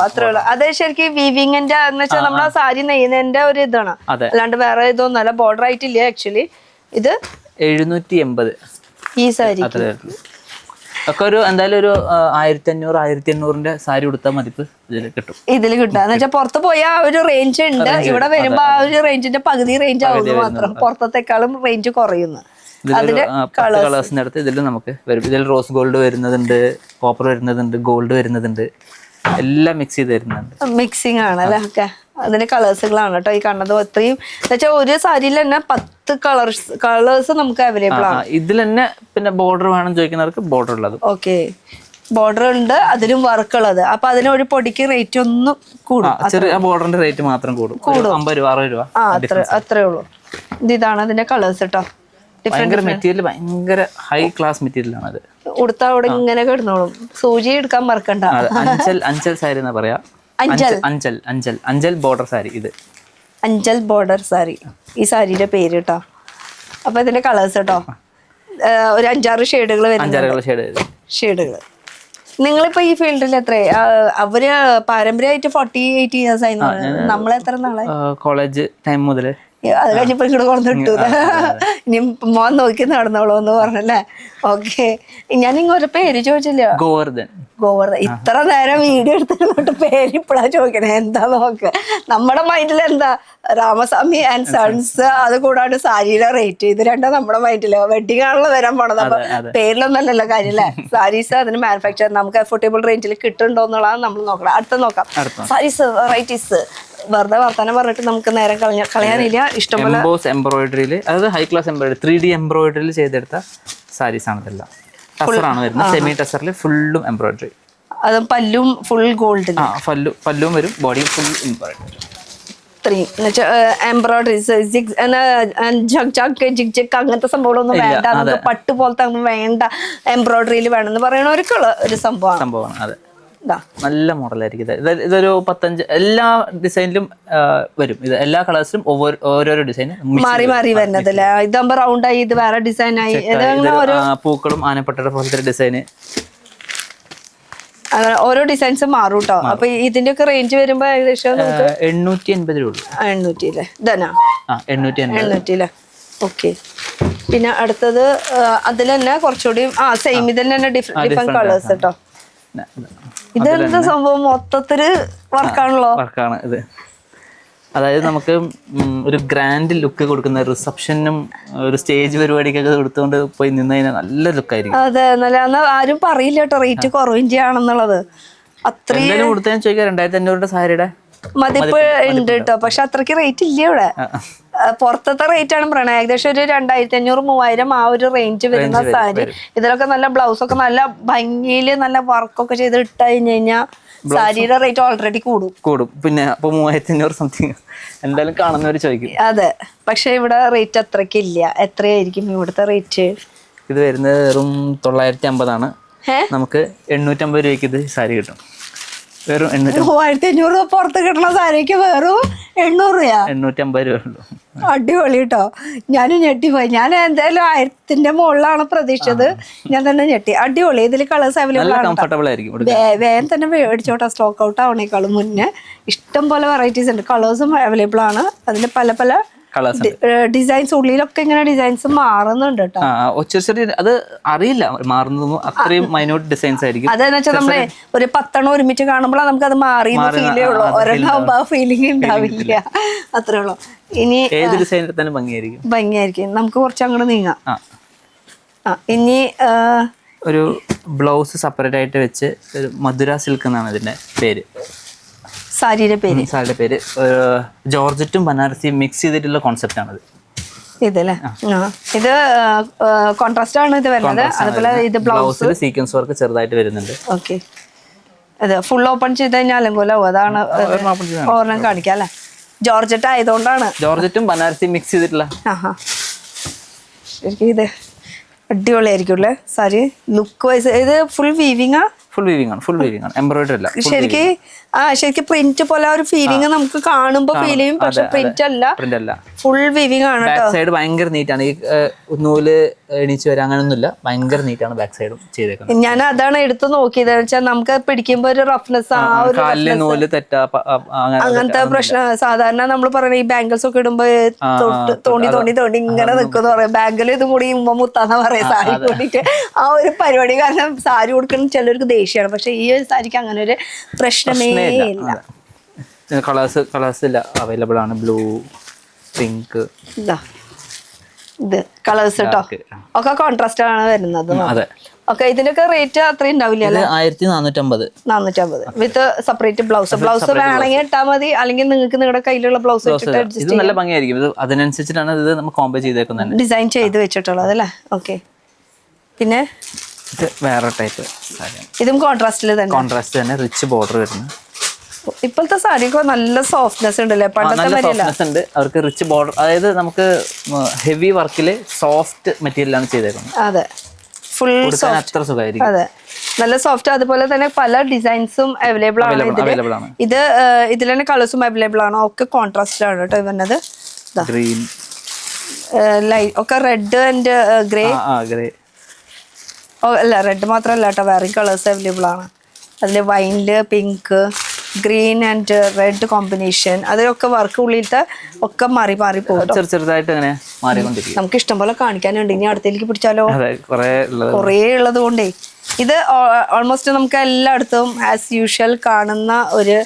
B: അത് ശരിക്കും വീവിങ്ങിന്റെ എന്ന് വെച്ചാൽ നമ്മുടെ സാരി നെയ്യുന്നതിന്റെ ഒരു ഇതാണ്, അല്ലാണ്ട് വേറെ ഇതൊന്നല്ല. ബോർഡർ ആയിട്ടില്ല ആക്ച്വലി. ഇത്
A: 780
B: ഈ സാരി
A: ഒക്കെ ഒരു എന്തായാലും ഒരു 1500-1800 സാരി കൊടുത്താൽ മതിപ്പ് ഇതിൽ കിട്ടും.
B: എന്ന് വെച്ചാൽ പുറത്ത് പോയാൽ ആ ഒരു റേഞ്ച് ഉണ്ട്. ഇവിടെ വരുമ്പോ ആ ഒരു റേഞ്ചിന്റെ പകുതി റേഞ്ച് ആവുന്നു മാത്രം. പുറത്തേക്കാളും റേഞ്ച് കുറയുന്നു.
A: കളേഴ്സിന്റെ അടുത്ത് ഇതിൽ നമുക്ക് വരും. ഇതിൽ റോസ് ഗോൾഡ് വരുന്നതുണ്ട്, കോപ്പർ വരുന്നതുണ്ട്, ഗോൾഡ് വരുന്നതുണ്ട്. എല്ലാം മിക്സ് ചെയ്ത് തരുന്നുണ്ട്.
B: മിക്സിംഗ് ആണല്ലേ? ഓക്കെ. അതിന്റെ കളേഴ്സുകളാണ് കേട്ടോ ഈ കാണുന്നത്. അത്രയും എന്നുവെച്ചാൽ ഒരു സാരിയിൽ തന്നെ 10 കളേഴ്സ് നമുക്ക് അവൈലബിൾ ആണ്.
A: ഇതിൽ തന്നെ പിന്നെ ബോർഡർ വേണം ചോദിക്കുന്നവർക്ക് ബോർഡർ ഉള്ളത്.
B: ഓക്കെ, ബോർഡർ ഉണ്ട്, അതിലും വർക്ക് ഉള്ളത്. അപ്പൊ അതിന് ഒരു പൊടിക്ക് റേറ്റ് ഒന്നും കൂടും.
A: ചെറിയ ബോർഡറിന്റെ റേറ്റ് മാത്രം കൂടും. 50 രൂപ 60 രൂപ.
B: അത്രേ ഉള്ളൂ. ഇതാണ് അതിന്റെ കളേഴ്സ് കേട്ടോ.
A: ഭയങ്കര മെറ്റീരിയൽ, ഭയങ്കര ഹൈ ക്ലാസ് മെറ്റീരിയൽ ആണ് അത്.
B: ഉടുത്ത അവിടെ ഇങ്ങനെ കിടന്നോളും, സൂചി എടുക്കാൻ മറക്കണ്ട.
A: അഞ്ചൽ സാരി എന്നാ പറയാ. അഞ്ചൽ ബോർഡർ സാരി. ഇത്
B: അഞ്ചൽ ബോർഡർ സാരി ഈ സാരിയുടെ പേര് കേട്ടോ. അപ്പൊ ഇതിന്റെ കളേഴ്സ് കേട്ടോ ഒരു 5-6 ഷെയ്ഡുകൾ വരുന്നുണ്ട്. ഷെയ്ഡുകൾ. നിങ്ങളിപ്പോ ഈ ഫീൽഡിൽ എത്ര അവര് പാരമ്പര്യമായിട്ട് 48 ഇയേഴ്സ് ആയി? നമ്മളെത്ര നാളെ?
A: കോളേജ് ടൈം മുതല്.
B: അത് കഴിഞ്ഞപ്പോ ഇങ്ങോട്ട് കൊണ്ടു കിട്ടൂല, ഇനി മോൻ നോക്കി നടന്നോളൂ എന്ന് പറഞ്ഞല്ലേ? ഓക്കെ. ഞാൻ ഇങ്ങോട്ട് പേര് ചോദിച്ചില്ല.
A: ഗോവർദ്ധൻ.
B: ഇത്ര നേരം വീഡിയോ എടുത്തിട്ട് പേര് ഇപ്പഴാ ചോദിക്കണേ. എന്താ നോക്ക്, നമ്മുടെ മൈൻഡിൽ എന്താ രാമസ്വാമി ആൻഡ് സൺസ്, അത് കൂടാണ്ട് സാരിയുടെ റേറ്റ്, ഇത് രണ്ടാ നമ്മുടെ മൈൻഡില്. വെഡിങ് ആണല്ലോ വരാൻ പോണത്. അപ്പൊ പേരിലൊന്നല്ലല്ലോ കാര്യം അല്ലേ? സാരീസ് അതിന് മാനുഫാക്ചർ നമുക്ക് അഫോർഡബിൾ റേഞ്ചിൽ കിട്ടുന്നുണ്ടോ എന്നുള്ളതാണ് നമ്മൾ നോക്കണം. അടുത്ത നോക്കാം. സാരീസ് വെറൈറ്റീസ്. വെറുതെ വർത്താനം പറഞ്ഞിട്ട് നമുക്ക് നേരം കളയാനില്ല. ഇഷ്ടംപോലെ
A: എംബ്രോയിഡറിയിൽ, അതായത് ഹൈ ക്ലാസ് എംബ്രോയിഡറി 3D എംബ്രോയിഡറിയിൽ ചെയ്തെടുത്ത സാരീസ് ആണ് ഇതെല്ലാം. ടസറാണ് വരുന്നത്. സെമി ടസറിൽ ഫുള്ളും എംബ്രോയിഡറി.
B: അത് പല്ലും ഫുൾ ഗോൾഡ്.
A: പല്ലും വരും, ബോഡി ഫുൾ എംബ്രോയിഡറി.
B: എംബ്രോയിഡറീസ് അങ്ങനത്തെ സംഭവങ്ങളൊന്നും വേണ്ട. നമുക്ക് പട്ട് പോലത്തെ ഒന്നും വേണ്ട, എംബ്രോയിഡറിയിൽ വേണമെന്ന് പറയണ ഒരു സംഭവമാണ്.
A: അതെ, നല്ല മോഡലായിരിക്കും. ഇതൊരു 15 എല്ലാ ഡിസൈനിലും വരും. ഇത് എല്ലാ കളേഴ്സിലും ഓരോരോ ഡിസൈൻ
B: മാറി മാറി വരുന്നതല്ലേ? ഇതാകുമ്പോ റൗണ്ട് ആയി, ഇത് വേറെ ഡിസൈൻ ആയി.
A: പൂക്കളും ആനപ്പട്ടയുടെ പോലത്തെ ഡിസൈന്,
B: അങ്ങനെ ഓരോ ഡിസൈൻസ് മാറും കേട്ടോ. അപ്പൊ ഇതിന്റെ ഒക്കെ റേഞ്ച് വരുമ്പോ ഏകദേശം
A: 880 രൂപ.
B: 800 അല്ലേ? ഇതന്നെ 800 അല്ലേ? ഓക്കെ. പിന്നെ അടുത്തത് അതിൽ തന്നെ കുറച്ചുകൂടി സെയിം ഇതിൽ തന്നെ ഡിഫറെന്റ് കളേഴ്സ് കേട്ടോ. ഇതെന്താ സംഭവം? മൊത്തത്തില് വർക്കാണല്ലോ.
A: വർക്കാണ് ഇത്. അതായത് നമുക്ക് ഒരു ഗ്രാൻഡ് ലുക്ക് കൊടുക്കുന്ന റിസപ്ഷനും ഒരു സ്റ്റേജ് പരിപാടിക്കൊക്കെ കൊടുത്തുകൊണ്ട് പോയി നിന്ന് കഴിഞ്ഞാൽ നല്ല ലുക്കായിരിക്കും.
B: അതെ, നല്ല ആരും പറയില്ല കേട്ടോ റേറ്റ് കുറവിന്റെ ആണെന്നുള്ളത്. അത്രയും
A: കൊടുത്താൽ ചോദിക്കാം 2500 സാരിയുടെ
B: മതിപ്പ് ഉണ്ട് കേട്ടോ. പക്ഷെ അത്രയ്ക്ക് റേറ്റ് ഇല്ല ഇവിടെ. പുറത്തത്തെ റേറ്റ് ആണ് പറയണത്. ഏകദേശം ഒരു 2500-3000 ആ ഒരു റേഞ്ച് വരുന്ന സാരി. ഇതിലൊക്കെ നല്ല ബ്ലൗസ് ഒക്കെ നല്ല ഭംഗിയില് നല്ല വർക്കൊക്കെ ചെയ്ത് ഇട്ട് കഴിഞ്ഞ് കഴിഞ്ഞാൽ സാരിയുടെ റേറ്റ് ഓൾറെഡി കൂടും.
A: പിന്നെ അപ്പൊ 3500 സംതിങ് എന്തായാലും കാണുന്നവർ ചോദിക്കും.
B: അതെ, പക്ഷെ ഇവിടെ റേറ്റ് അത്രയ്ക്ക് ഇല്ല. എത്രയായിരിക്കും ഇവിടുത്തെ റേറ്റ്?
A: ഇത് വരുന്നത് വെറും 950 ആണ്. നമുക്ക് 850 രൂപയ്ക്ക് ഇത് സാരി കിട്ടും. വെറും
B: 3500 രൂപ പുറത്ത് കിട്ടുന്ന സാരിക്ക് വെറും 800 രൂപ.
A: 850 രൂപ ഉള്ളൂ.
B: അടിപൊളി കേട്ടോ. ഞാനും ഞെട്ടിപ്പോയി. ഞാൻ എന്തായാലും 1000ന്റെ മുകളിലാണ് പ്രതീക്ഷിച്ചത്. ഞാൻ തന്നെ ഞെട്ടി. അടിപൊളി. ഇതിൽ കളേഴ്സ് അവൈലബിൾ ആണ്. വേഗം തന്നെ മേടിച്ചോട്ടെ, സ്റ്റോക്ക് ഔട്ട് ആവണേക്കാളും മുന്നേ. ഇഷ്ടം പോലെ വെറൈറ്റീസ് ഉണ്ട്. കളേഴ്സും അവൈലബിൾ ആണ്. അതിൽ പല പല ഡിസൈൻസ്, ഉള്ളിലൊക്കെ ഇങ്ങനെ ഡിസൈൻസ് മാറുന്നുണ്ട് കേട്ടോ.
A: അത് അറിയില്ല മാറുന്നതൊന്നും. അത്രയും മൈന്യൂട്ട് ഡിസൈൻസ് ആയിരിക്കും.
B: അതെന്ന് വെച്ചാൽ നമ്മളെ ഒരു 10 ഒരുമിച്ച് കാണുമ്പോൾ നമുക്ക് അത് മാറി ഫീലേ ഉള്ളൂ. ഒരെണ്ണാവുമ്പോ ആ ഫീലിംഗ് ഉണ്ടാവില്ല. അത്രേ ഉള്ളൂ. ഇനി
A: ഏത് ഡിസൈൻ എടുത്താലും ഭംഗിയായിരിക്കും.
B: നമുക്ക് കുറച്ച് അങ്ങോട്ട് നീങ്ങാം. ഇനി
A: ഒരു ബ്ലൗസ് സെപ്പറേറ്റ് ആയിട്ട് വെച്ച് മധുര സിൽക്ക് എന്നാണ് ഇതിന്റെ പേര്.
B: സാരിയുടെ
A: പേര് ജോർജറ്റും ബനാറസിയും മിക്സ് ചെയ്തിട്ടുള്ള കോൺസെപ്റ്റ് ആണത്.
B: ഇതല്ലേ? ഇത് കോൺട്രാസ്റ്റ് ആണ് ഇത് വരുന്നത്. അതുപോലെ ഇത് ബ്ലൗസിൽ
A: സീക്വൻസ് വർക്ക് ചെറുതായിട്ട് വരുന്നുണ്ട്.
B: ഓക്കെ. അതെ, ഫുൾ ഓപ്പൺ ചെയ്ത് കഴിഞ്ഞാൽ അലങ്കോലാവും. അതാണ് ഓർണം കാണിക്കാം അല്ലെ? ജോർജറ്റ് ആയതുകൊണ്ടാണ്.
A: ജോർജറ്റും ബനാറസിയും മിക്സ് ചെയ്തിട്ടുള്ള.
B: ശരിക്കും ഇത് അടിപൊളിയായിരിക്കും അല്ലേ സാരി? ലുക്ക് വൈസ് ഇത് ഫുൾ വീവിംഗ് ആണ്.
A: ഫുൾ വീവിംഗ് ആണ്. എംബ്രോയിഡറി അല്ല.
B: ശരിക്കും പ്രിന്റ് പോലെ ഒരു ഫീലിംഗ് നമുക്ക് കാണുമ്പോ ഫീൽ ചെയ്യും. പക്ഷെ പ്രിന്റ് അല്ല, ഫുൾ വീവിംഗ് ആണ്.
A: ബാക്ക് സൈഡ് ഭയങ്കര നീറ്റ് ആണ്. ഈ നൂല് എണീച്ച് വരാൻ അങ്ങനൊന്നുമില്ല. ഭയങ്കര നീറ്റ് ആണ് ബാക്ക് സൈഡും ചെയ്തേക്കുന്നത്. ഞാൻ
B: അതാണ് എടുത്ത് നോക്കിയത്. വെച്ചാൽ നമുക്ക് പിടിക്കുമ്പോ ഒരു റഫ്നെസ്, ആ ഒരു
A: നൂല് തെറ്റാ
B: അങ്ങനത്തെ പ്രശ്നം. സാധാരണ നമ്മൾ പറയുന്നത് ഈ ബാംഗിൾസ് ഒക്കെ ഇടുമ്പോ തോണ്ടി ഇങ്ങനെ നിൽക്കുന്ന പറയാം. ബാംഗിൾ ഇതും കൂടി മുത്താന്ന് പറയാം സാരി കൂടിയിട്ട്. ആ ഒരു പരിപാടി കാരണം സാരി കൊടുക്കുന്ന ചിലർക്ക് ദേഷ്യമാണ്. പക്ഷെ ഈ ഒരു സാരിക്ക് അങ്ങനെ ഒരു പ്രശ്നമേ ഇല്ല.
A: കളേഴ്സ് ഇല്ല, അവൈലബിൾ ആണ്. Blue, pink.
B: ഇത് കളേഴ്സ് കേട്ടോ ഒക്കെ കോൺട്രാസ്റ്റ് ആണ് വരുന്നത്.
A: അതെ.
B: ഓക്കെ, ഇതിനൊക്കെ റേറ്റ് അത്രയും ഉണ്ടാവില്ല അല്ലേ?
A: 1450.
B: 450 വിത്ത് സെപ്പറേറ്റ് ബ്ലൗസ് വേണമെങ്കിൽ ഇട്ടാൽ മതി, അല്ലെങ്കിൽ നിങ്ങൾക്ക് നിങ്ങളുടെ കയ്യിലുള്ള ബ്ലൗസ് വെച്ചിട്ട്
A: ഇത്
B: അഡ്ജസ്റ്റ്
A: നല്ല ഭംഗിയായിരിക്കും. ഇത് അതിനനുസരിച്ചിട്ടാണ് ഇത് നമ്മൾ കോമ്പോ ചെയ്തേക്കുന്നത്,
B: ഡിസൈൻ ചെയ്ത് വെച്ചിട്ടുള്ളത് അല്ലേ? ഓക്കെ, പിന്നെ
A: ഇത് വേറെ ടൈപ്പ് സാരിയാണ്.
B: ഇതും കോൺട്രാസ്റ്റിൽ തന്നെ,
A: കോൺട്രാസ്റ്റ് തന്നെ, റിച്ച് ബോർഡർ വരുന്നത്.
B: ഇപ്പോഴത്തെ സാരിക്ക് നല്ല സോഫ്റ്റ്നെസ് ഉണ്ടല്ലേ, പണ്ടത്തെ
A: നല്ല
B: വരെയല്ല.
A: സോഫ്റ്റ്നെസ് ഉണ്ട് അവർക്ക്, റിച്ച് ബോർഡർ. അതായത് നമുക്ക് ഹെവി വർക്കില് സോഫ്റ്റ് മെറ്റീരിയലാണ് ചെയ്തേക്കുന്നത്.
B: അതെ, ഫുൾ സോഫ്റ്റ്,
A: അത്ര സുഖമായിരിക്കും.
B: അതെ, നല്ല സോഫ്റ്റ്. അതുപോലെ തന്നെ പല ഡിസൈൻസും അവൈലബിൾ ആണ്
A: അവൈലബിൾ ആണ്.
B: ഇതിൽ തന്നെ കളേഴ്സും അവൈലബിൾ ആണ്. ഒക്കെ കോൺട്രാസ്റ്റ് ആണ് കേട്ടോ വരുന്നത്.
A: ഗ്രീൻ,
B: ലൈറ്റ് ഒക്കെ റെഡ് ആൻഡ് ഗ്രേ.
A: ഗ്രേ
B: അല്ല, റെഡ് മാത്രമല്ല കേട്ടോ, വേറെ കളേഴ്സ് അവൈലബിൾ ആണ്. അതിൽ വൈനില് pink, green and red combination. അതിലൊക്കെ വർക്ക് ഉള്ളിലത്തെ ഒക്കെ മാറി മാറി പോകും,
A: ചെറുതായിട്ട് അങ്ങനെ മാറിക്കൊണ്ടിരിക്കും.
B: നമുക്ക് ഇഷ്ടം പോലെ കാണിക്കാനുണ്ട്. ഇനി അടുത്തേക്ക് പിടിച്ചാലോ?
A: കുറേ
B: ഉള്ളത് കൊണ്ടേ ഇത് ഓൾമോസ്റ്റ് നമുക്ക് എല്ലായിടത്തും ആസ് യൂഷ്വൽ കാണുന്ന ഒരു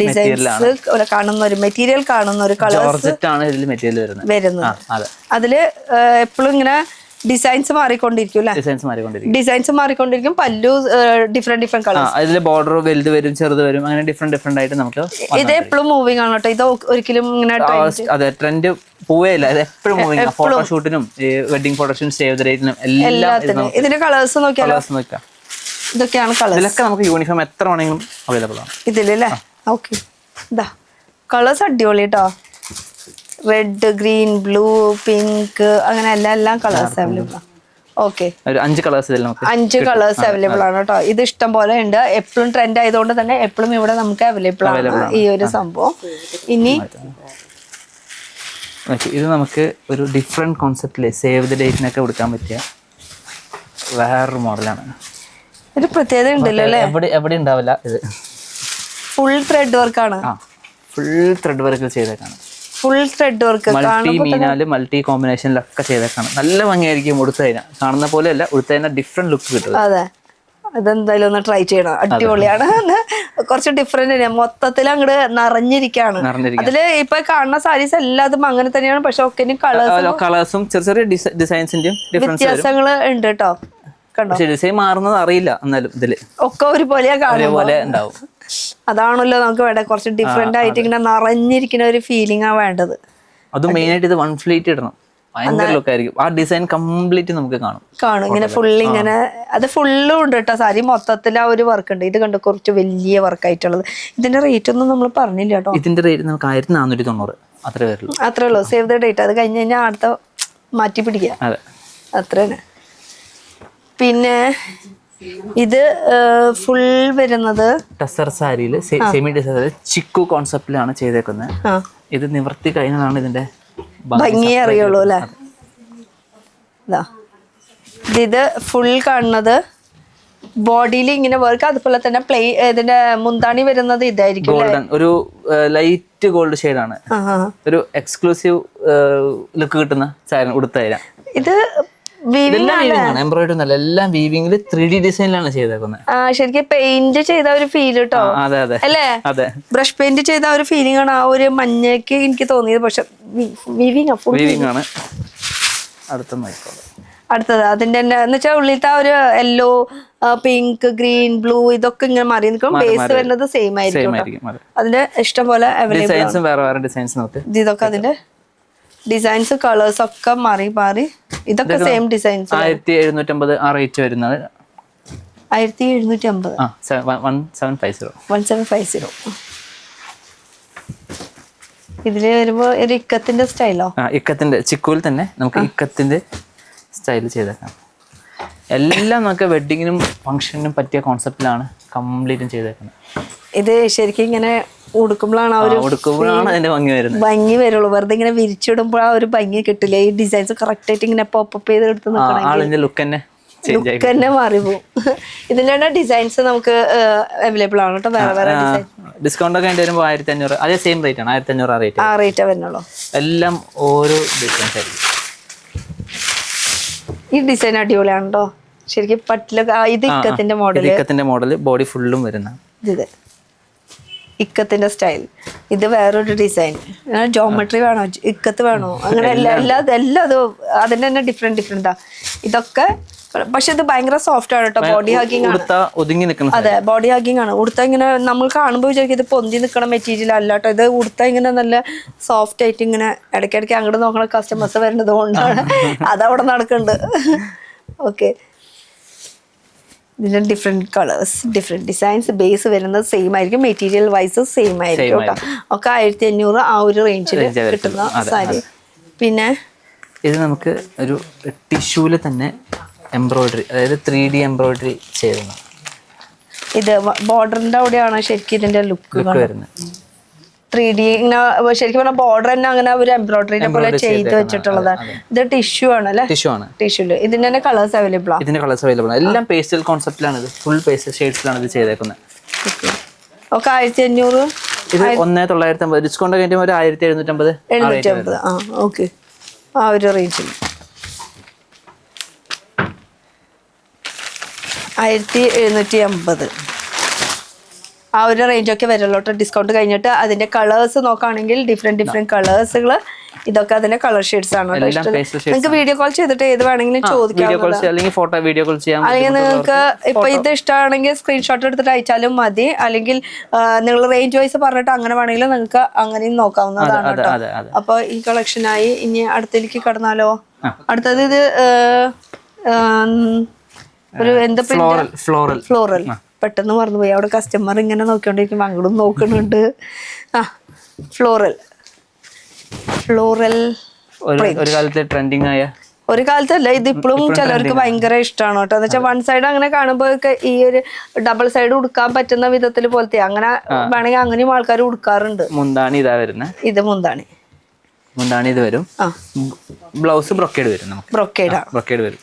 B: ഡിസൈൻസ് കാണുന്ന ഒരു മെറ്റീരിയൽ, കാണുന്ന ഒരു കളേഴ്സ് വരുന്നത്. അതില് എപ്പോഴും ഇങ്ങനെ ഡിസൈൻസ് മാറിക്കൊണ്ടിരിക്കും അല്ലേ? ഡിസൈൻസ് മാറിക്കൊണ്ടിരിക്കും. പല്ലു ഡിഫറെന്റ് കളേഴ്സ്,
A: അതില് ബോർഡർ വലുത് വരും, ചെറുത് വരും, അങ്ങനെ ഡിഫറെന്റ് ആയിട്ട് നമുക്ക്.
B: ഇത് എപ്പോഴും മൂവിങ് ആണ് കേട്ടോ, ഇത് ഒരിക്കലും ഇങ്ങനെ
A: ട്രെൻഡ് പോവേയില്ല, ഇത് എപ്പോഴും മൂവിങ്. ഫോട്ടോഷൂട്ടിനും വെഡിങ് ഫോട്ടോഷൂട്ടിനും സേവ് ദ ഡേറ്റിനും
B: എല്ലാത്തിനും ഇതിന്റെ കളേഴ്സ് നോക്കിയാലോ? ഇതൊക്കെയാണ് കളേഴ്സ്.
A: ഇതിലൊക്കെ നമുക്ക് യൂണിഫോം എത്ര വേണമെങ്കിലും അവൈലബിൾ ആണ്
B: ഇതിലല്ലേ? ഓക്കെ, ഇതാ കളേഴ്സ് അടിപൊളി കേട്ടോ. റെഡ്, ഗ്രീൻ, ബ്ലൂ, പിങ്ക്, അങ്ങനെ എല്ലാം കളേഴ്സ് അവൈലബിൾ ആണ്. ഓക്കെ,
A: 5 കളേഴ്സ്
B: 5 കളേഴ്സ് അവൈലബിൾ ആണ് കേട്ടോ. ഇത് ഇഷ്ടം പോലെ ഉണ്ട്. എപ്പോഴും ട്രെൻഡ് ആയതുകൊണ്ട് തന്നെ എപ്പോഴും ഇവിടെ നമുക്ക് അവൈലബിൾ ആണ് ഈ ഒരു സംഭവം. ഇനി
A: ഇത് നമുക്ക് ഒരു ഡിഫറെന്റ് കോൺസെപ്റ്റില് സേവ് ദ ഡേറ്റിനൊക്കെ കൊടുക്കാൻ പറ്റിയ വേറൊരു മോഡലാണ്.
B: ഒരു പ്രത്യേകത ഉണ്ടല്ലോ അല്ലേ?
A: എവിടെ ഉണ്ടാവില്ല. ഇത്
B: ഫുൾ ത്രെഡ് വർക്കാണ്,
A: ഫുൾ ത്രെഡ് വർക്ക് ചെയ്തേക്കാണ്.
B: ഫുൾ ത്രെഡ് വർക്ക്,
A: മൾട്ടി മീനാല് മൾട്ടി കോമ്പിനേഷനിലൊക്കെ ചെയ്തേക്കാണ്. നല്ല ഭംഗിയായിരിക്കും ഉടുത്തതിന, കാണുന്ന പോലെ അല്ല, ഉടുത്തതിന ഡിഫറെന്റ് ലുക്ക് കിട്ടും.
B: അതെ, അതെന്തായാലും ഒന്ന് ട്രൈ ചെയ്യണം, അടിപൊളിയാണ്. കുറച്ച് ഡിഫറെന്റ്, മൊത്തത്തിൽ അങ്ങോട്ട് നിറഞ്ഞിരിക്കാണ്. അതില് ഇപ്പൊ കാണുന്ന സാരീസ് എല്ലാതും അങ്ങനെ തന്നെയാണ്, പക്ഷെ ഒക്കെ
A: കളേഴ്സും ചെറിയ ഡിസൈൻസിന്റെയും
B: വ്യത്യാസങ്ങൾ ഉണ്ട് കേട്ടോ. കണ്ടോ,
A: ഡിസൈൻ മാറുന്നത് അറിയില്ല, എന്നാലും ഇതില്
B: ഒക്കെ ഒരുപോലെ
A: ഉണ്ടാവും.
B: അതാണല്ലോ നമുക്ക് വേണ്ട, കുറച്ച് ഡിഫറെന്റ് ആയിട്ട് ഇങ്ങനെ നിറഞ്ഞിരിക്കുന്ന ഒരു ഫീലിംഗ് ആ വേണ്ടത്.
A: അത് മെയിൻ ആയിട്ട് ഇത് 1 ഫ്ലീറ്റ് ഇടണം, ഭയങ്കര ലുക്ക് ആയിരിക്കും. ആ ഡിസൈൻ കംപ്ലീറ്റ് നമുക്ക് കാണും
B: ഇങ്ങനെ ഫുള്ള് ഇങ്ങനെ. അത് ഫുള്ളും ഉണ്ട് കേട്ടോ, സാരി മൊത്തത്തിൽ ആ ഒരു വർക്ക് ഉണ്ട്. ഇത് കണ്ടു, കുറച്ച് വലിയ വർക്ക് ആയിട്ടുള്ളത്. ഇതിന്റെ റേറ്റ് ഒന്നും നമ്മൾ പറഞ്ഞില്ല കേട്ടോ.
A: ഇതിന്റെ റേറ്റ് നമുക്ക് 1490
B: അത്രേ ഉള്ളൂ. സേവ് ദ ഡേറ്റ്, അത് കഴിഞ്ഞ് കഴിഞ്ഞാൽ അടുത്ത മാറ്റി പിടിക്കുക, അത്രയാണ്. പിന്നെ ഇത് ഫുൾ വരുന്നത്
A: ടസർ സാരിയില് സെമി ടസർ ചിക്കു കോൺസെപ്റ്റിലാണ് ചെയ്തേക്കുന്നത്. ഇത് നിവർത്തി കഴിഞ്ഞതാണ് ഇതിന്റെ
B: ഭംഗി അറിയുള്ളൂ അല്ലേ? ഇത് ഫുൾ കാണുന്നത് ബോഡിയിൽ ഇങ്ങനെ വർക്ക്, അതുപോലെ തന്നെ ഇതിന്റെ മുന്താണി വരുന്നത് ഇതായിരിക്കും,
A: ഗോൾഡൻ, ഒരു ലൈറ്റ് ഗോൾഡ് ഷെയ്ഡാണ്. ഒരു എക്സ്ക്ലൂസീവ് ലുക്ക് കിട്ടുന്ന സാരി ഉടുത്തരാം.
B: ഇത്
A: എംബ്രോയിഡറി ഒന്നല്ല, എല്ലാം വീവിംഗില് 3D ഡിസൈനിലാണ് ചെയ്തേക്കുന്നത്.
B: ശരിക്കും പെയിന്റ് ചെയ്ത ഒരു ഫീൽ കേട്ടോ, അല്ലേ? ബ്രഷ് പെയിന്റ് ചെയ്ത ഒരു ഫീലിംഗ് ആണ് ആ ഒരു മഞ്ഞയ്ക്ക് എനിക്ക് തോന്നിയത്. പക്ഷെ വീവിംഗ് ആണ്. അടുത്തത് അതിന്റെ തന്നെ എന്ന് വെച്ചാൽ ഉള്ളിലത്തെ ആ ഒരു യെല്ലോ, പിങ്ക്, ഗ്രീൻ, ബ്ലൂ ഇതൊക്കെ ഇങ്ങനെ മാറി നിൽക്കും. ബേസ് വരുന്നത് സെയിം ആയിരിക്കും. അതിന്റെ ഇഷ്ടം പോലെ അവൈലബിൾ. ഇതൊക്കെ അതിന്റെ ഡിസൈൻസ്, കളേഴ്സ് ഒക്കെ മാറി മാറി. ഇതൊക്കെ സെയിം ഡിസൈൻസ്.
A: 1750 ആ റേറ്റ് വരുന്നത്.
B: 1750 1750. ഇതില് വരുമ്പോ ഒരു ഇക്കത്തിന്റെ സ്റ്റൈലോ?
A: ഇക്കത്തിന്റെ ചിക്കുവിൽ തന്നെ നമുക്ക് ഇക്കത്തിന്റെ സ്റ്റൈൽ ചെയ്തേക്കാം. എല്ലാം നമുക്ക് വെഡിങ്ങിനും ഫംഗ്ഷനും പറ്റിയ കോൺസെപ്റ്റിലാണ് കംപ്ലീറ്റും ചെയ്തേക്കുന്നത്.
B: ഇത് ശരിക്കും ഇങ്ങനെ ഉടുക്കുമ്പോഴാണ്
A: അതിന്റെ
B: ഭംഗി വരുള്ളൂ. വെറുതെ ഇങ്ങനെ വിരിച്ചിടുമ്പോൾ ആ ഒരു ഭംഗി കിട്ടില്ല. ഈ ഡിസൈൻസ് കറക്റ്റ് ആയിട്ട് ഇങ്ങനെ പോപ്പ് ചെയ്ത് എടുത്ത്
A: ലുക്ക്
B: തന്നെ മാറിപ്പോവും. ഇതിന്റെ തന്നെ ഡിസൈൻസ് നമുക്ക് അവൈലബിൾ ആണ് കേട്ടോ. വേറെ വേറെ ഡിസൈൻ
A: ഡിസ്കൗണ്ട് ഒക്കെ വരുമ്പോൾ 1500, അതേ സെയിം റേറ്റ് ആണ്. 1500
B: ആ റേറ്റ് വരുന്നുള്ളൂ.
A: എല്ലാം ഓരോ ഡിസൈൻസ് ആയിരിക്കും.
B: ഈ ഡിസൈൻ അടിപൊളിയാണ് കേട്ടോ ശരിക്കും. പട്ടിലൊക്കെ ഇത് ഇക്കത്തിന്റെ മോഡൽ,
A: ബോഡി ഫുള്ളും വരുന്ന.
B: ഇത് ഇക്കത്തിന്റെ സ്റ്റൈൽ. ഇത് വേറൊരു ഡിസൈൻ. ജോമെട്രി വേണോ, ഇക്കത്ത് വേണോ, അങ്ങനെ എല്ലാം അതിന്റെ തന്നെ ഡിഫറെന്റാ ഇതൊക്കെ. പക്ഷെ ഇത് ഭയങ്കര സോഫ്റ്റ് ആണ് കേട്ടോ. ബോഡി ഹഗിങ് ആണ്. അതെ, ബോഡി ഹഗിങ് ആണ്. ഉടുത്ത ഇങ്ങനെ നമ്മൾ കാണുമ്പോൾ വിചാരിക്കും ഇത് പൊന്തി നിൽക്കണ മെറ്റീരിയൽ അല്ല കേട്ടോ. ഇത് ഉടുത്ത ഇങ്ങനെ നല്ല സോഫ്റ്റ് ആയിട്ട് ഇങ്ങനെ ഇടയ്ക്കിടയ്ക്ക് അങ്ങോട്ട് നോക്കണ കസ്റ്റമേഴ്സ് വരുന്നത് കൊണ്ടാണ് അതവിടെ നടക്കുന്നുണ്ട്. ഓക്കെ, ഇതിന്റെ different colours, different designs. Base വരുന്നത് സെയിം ആയിരിക്കും, മെറ്റീരിയൽ വൈസ് സെയിം ആയിരിക്കും കേട്ടോ. ഒക്കെ 1500 ആ ഒരു റേഞ്ചിൽ കിട്ടുന്ന സാരി. പിന്നെ
A: ഇത് നമുക്ക് ഒരു ടിഷ്യൂല് തന്നെ എംബ്രോയിഡറി, അതായത് 3D എംബ്രോയിഡറി ചെയ്യുന്ന.
B: ഇത് ബോർഡറിന്റെ അവിടെയാണ് ശരിക്കും ഇതിന്റെ ലുക്ക് വരുന്നത്. 3D ഇങ്ങനെ ശരിക്കും പറഞ്ഞാൽ ബോർഡർ തന്നെ അങ്ങനെ ഒരു എംബ്രോയിഡറിനെ പോലെ ചെയ്ത് വെച്ചിട്ടുള്ളതാണ്. ഇത് ടിഷ്യൂ ആണ് അല്ലേ? ടിഷ്യൂല് ഇതിന്റെ തന്നെ കളേഴ്സ് അവൈലബിൾ ആണ്.
A: ഇതിന്റെ കളേഴ്സ് അവൈലബിൾ ആണ്. എല്ലാം പേസ്റ്റൽ കോൺസെപ്റ്റിലാണ്. ഇത് ഫുൾ പേസ്റ്റൽ ഷെയ്ഡ്സിലാണ് ഇത് ചെയ്തേക്കുന്നത്.
B: ഒക്കെ 1500.
A: ഇത് 1950 ഡിസ്കൗണ്ട് കഴിഞ്ഞ ഒരു 1750.
B: ആ ഓക്കെ, ആ ഒരു റേഞ്ചിൽ 1750 ആ ഒരു റേഞ്ചൊക്കെ വരുള്ളൂ കേട്ടോ. ഡിസ്കൗണ്ട് കഴിഞ്ഞിട്ട് അതിന്റെ കളേഴ്സ് നോക്കുകയാണെങ്കിൽ ഡിഫറെന്റ് കളേഴ്സുകൾ. ഇതൊക്കെ അതിന്റെ കളർ ഷെയ്ഡ്സ് ആണ്. നിങ്ങൾക്ക് വീഡിയോ കോൾ ചെയ്തിട്ട് ഏത് വേണമെങ്കിലും ചോദിക്കാം. അല്ലെങ്കിൽ നിങ്ങൾക്ക് ഇപ്പൊ ഇത് ഇഷ്ടമാണെങ്കിൽ സ്ക്രീൻഷോട്ട് എടുത്തിട്ട് അയച്ചാലും മതി. അല്ലെങ്കിൽ നിങ്ങൾ റേഞ്ച് വൈസ് പറഞ്ഞിട്ട് അങ്ങനെ വേണമെങ്കിൽ നിങ്ങൾക്ക് അങ്ങനെയും നോക്കാവുന്നതാണ് കേട്ടോ. അപ്പൊ ഈ കളക്ഷനായി ഇനി അടുത്തേക്ക് കടന്നാലോ? അടുത്തത് ഇത് ഒരു എന്താ ഫ്ലോറൽ. പെട്ടെന്ന് മറന്നുപോയി. അവിടെ കസ്റ്റമർ ഇങ്ങനെ നോക്കിക്കൊണ്ടിരിക്കുമ്പോൾ അങ്ങോട്ടും നോക്കുന്നുണ്ട്. ആ, ഫ്ലോറൽ
A: ഒരു കാലത്ത് ട്രെൻഡിങ് ആയ,
B: ഒരു കാലത്തല്ല, ഇത് ഇപ്പോഴും ചിലർക്ക് ഭയങ്കര ഇഷ്ടമാണ് കേട്ടോ. എന്ന് വെച്ചാൽ വൺ സൈഡ് അങ്ങനെ കാണുമ്പോൾ ഈ ഒരു ഡബിൾ സൈഡ് ഉടുക്കാൻ പറ്റുന്ന വിധത്തിൽ പോലത്തെ അങ്ങനെ വേണമെങ്കിൽ അങ്ങനെയും ആൾക്കാർ ഉടുക്കാറുണ്ട്.
A: മുന്താണി ഇതാ വരുന്നത്.
B: ഇത് മുന്താണി
A: ഇത് വരും. ബ്ലൗസ് ബ്രൊക്കേഡ് വരും. ബ്രൊക്കേഡ് വരും.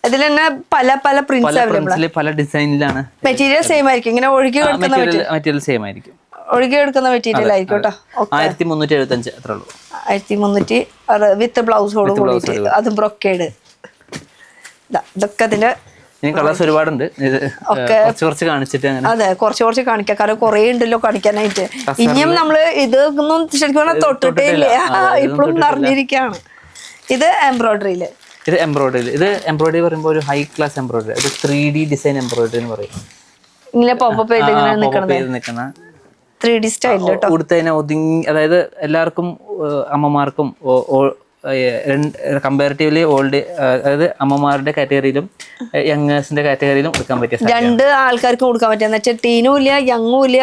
B: ഇതിൽ തന്നെ പല പല പ്രിന്റ്സ് അവൈലബിൾ ആണ്.
A: പല ഡിസൈനിലാണ്.
B: മെറ്റീരിയൽ സെയിം ആയിരിക്കും. ഇങ്ങനെ ഒഴുകി കിടക്കുന്ന
A: മെറ്റീരിയൽ സെയിം ആയിരിക്കും.
B: ഒഴുകി എടുക്കുന്ന മെറ്റീരിയൽ ആയിരിക്കും കേട്ടോ.
A: 1375 അത്രേ ഉള്ളൂ.
B: 1300 വിത്ത് ബ്ലൗസോട് കൂടിയിട്ട്, അതും ബ്രൊക്കേഡ്. ഇതൊക്കെ അതിന്റെ
A: കളേഴ്സ് ഒരുപാടുണ്ട്. കുറച്ച് കാണിച്ചിട്ട്
B: അതെ, കുറച്ച് കാണിക്കാം. കാരണം കുറെ ഉണ്ടല്ലോ കാണിക്കാനായിട്ട്. ഇനിയും നമ്മള് ഇതൊന്നും ശരിക്കും പറഞ്ഞാൽ തൊട്ടിട്ടേ ഇല്ല, ഇപ്പോഴും നിറഞ്ഞിരിക്കുകയാണ്. ഇത് എംബ്രോയിഡറിയില്.
A: ഇത് എംബ്രോയിഡറി പറയുമ്പോൾ ഒരു ഹൈ ക്ലാസ് എംബ്രോയിഡറി. അത് 3D ഡിസൈൻ എംബ്രോയിഡറി എന്ന് പറയും.
B: ഇങ്ങനെ പോപ്പ് ചെയ്ത് നിൽക്കുന്ന 3D സ്റ്റൈൽ കേട്ടോ.
A: കൊടുത്തതിനെ ഒതുങ്ങി, അതായത് എല്ലാവർക്കും അമ്മമാർക്കും കമ്പാരിറ്റീവ്ലി ഓൾഡ്, അതായത് അമ്മമാരുടെ കാറ്റഗറിയിലും യങ്ങേഴ്സിന്റെ കാറ്റഗറിയിലും കൊടുക്കാൻ പറ്റിയ
B: രണ്ട് ആൾക്കാർക്കും കൊടുക്കാൻ പറ്റുക. എന്ന് വെച്ചാൽ ടീനും ഇല്ല, യങ്ങും ഇല്ല,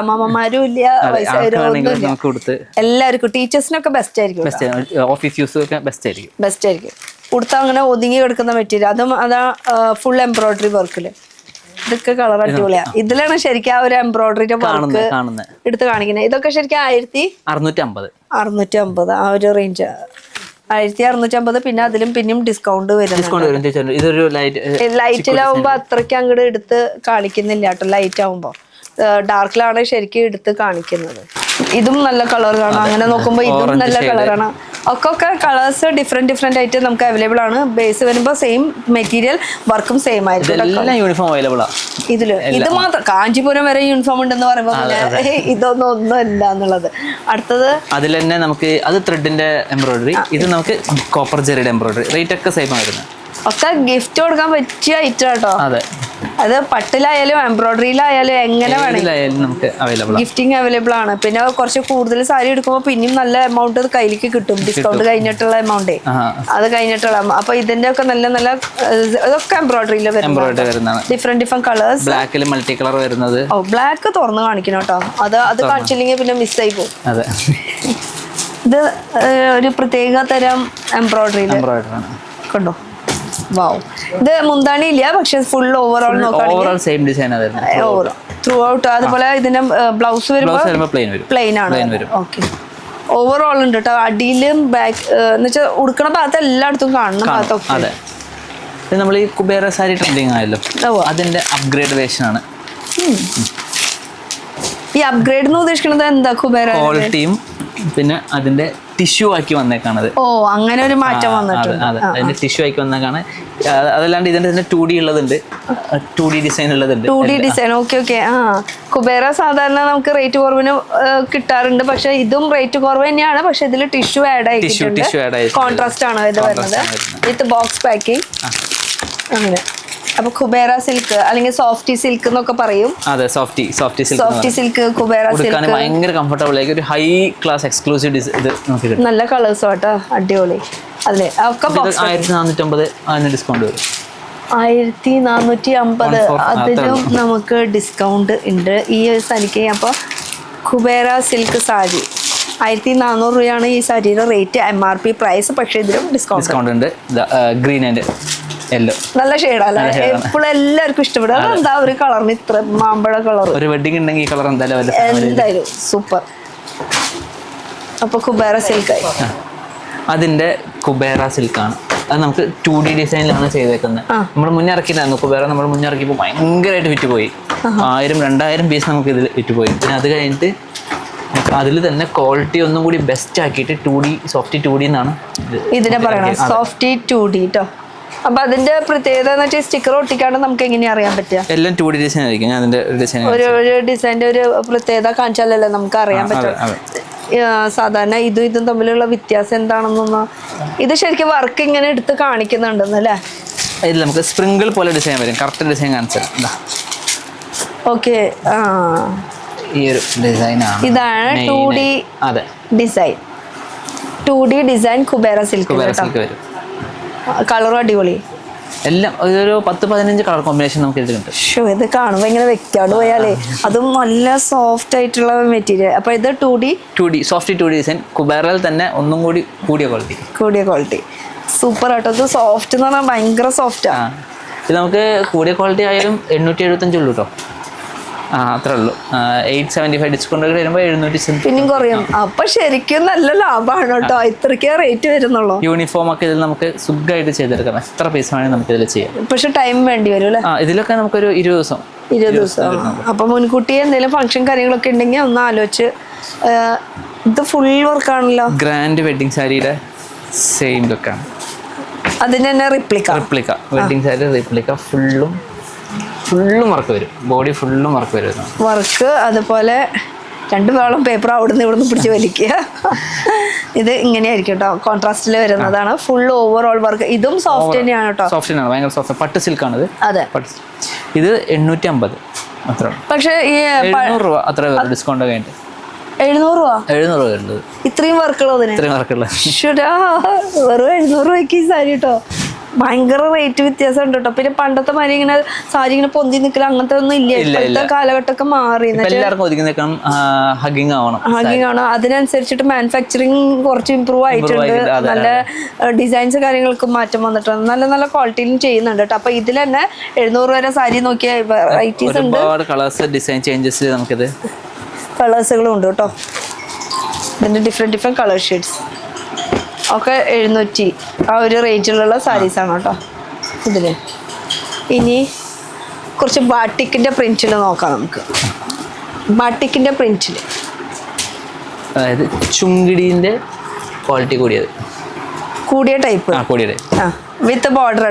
B: അമ്മമാരും ഇല്ല, എല്ലാവർക്കും. ടീച്ചേഴ്സിനൊക്കെ ബെസ്റ്റ് ആയിരിക്കും.
A: ഓഫീസ് യൂസ് ഒക്കെ ബെസ്റ്റ്
B: ആയിരിക്കും. കൊടുത്താൽ അങ്ങനെ ഒതുങ്ങി കിടക്കുന്ന മെറ്റീരിയൽ. അതും അതാ ഫുൾ എംബ്രോയിഡറി വർക്കില്. ഇതൊക്കെ കളർ അടിപൊളിയാ. ഇതിലാണ് ശരിക്കും ആ ഒരു എംബ്രോയിഡറിന്റെ വർക്ക് എടുത്ത് കാണിക്കുന്നത്. ഇതൊക്കെ ശരിക്കും 1650 ആ ഒരു റേഞ്ച്. 1650. പിന്നെ അതിലും പിന്നെയും ഡിസ്കൗണ്ട് വരും. ലൈറ്റിലാവുമ്പോ അത്രയ്ക്ക് അങ്ങോട്ട് എടുത്ത് കാണിക്കുന്നില്ല കേട്ടോ. ലൈറ്റ് ആവുമ്പോ, ഡാർക്കിലാണ് ശരിക്കും എടുത്ത് കാണിക്കുന്നത്. ഇതും നല്ല കളർ കാണാം. അങ്ങനെ നോക്കുമ്പോൾ ഇതും നല്ല കളറാണ്. ഒക്കെ കളേഴ്സ് ഡിഫറെന്റ് ആയിട്ട് നമുക്ക് അവൈലബിൾ ആണ്. ബേസ് വരുമ്പോൾ സെയിം മെറ്റീരിയൽ, വർക്കും സെയിം ആയിരിക്കും.
A: യൂണിഫോം അവൈലബിൾ ആണ്
B: ഇതില്. ഇത് മാത്രം കാഞ്ചീപുരം വരെ യൂണിഫോം ഉണ്ടെന്ന് പറയുമ്പോൾ ഒന്നും അല്ല എന്നുള്ളത്. അടുത്തത്
A: അതിൽ തന്നെ നമുക്ക് അത് ത്രെഡിന്റെ എംബ്രോയിഡറി. ഇത് നമുക്ക് കോപ്പർ ജെറിയുടെ എംബ്രോയിഡറി. റേറ്റ് ഒക്കെ സെയിം ആയിരുന്നു.
B: ഒക്കെ ഗിഫ്റ്റ് കൊടുക്കാൻ പറ്റിയ ഐറ്റം കേട്ടോ.
A: അതെ,
B: അത് പട്ടിലായാലും എംബ്രോയിഡറിയിലായാലും എങ്ങനെ വേണമെങ്കിലും
A: നമുക്ക്
B: ഗിഫ്റ്റിംഗ് അവൈലബിൾ ആണ്. പിന്നെ കുറച്ച് കൂടുതൽ സാരി എടുക്കുമ്പോൾ പിന്നെയും നല്ല എമൗണ്ട് കയ്യിലേക്ക് കിട്ടും. ഡിസ്കൗണ്ട് കഴിഞ്ഞിട്ടുള്ള എമൗണ്ടേ, അത് കഴിഞ്ഞിട്ടുള്ള. അപ്പൊ ഇതിന്റെ ഒക്കെ നല്ല നല്ല ഇതൊക്കെ എംബ്രോയിഡറിയിൽ വരുന്നതാണ്. Different colours.
A: ബ്ലാക്കിൽ മൾട്ടി കളർ വരുന്നത്.
B: ഓ, ബ്ലാക്ക് തുറന്ന് കാണിക്കണം കേട്ടോ. അത് കാണിച്ചില്ലെങ്കിൽ പിന്നെ മിസ്സായി പോകും. ഇത് ഒരു പ്രത്യേക തരം എംബ്രോയിഡറി കണ്ടോ. വാവ്. ഇത് മുന്താണി ഇല്ല, പക്ഷെ ഫുൾ ഓവറോൾ നോക്കുകയാണെങ്കിൽ
A: സെയിം ഡിസൈൻ
B: ത്രൂ ഔട്ട്. അതുപോലെ ഇതിന്റെ ബ്ലൗസ് വരുമ്പോൾ പ്ലെയിൻ ആണ്. ഓക്കെ, ഓവറോൾ ഉണ്ട് കേട്ടോ. അടിയിലും ബാക്ക് എന്ന് വെച്ചാൽ ഉടുക്കണ ഭാഗത്ത് എല്ലായിടത്തും കാണുന്ന ഭാഗത്തൊക്കെ.
A: നമ്മൾ ഈ കുബേര സാരി ട്രെൻഡിങ് ആയല്ലോ, അതിന്റെ അപ്ഗ്രേഡ് വേർഷൻ ആണ്.
B: ഈ അപ്ഗ്രേഡ് എന്ന് ഉദ്ദേശിക്കുന്നത് എന്താ? കുബേര
A: ക്വാളിറ്റിയും പിന്നെ അതിന്റെ ടിഷ്യൂ ആക്കി വന്നേക്കാണത്.
B: ഓ അങ്ങനെ ഒരു മാറ്റം വന്നിട്ടുണ്ട്.
A: അതെ, അതിന്റെ ടിഷ്യൂ ആക്കി വന്നേക്കാണ്. അതല്ലാണ്ട് ഇതിന്റെ തന്നെ 2D ഉള്ളതുണ്ട്, 2D ഡിസൈൻ ഉള്ളതുണ്ട്.
B: 2D design. ഓക്കെ. കുബേര സാധാരണ നമുക്ക് റേറ്റ് കുറവിന് കിട്ടാറുണ്ട്, പക്ഷെ ഇതും റേറ്റ് കുറവ് തന്നെയാണ്. പക്ഷെ ഇതിൽ ടിഷ്യൂ ആഡ് ആയിട്ടുണ്ട്, കോൺട്രാസ്റ്റ് ആണ് ഇത് വരുന്നത് വിത്ത് ബോക്സ് പാക്കിംഗ് അങ്ങനെ. അപ്പൊ കുബേര സിൽക്ക് അല്ലെങ്കിൽ സോഫ്റ്റി സിൽക്ക് എന്നൊക്കെ പറയും.
A: അതെ, സോഫ്റ്റി
B: സിൽക്ക്, കുബേര സിൽക്ക്
A: ഭയങ്കര കംഫർട്ടബിൾ ആയി, ഒരു ഹൈ ക്ലാസ് എക്സ്ക്ലൂസീവ് ഇത് നമുക്ക് കിട്ടും.
B: നല്ല കളേഴ്സ് ആട്ടോ, അടിപൊളി. അല്ലേ ഒക്കെ
A: 1450 അതിന് ഡിസ്കൗണ്ട് വരും.
B: 1450 അതിലും നമുക്ക് ഡിസ്കൗണ്ട് ഉണ്ട് ഈ ഒരു സാരിക്ക്. അപ്പോൾ കുബേര സിൽക്ക് സാരി 1400 രൂപയാണ് ഈ സാരിയുടെ റേറ്റ്, MRP പ്രൈസ്. പക്ഷേ ഇതിലും ഡിസ്കൗണ്ട് ഉണ്ട്.
A: ഗ്രീൻ ആൻഡ് യെല്ലോ
B: നല്ല ഷെയ്ഡല്ലേ, എപ്പോഴും എല്ലാവർക്കും ഇഷ്ടപ്പെടും. അതെന്താ ഒരു കളറിന് ഇത്ര മാമ്പഴ കളർ,
A: ഒരു വെഡിങ് ഉണ്ടെങ്കിൽ ഈ കളർ
B: എന്തായാലും സൂപ്പർ. അപ്പൊ കുബേര സിൽക്ക്
A: അതിന്റെ കുബേര സിൽക്കാണ്. അത് നമുക്ക് 2D ഡിസൈനിലാണ് ചെയ്തേക്കുന്നത്. നമ്മൾ മുന്നേ ഇറക്കിയില്ലായിരുന്നു കുബേര. നമ്മൾ മുന്നേ ഇറക്കിയപ്പോൾ ഭയങ്കരമായിട്ട് വിറ്റുപോയി. 1000-2000 പീസ് നമുക്ക് ഇതിൽ വിറ്റുപോയി. പിന്നെ അത് കഴിഞ്ഞിട്ട് അതിൽ തന്നെ ക്വാളിറ്റി ഒന്നും കൂടി ബെസ്റ്റ് ആക്കിയിട്ട് 2D സോഫ്റ്റി 2D എന്നാണ്
B: ഇതിനെ പറയണം, സോഫ്റ്റി 2D കേട്ടോ. അപ്പൊ അതിന്റെ പ്രത്യേകത എന്ന് വെച്ചാൽ സ്റ്റിക്കർ ഒട്ടിക്കാണ്ട് നമുക്ക് എങ്ങനെയാ അറിയാൻ പറ്റുക?
A: എല്ലാം 2D ഡിസൈൻ ആയിരിക്കും. ഞാൻ അതിന്റെ
B: ഒരു ഡിസൈൻ്റെ ഒരു പ്രത്യേകത കാണിച്ചാലല്ലേ നമുക്ക് അറിയാൻ പറ്റും. സാധാരണ ഇതും തമ്മിലുള്ള വ്യത്യാസം എന്താണെന്നൊന്ന് ഇത് ശരിക്കും വർക്ക് ഇങ്ങനെ എടുത്ത് കാണിക്കുന്നുണ്ടെന്നല്ലേ?
A: ഇതിൽ നമുക്ക് സ്പ്രിങ്കിൾ പോലെ ഡിസൈൻ വരും. കറക്റ്റ് ഡിസൈൻ കാണിച്ചത്
B: ഓക്കെ.
A: ഈ ഒരു ഡിസൈനാണ്.
B: ഇതാണ് 2D design. 2D design Kubera silk
A: വരും.
B: കളറും അടിപൊളി.
A: എല്ലാം ഒരു 10-15 കളർ കോമ്പിനേഷൻ നമുക്ക് ഇത് കിട്ടും.
B: ഇത് കാണുമ്പോൾ ഇങ്ങനെ വെക്കാണ്ട് പോയാലേ അതും നല്ല സോഫ്റ്റ് ആയിട്ടുള്ള മെറ്റീരിയൽ. അപ്പൊ ഇത് 2D
A: സോഫ്റ്റ് 2D ഡിസൈൻ. കുബേരയിൽ തന്നെ ഒന്നും കൂടി കൂടിയ ക്വാളിറ്റി. സൂപ്പർ ആട്ടോ. ഇത് സോഫ്റ്റ് എന്ന് പറഞ്ഞാൽ ഭയങ്കര സോഫ്റ്റാ. ഇത് നമുക്ക് കൂടിയ ക്വാളിറ്റി ആയാലും 875 ഉള്ളൂ കേട്ടോ. അത്രേ ഉള്ളൂ. 875 ഡിസ്കൗണ്ട് വരുമ്പോൾ 770
B: പിന്നെയും കുറയും. അപ്പൊ ശരിക്കും നല്ല ലാഭമാണ് കേട്ടോ. ഇത്രയ്ക്കേ റേറ്റ് വരുന്നുള്ളൂ.
A: യൂണിഫോം ഒക്കെ ഇതിൽ നമുക്ക് സുഖമായിട്ട് ചെയ്തെടുക്കാം. എത്ര പീസ് വേണമെങ്കിൽ നമുക്ക് ഇതിൽ ചെയ്യാം.
B: പക്ഷെ ടൈം വേണ്ടി വരും അല്ലേ?
A: ഇതിലൊക്കെ നമുക്കൊരു 20 ദിവസം.
B: അപ്പൊ മുൻകൂട്ടി എന്തെങ്കിലും ഫംഗ്ഷൻ കാര്യങ്ങളൊക്കെ ഉണ്ടെങ്കിൽ ഒന്ന് ആലോചിച്ച്. ഇത് ഫുൾ വർക്കാണല്ലോ.
A: ഗ്രാൻഡ് വെഡിങ് സാരിയുടെ സെയിം ലുക്കാണ്.
B: അതിന് തന്നെ റിപ്ലിക്ക
A: വെഡിങ് സാരി റിപ്ലിക്ക ഫുള്ളും വർക്ക് വരും. ബോഡി ഫുള്ളും വർക്ക് വരും.
B: വർക്ക് അതുപോലെ 2 വേളം പേപ്പർ അവിടുന്ന് ഇവിടുന്ന് പിടിച്ച് വലിക്കുക. ഇത് ഇങ്ങനെയായിരിക്കും കേട്ടോ, കോൺട്രാസ്റ്റിൽ വരുന്നതാണ്. Full overall work. ഇതും സോഫ്റ്റ് തന്നെയാണ് കേട്ടോ.
A: സോഫ്റ്റ് തന്നെയാണ്, ഭയങ്കര സോഫ്റ്റ്. പട്ട് സിൽക്കാണ് ഇത്.
B: അതെ,
A: ഇത് 850 അത്ര.
B: പക്ഷേ ഈ
A: 700 രൂപ അത്ര ഡിസ്കൗണ്ട് കഴിഞ്ഞിട്ട്
B: 700 രൂപ
A: വരുന്നത്.
B: ഇത്രയും വർക്കുള്ളത് വെറും 700 രൂപയ്ക്ക് ഈ സാരി കേട്ടോ. ഭയങ്കര റേറ്റ് വ്യത്യാസം ഉണ്ട് കേട്ടോ. പിന്നെ പണ്ടത്തെ മാതിരി ഇങ്ങനെ സാരി ഇങ്ങനെ പൊന്തി നിൽക്കല അങ്ങനത്തെ ഒന്നും ഇല്ല. ഇപ്പോഴത്തെ കാലഘട്ടമൊക്കെ മാറി. ഹഗ്ഗിങ് ആവണം. അതിനനുസരിച്ചിട്ട് മാനുഫാക്ചറിങ് കുറച്ച് ഇമ്പ്രൂവ് ആയിട്ടുണ്ട്. നല്ല ഡിസൈൻസ് കാര്യങ്ങൾക്കും മാറ്റം വന്നിട്ടുണ്ട്. നല്ല നല്ല ക്വാളിറ്റിയിലും ചെയ്യുന്നുണ്ട് കേട്ടോ. അപ്പൊ ഇതിൽ തന്നെ 700 വരെ സാരി നോക്കിയ വെറൈറ്റീസ് ഉണ്ട്. കളേഴ്സുകളും ഉണ്ട് കേട്ടോ. ഇതിന്റെ ഡിഫറെന്റ് കളർ ഷെയ്ഡ്സ് ഒക്കെ 700 ആ ഒരു റേഞ്ചിലുള്ള സാരീസാണ് കേട്ടോ ഇതില്. ഇനി കുറച്ച് ബാട്ടിക്കിന്റെ പ്രിന്റിൽ നോക്കാം നമുക്ക്. ബാട്ടിക്കിന്റെ പ്രിന്റിൽ
A: അതായത് ചുങ്കിടിന്റെ ക്വാളിറ്റി കൂടിയ ടൈപ്പ്
B: വിത്ത് ബോർഡർ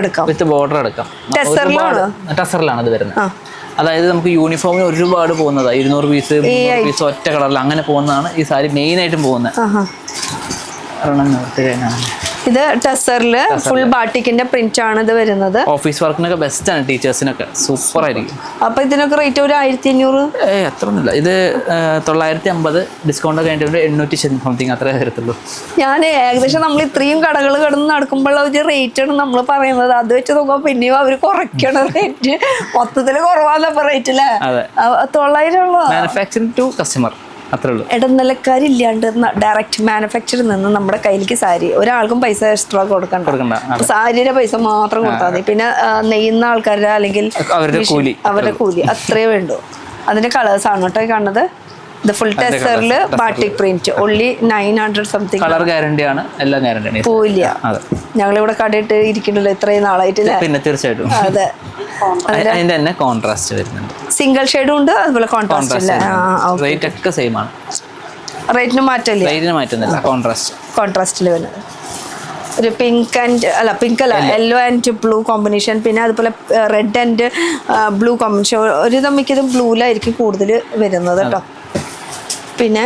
B: എടുക്കാം.
A: ടെസറിലാണ് ഇത് വരുന്നത്. അതായത് നമുക്ക് യൂണിഫോമിന് ഒരുപാട് പോകുന്നതാണ്. 200 പീസ് 300 പീസ് ഒറ്റ കളറിൽ അങ്ങനെ പോകുന്നതാണ് ഈ സാരി മെയിൻ ആയിട്ടും പോകുന്നത്.
B: ഇത് ടെസറില് ഫുൾ ബാട്ടിക്കിന്റെ പ്രിന്റ് ആണ് ഇത് വരുന്നത്.
A: ഓഫീസ് വർക്കിനൊക്കെ ബെസ്റ്റ് ആണ്, ടീച്ചേഴ്സിനൊക്കെ സൂപ്പർ ആയിരിക്കും.
B: അപ്പൊ ഇതിനൊക്കെ റേറ്റ് ഒരു 1500.
A: അത്ര ഒന്നുമില്ല. ഇത് 950 ഡിസ്കൗണ്ട് കഴിഞ്ഞിട്ട് 800 സംതിങ് അത്രേ വരത്തുള്ളൂ.
B: ഞാൻ ഏകദേശം നമ്മൾ ഇത്രയും കടകൾ കിടന്ന് നടക്കുമ്പോഴുള്ള ഒരു റേറ്റ് ആണ് നമ്മൾ പറയുന്നത്. അത് വെച്ച് നോക്കുമ്പോൾ പിന്നെയും അവർ കുറയ്ക്കണ റേറ്റ് മൊത്തത്തിൽ കുറവാന്നപ്പോ റേറ്റ് അല്ലേ? 900 ഉള്ളൂ.
A: മാനുഫാക്ചറിംഗ് ടു കസ്റ്റമർ അത്രേ ഉള്ളൂ.
B: ഇടനിലക്കാരില്ലാണ്ട് ഡയറക്റ്റ് മാനുഫാക്ചറിൽ നിന്ന് നമ്മുടെ കയ്യിലേക്ക് സാരി. ഒരാൾക്കും പൈസ എക്സ്ട്രാ കൊടുക്കണ്ട. സാരിയുടെ പൈസ മാത്രം കൊടുത്താൽ മതി. പിന്നെ നെയ്യുന്ന ആൾക്കാരുടെ അല്ലെങ്കിൽ അവരുടെ കൂലി അത്രേ വേണ്ടു. അതിന്റെ കളേഴ്സ് ആണ് കേട്ടോ കാണുന്നത്. ഇത് ഫുൾ ടെസറില് batik print only 900 something.
A: Colour guarantee ആണ്, എല്ലാം ഗ്യാരണ്ടി
B: പോയില്ല. ഞങ്ങളിവിടെ കടയിട്ട് ഇരിക്കണല്ലോ ഇത്രയും നാളായിട്ട്.
A: പിന്നെ തീർച്ചയായിട്ടും
B: അതെ.
A: അതിന്റെ തന്നെ കോൺട്രാസ്റ്റ് വരുന്നുണ്ട്.
B: സിംഗിൾ ഷെയ്ഡും ഉണ്ട്, അതുപോലെ കോൺട്രാസ്റ്റ്.
A: റേറ്റ് ഒക്കെ സെയിം ആണ്.
B: റേറ്റിന് മാറ്റമില്ല.
A: റേറ്റിന് മാറ്റുന്നില്ല. കോൺട്രാസ്റ്റ്
B: കോൺട്രാസ്റ്റിൽ വരുന്നത്. ഒരു പിങ്ക് അല്ല യെല്ലോ ആൻഡ് ബ്ലൂ കോമ്പിനേഷൻ, പിന്നെ അതുപോലെ റെഡ് ആൻഡ് ബ്ലൂ കോമ്പിനേഷൻ. ഒരു മിക്കതും ബ്ലൂവിലായിരിക്കും കൂടുതൽ വരുന്നത് കേട്ടോ. പിന്നെ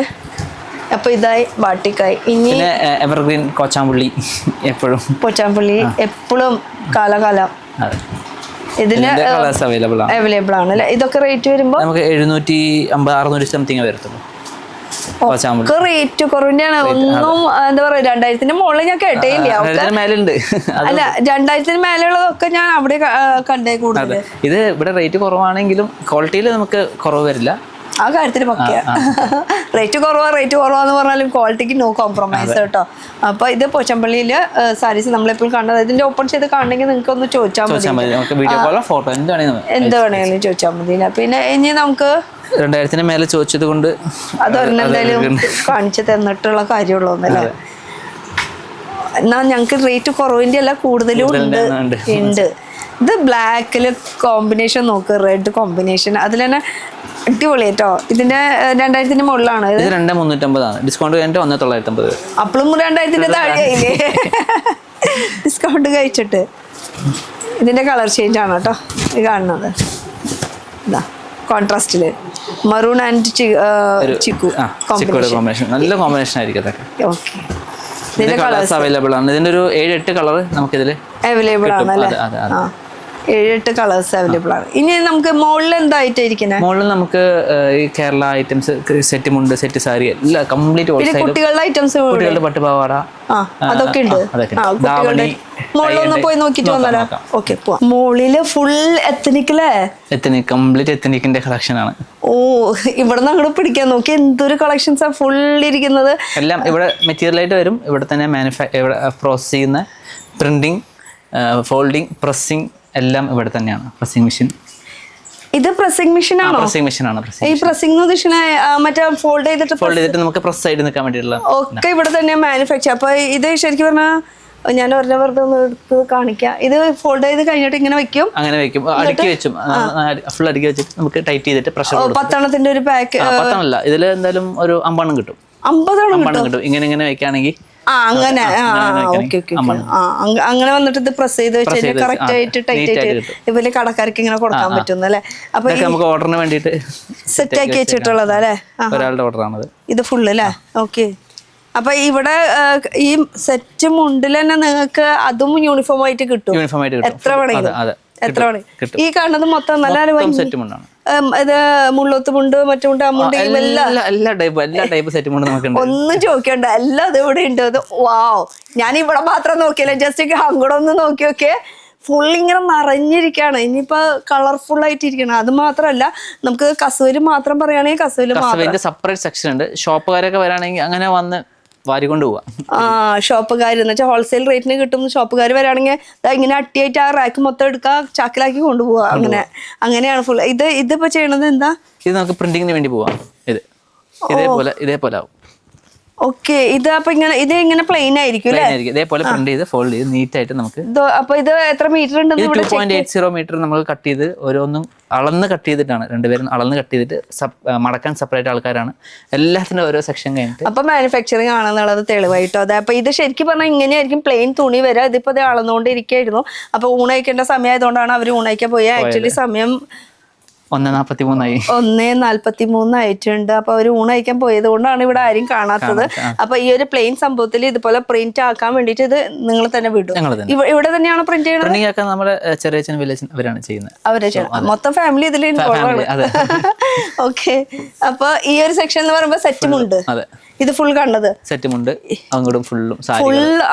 B: അപ്പോൾ ഇതായി ബാട്ടിക്കായി. ഇനി
A: എവർഗ്രീൻ കൊച്ചാമ്പുള്ളി എപ്പോഴും
B: എപ്പോഴും കാലകാലം ഇതിന് അവൈലബിൾ ആണ് അല്ലേ? ഇതൊക്കെ റേറ്റ് വരുമ്പോൾ
A: നമുക്ക് 750-600 സംതിങ് വരത്തുള്ളൂ.
B: ഒക്കെ റേറ്റ് കുറവിന്റെയാണ്. ഒന്നും എന്താ പറയാ 2000-ന്റെ മുകളിൽ ഞാൻ കേട്ടേയില്ല. അല്ല 2000-ന് മേലെയുള്ളതൊക്കെ ഞാൻ അവിടെ കണ്ടേ കൂടുതൽ.
A: ഇത് ഇവിടെ റേറ്റ് കുറവാണെങ്കിലും ക്വാളിറ്റിയിൽ നമുക്ക് കുറവ് വരില്ല.
B: ആ കാര്യത്തിന് പക്കയാ. റേറ്റ് കുറവാന്ന് പറഞ്ഞാലും ക്വാളിറ്റിക്ക് നോ കോംപ്രമൈസ് കേട്ടോ. അപ്പൊ ഇത് പോച്ചമ്പള്ളിയില് സാരീസ് നമ്മളെപ്പോഴും കണ്ടത്. ഇതിന്റെ ഓപ്പൺ ചെയ്ത് കാണണമെങ്കിൽ നിങ്ങൾക്ക് ഒന്ന് ചോദിച്ചാൽ മതി, എന്ത് വേണമെങ്കിലും ചോദിച്ചാൽ മതി. പിന്നെ ഇനി നമുക്ക്
A: 2000-ന് മേലെ ചോദിച്ചത് കൊണ്ട്
B: അതൊരെന്തായാലും കാണിച്ചു തന്നിട്ടുള്ള കാര്യമുള്ളൂ എന്നല്ലേ. എന്നാ ഞങ്ങക്ക് റേറ്റ് കുറവിന്റെ അല്ല കൂടുതലും ഉണ്ട്. ഇത് ബ്ലാക്കില് കോമ്പിനേഷൻ നോക്ക്, റെഡ് കോമ്പിനേഷൻ, അതിൽ തന്നെ അടിപൊളി കേട്ടോ. ഇതിന്റെ 2000-ന് മുകളിലാണ്.
A: ഇത് 2350 ഡിസ്കൗണ്ട് കഴിഞ്ഞിട്ട് 1950.
B: അപ്പോഴും 2000-ന്റെ താഴെയായില്ലേ ഡിസ്കൗണ്ട് കഴിച്ചിട്ട്. ഇതിന്റെ കളർ ചേഞ്ച് ആണ് കേട്ടോ ഇത് കാണുന്നത്. ഇതാ കോൺട്രാസ്റ്റില് മറൂൺ ആൻഡ് ചിക്കു
A: കോമ്പിനേഷൻ, നല്ല കോമ്പിനേഷൻ ആയിരിക്കും അതൊക്കെ.
B: ഓക്കെ,
A: ഇതിന്റെ കളേഴ്സ് അവൈലബിൾ ആണ്. ഇതിന്റെ ഒരു 7-8 കളർ നമുക്കിതിൽ
B: അവൈലബിൾ ആണ് അല്ലേ? 7-8 കളേഴ്സ് അവൈലബിൾ ആണ്. ഇനി നമുക്ക് മുകളിൽ എന്തായിട്ടിരിക്കുന്നത്?
A: മുകളിൽ നമുക്ക് ഈ കേരള ഐറ്റംസ്, സെറ്റ് മുണ്ട്, സെറ്റ് സാരി എല്ലാം കംപ്ലീറ്റ്.
B: കുട്ടികളുടെ ഐറ്റംസ്,
A: കുട്ടികളുടെ പട്ടുപാവാട
B: അതൊക്കെ ഉണ്ട്. മുകളിലൊന്ന് പോയി നോക്കിട്ട് വന്നാലോ? ഓക്കെ, പോവാം. മുകളില് ഫുൾ എത്തനിക്
A: കംപ്ലീറ്റ് എത്തനിക്കിന്റെ കളക്ഷൻ ആണ്.
B: ഓ, ഇവിടെ നിന്ന് അങ്ങോട്ട് പിടിക്കാൻ നോക്കി എന്തൊരു കളക്ഷൻസാ ഫുൾ ഇരിക്കുന്നത്.
A: എല്ലാം ഇവിടെ മെറ്റീരിയൽ ആയിട്ട് വരും. ഇവിടെ തന്നെ ഇവിടെ പ്രോസസ് ചെയ്യുന്ന പ്രിന്റിങ്, ഫോൾഡിങ്, പ്രസ്സിങ് എല്ലാം ഇവിടെ തന്നെയാണ്. പ്രസ്സിങ് മെഷീൻ,
B: ഇത് പ്രസ്സിങ് മെഷീൻ ആണോ?
A: പ്രസ്സിങ് മെഷീൻ ആണ്.
B: ഈ പ്രസ്സിങ് മറ്റേ ഫോൾഡ് ചെയ്തിട്ട്
A: നമുക്ക് പ്രസ് ആയിട്ട് നിൽക്കാൻ വേണ്ടിയിട്ടുള്ള
B: ഒക്കെ ഇവിടെ തന്നെ മാനുഫാക്ചർ. അപ്പൊ ഇത് ശരിക്കും പറഞ്ഞാൽ ഞാൻ വെറുതെ ഒന്ന് എടുത്ത് കാണിക്കാം. ഇത് ഫോൾഡ് ചെയ്ത് കഴിഞ്ഞിട്ട് ഇങ്ങനെ വെക്കും,
A: അങ്ങനെ വെക്കും, അടുക്കി വെച്ചും ഫുൾ അടുക്കി വെച്ചിട്ട് നമുക്ക് ടൈറ്റ് ചെയ്തിട്ട് പ്രഷർ
B: 10 ഒരു പാക്ക്.
A: 10 ഇതിൽ എന്തായാലും ഒരു 50 കിട്ടും.
B: 50
A: കിട്ടും ഇങ്ങനെ വെക്കുകയാണെങ്കിൽ.
B: അങ്ങനെ അങ്ങനെ വന്നിട്ട് ഇത് പ്രസ് ചെയ്ത് വെച്ച് കറക്റ്റ് ആയിട്ട് ടൈറ്റ് ആയിട്ട് ഇവര് കടക്കാർക്ക് ഇങ്ങനെ കൊടുക്കാൻ പറ്റും അല്ലേ? അപ്പൊ
A: നമുക്ക് ഓർഡറിന് വേണ്ടിട്ട്
B: സെറ്റ് ആക്കി വെച്ചിട്ടുള്ളതാ അല്ലേ?
A: ഒരാളുടെ ഓർഡർ ആണത് ഇത്
B: ഫുള്ള് അല്ലേ? ഓക്കെ. അപ്പൊ ഇവിടെ ഈ സെറ്റ് മുണ്ടിൽ തന്നെ നിങ്ങൾക്ക് അതും യൂണിഫോം ആയിട്ട് കിട്ടും. എത്ര വേണമെങ്കിലും ഈ കാണുന്നത് മൊത്തം നല്ല
A: സെറ്റ് മുണ്ടാണ്.
B: ഇത് മുള്ളൊത്ത് മുണ്ട്, മറ്റുമുണ്ട്, അമ്മുണ്ട്,
A: എല്ലാ ടൈപ്പ് സെറ്റ് മുണ്ട് നമുക്ക്
B: ഒന്നും ചോദിക്കണ്ട, എല്ലാം അത് ഇവിടെ ഉണ്ട്. അത് വാവ്, ഞാൻ ഇവിടെ മാത്രം നോക്കിയല്ലേ, ജസ്റ്റ് അങ്ങോട്ട് ഒന്ന് നോക്കി നോക്കിയേ, ഫുൾ ഇങ്ങനെ നിറഞ്ഞിരിക്കുകയാണ്. ഇനിയിപ്പോ കളർഫുൾ ആയിട്ടിരിക്കണം. അത് മാത്രമല്ല, നമുക്ക് കസൂര് മാത്രം പറയുകയാണെങ്കിൽ കസൂര്
A: സെപ്പറേറ്റ് സെക്ഷൻ ഉണ്ട്. ഷോപ്പുകാരൊക്കെ വരാണെങ്കിൽ അങ്ങനെ വന്ന് വാരിക്കൊണ്ട് പോവാം.
B: ഷോപ്പുകാർ എന്ന് വെച്ചാൽ ഹോൾസെയിൽ റേറ്റിന് കിട്ടും. ഷോപ്പുകാർ വരാണെങ്കിൽ ഇങ്ങനെ അട്ടിയായിട്ട് ആ റാക്ക് മൊത്തം എടുക്കുക, ചാക്കിലാക്കി കൊണ്ടുപോവാ. അങ്ങനെയാണ് ഫുൾ. ഇതിപ്പോ ചെയ്യണത് എന്താ?
A: ഇത് നമുക്ക് പ്രിന്റിങ്ങിന് വേണ്ടി പോവാം. ഇതേപോലെ ആവും.
B: ഓക്കെ, ഇത് അപ്പൊ ഇങ്ങനെ പ്ലെയിൻ ആയിരിക്കും
A: ഇതേപോലെ പ്രിന്റ് ചെയ്ത് ഫോൾഡ് ചെയ്ത് നീറ്റ് ആയിട്ട് നമുക്ക്.
B: അപ്പൊ ഇത് എത്ര മീറ്റർ ഉണ്ട്?
A: 2.80 മീറ്റർ നമ്മൾ കട്ട് ചെയ്ത് ഓരോന്നും അളന്ന് കട്ട് ചെയ്തിട്ടാണ്. രണ്ടുപേരും അളന്ന് കട്ട് ചെയ്തിട്ട് മടക്കാൻ സെപ്പറേറ്റ് ആൾക്കാരാണ്. എല്ലാത്തിനും ഓരോ സെക്ഷൻ കഴിഞ്ഞിട്ട്.
B: അപ്പൊ മാനുഫാക്ചറിങ് ആണെന്നുള്ളത് തെളിവായിട്ടോ. അതെ, അപ്പൊ ഇത് ശരിക്കും പറഞ്ഞാൽ ഇങ്ങനെയായിരിക്കും പ്ലെയിൻ തുണി വരിക. ഇതിപ്പോ അത് അളന്നുകൊണ്ടിരിക്കുകയായിരുന്നു. അപ്പൊ ഊണയിക്കേണ്ട സമയം ആയതുകൊണ്ടാണ് അവർ ഊണയിക്കാൻ പോയത്. ആക്ച്വലി സമയം 1:43 ആയിട്ടുണ്ട്. അപ്പൊ അവര് ഊണ് കഴിക്കാൻ പോയത് കൊണ്ടാണ് ഇവിടെ ആരും കാണാത്തത്. അപ്പൊ ഈ ഒരു പ്ലെയിൻ സംഭവത്തിൽ ഇതുപോലെ പ്രിന്റ് ആക്കാൻ വേണ്ടിട്ട് ഇത് നിങ്ങൾ തന്നെ വിടും? ഇവിടെ തന്നെയാണ് പ്രിന്റ് ചെയ്യുന്നത്?
A: നമ്മുടെ ചെറിയ വില്ലേജ് അവരാണ് ചെയ്യുന്നത്.
B: അവരെ മൊത്തം ഫാമിലി ഇതിൽ ഇൻവോൾവ് ആണ്. ഓക്കെ, അപ്പൊ ഈ ഒരു സെക്ഷൻ എന്ന് പറയുമ്പോ സെറ്റും ഉണ്ട്. ഇത് ഫുൾ കണ്ടത്
A: സെറ്റുമുണ്ട്, അങ്ങോട്ടും ഫുള്ളും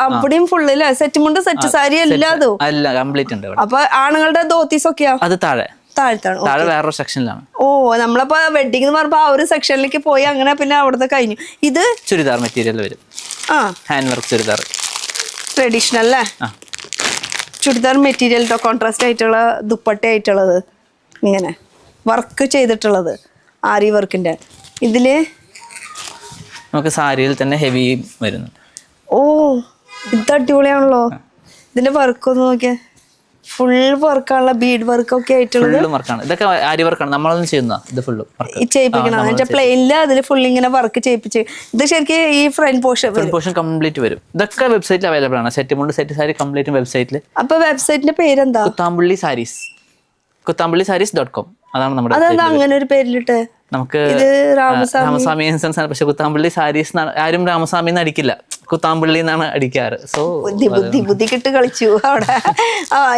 B: അവിടെയും ഫുള്ള് സെറ്റുമുണ്ട്, സെറ്റ് സാരി എല്ലാതും
A: കംപ്ലീറ്റ് ഉണ്ട്.
B: അപ്പൊ ആണുങ്ങളുടെ ധോത്തീസ് ഒക്കെയാ
A: അത് താഴെ
B: വേറൊരു
A: സെക്ഷനിലാണ്.
B: ഓ, നമ്മളിപ്പോ വെഡിങ് എന്ന് പറഞ്ഞപ്പോ ആ ഒരു സെക്ഷനിലേക്ക് പോയി, അങ്ങനെ പിന്നെ അവിടുത്തെ കഴിഞ്ഞു. ഇത്
A: ചുരിദാർ മെറ്റീരിയൽ വരും. ഹാൻഡ് വർക്ക് ചുരിദാർ,
B: ട്രഡീഷണൽ അല്ലേ? ചുരിദാർ മെറ്റീരിയൽ കോൺട്രാസ്റ്റ് ആയിട്ടുള്ള ദുപ്പട്ട ആയിട്ടുള്ളത്, ഇങ്ങനെ വർക്ക് ചെയ്തിട്ടുള്ളത്, ആരി വർക്കിന്റെ. ഇതില്
A: നമുക്ക് സാരിയിൽ തന്നെ ഹെവി വരുന്നുണ്ട്.
B: ഓ, ഇത് അടിപൊളിയാണല്ലോ. ഇതിന്റെ വർക്ക് ഒന്ന് നോക്കിയേ, ഫുൾ വർക്കാണുള്ള ബീഡ് വർക്ക് ഒക്കെ ആയിട്ടുള്ളത്
A: ഫുള്ളും വർക്കാണ്. ഇതൊക്കെ ആരി വർക്കാണ്, നമ്മളൊന്നും ചെയ്യുന്ന ഇത് ഫുള്ളും
B: ചെയ്യിപ്പിക്കണം. എന്നുവെച്ചാൽ പ്ലെയിനില് അതിൽ ഫുൾ ഇങ്ങനെ വർക്ക് ചെയ്യിപ്പിച്ച് ഇത് ശരിക്കും ഈ ഫ്രണ്ട് പോർഷൻ
A: കംപ്ലീറ്റ് വരും. ഇതൊക്കെ വെബ്സൈറ്റിൽ അവൈലബിൾ ആണ്. സെറ്റ് മുണ്ട് സെറ്റ് സാരി കംപ്ലീറ്റ് വെബ്സൈറ്റിൽ.
B: അപ്പൊ വെബ്സൈറ്റിന്റെ പേരെന്താ?
A: കുത്താമ്പള്ളി സാരീസ്, kuttambullisarees.com. അതാണ് നമ്മുടെ
B: അതെന്താ അങ്ങനെ ഒരു പേരിലിട്ട്?
A: നമുക്ക്
B: ഇത് രാമസ്വാമി
A: ഇൻസൻസ് ആണ്, പക്ഷെ കുത്താമ്പള്ളി സാരീസ് ആരും രാമസ്വാമി എന്ന് അടിക്കില്ല, കുത്താമ്പള്ളി എന്നാണ് അടിക്കാറ്. സോ
B: ബുദ്ധി കിട്ട് കളിച്ചു അവിടെ.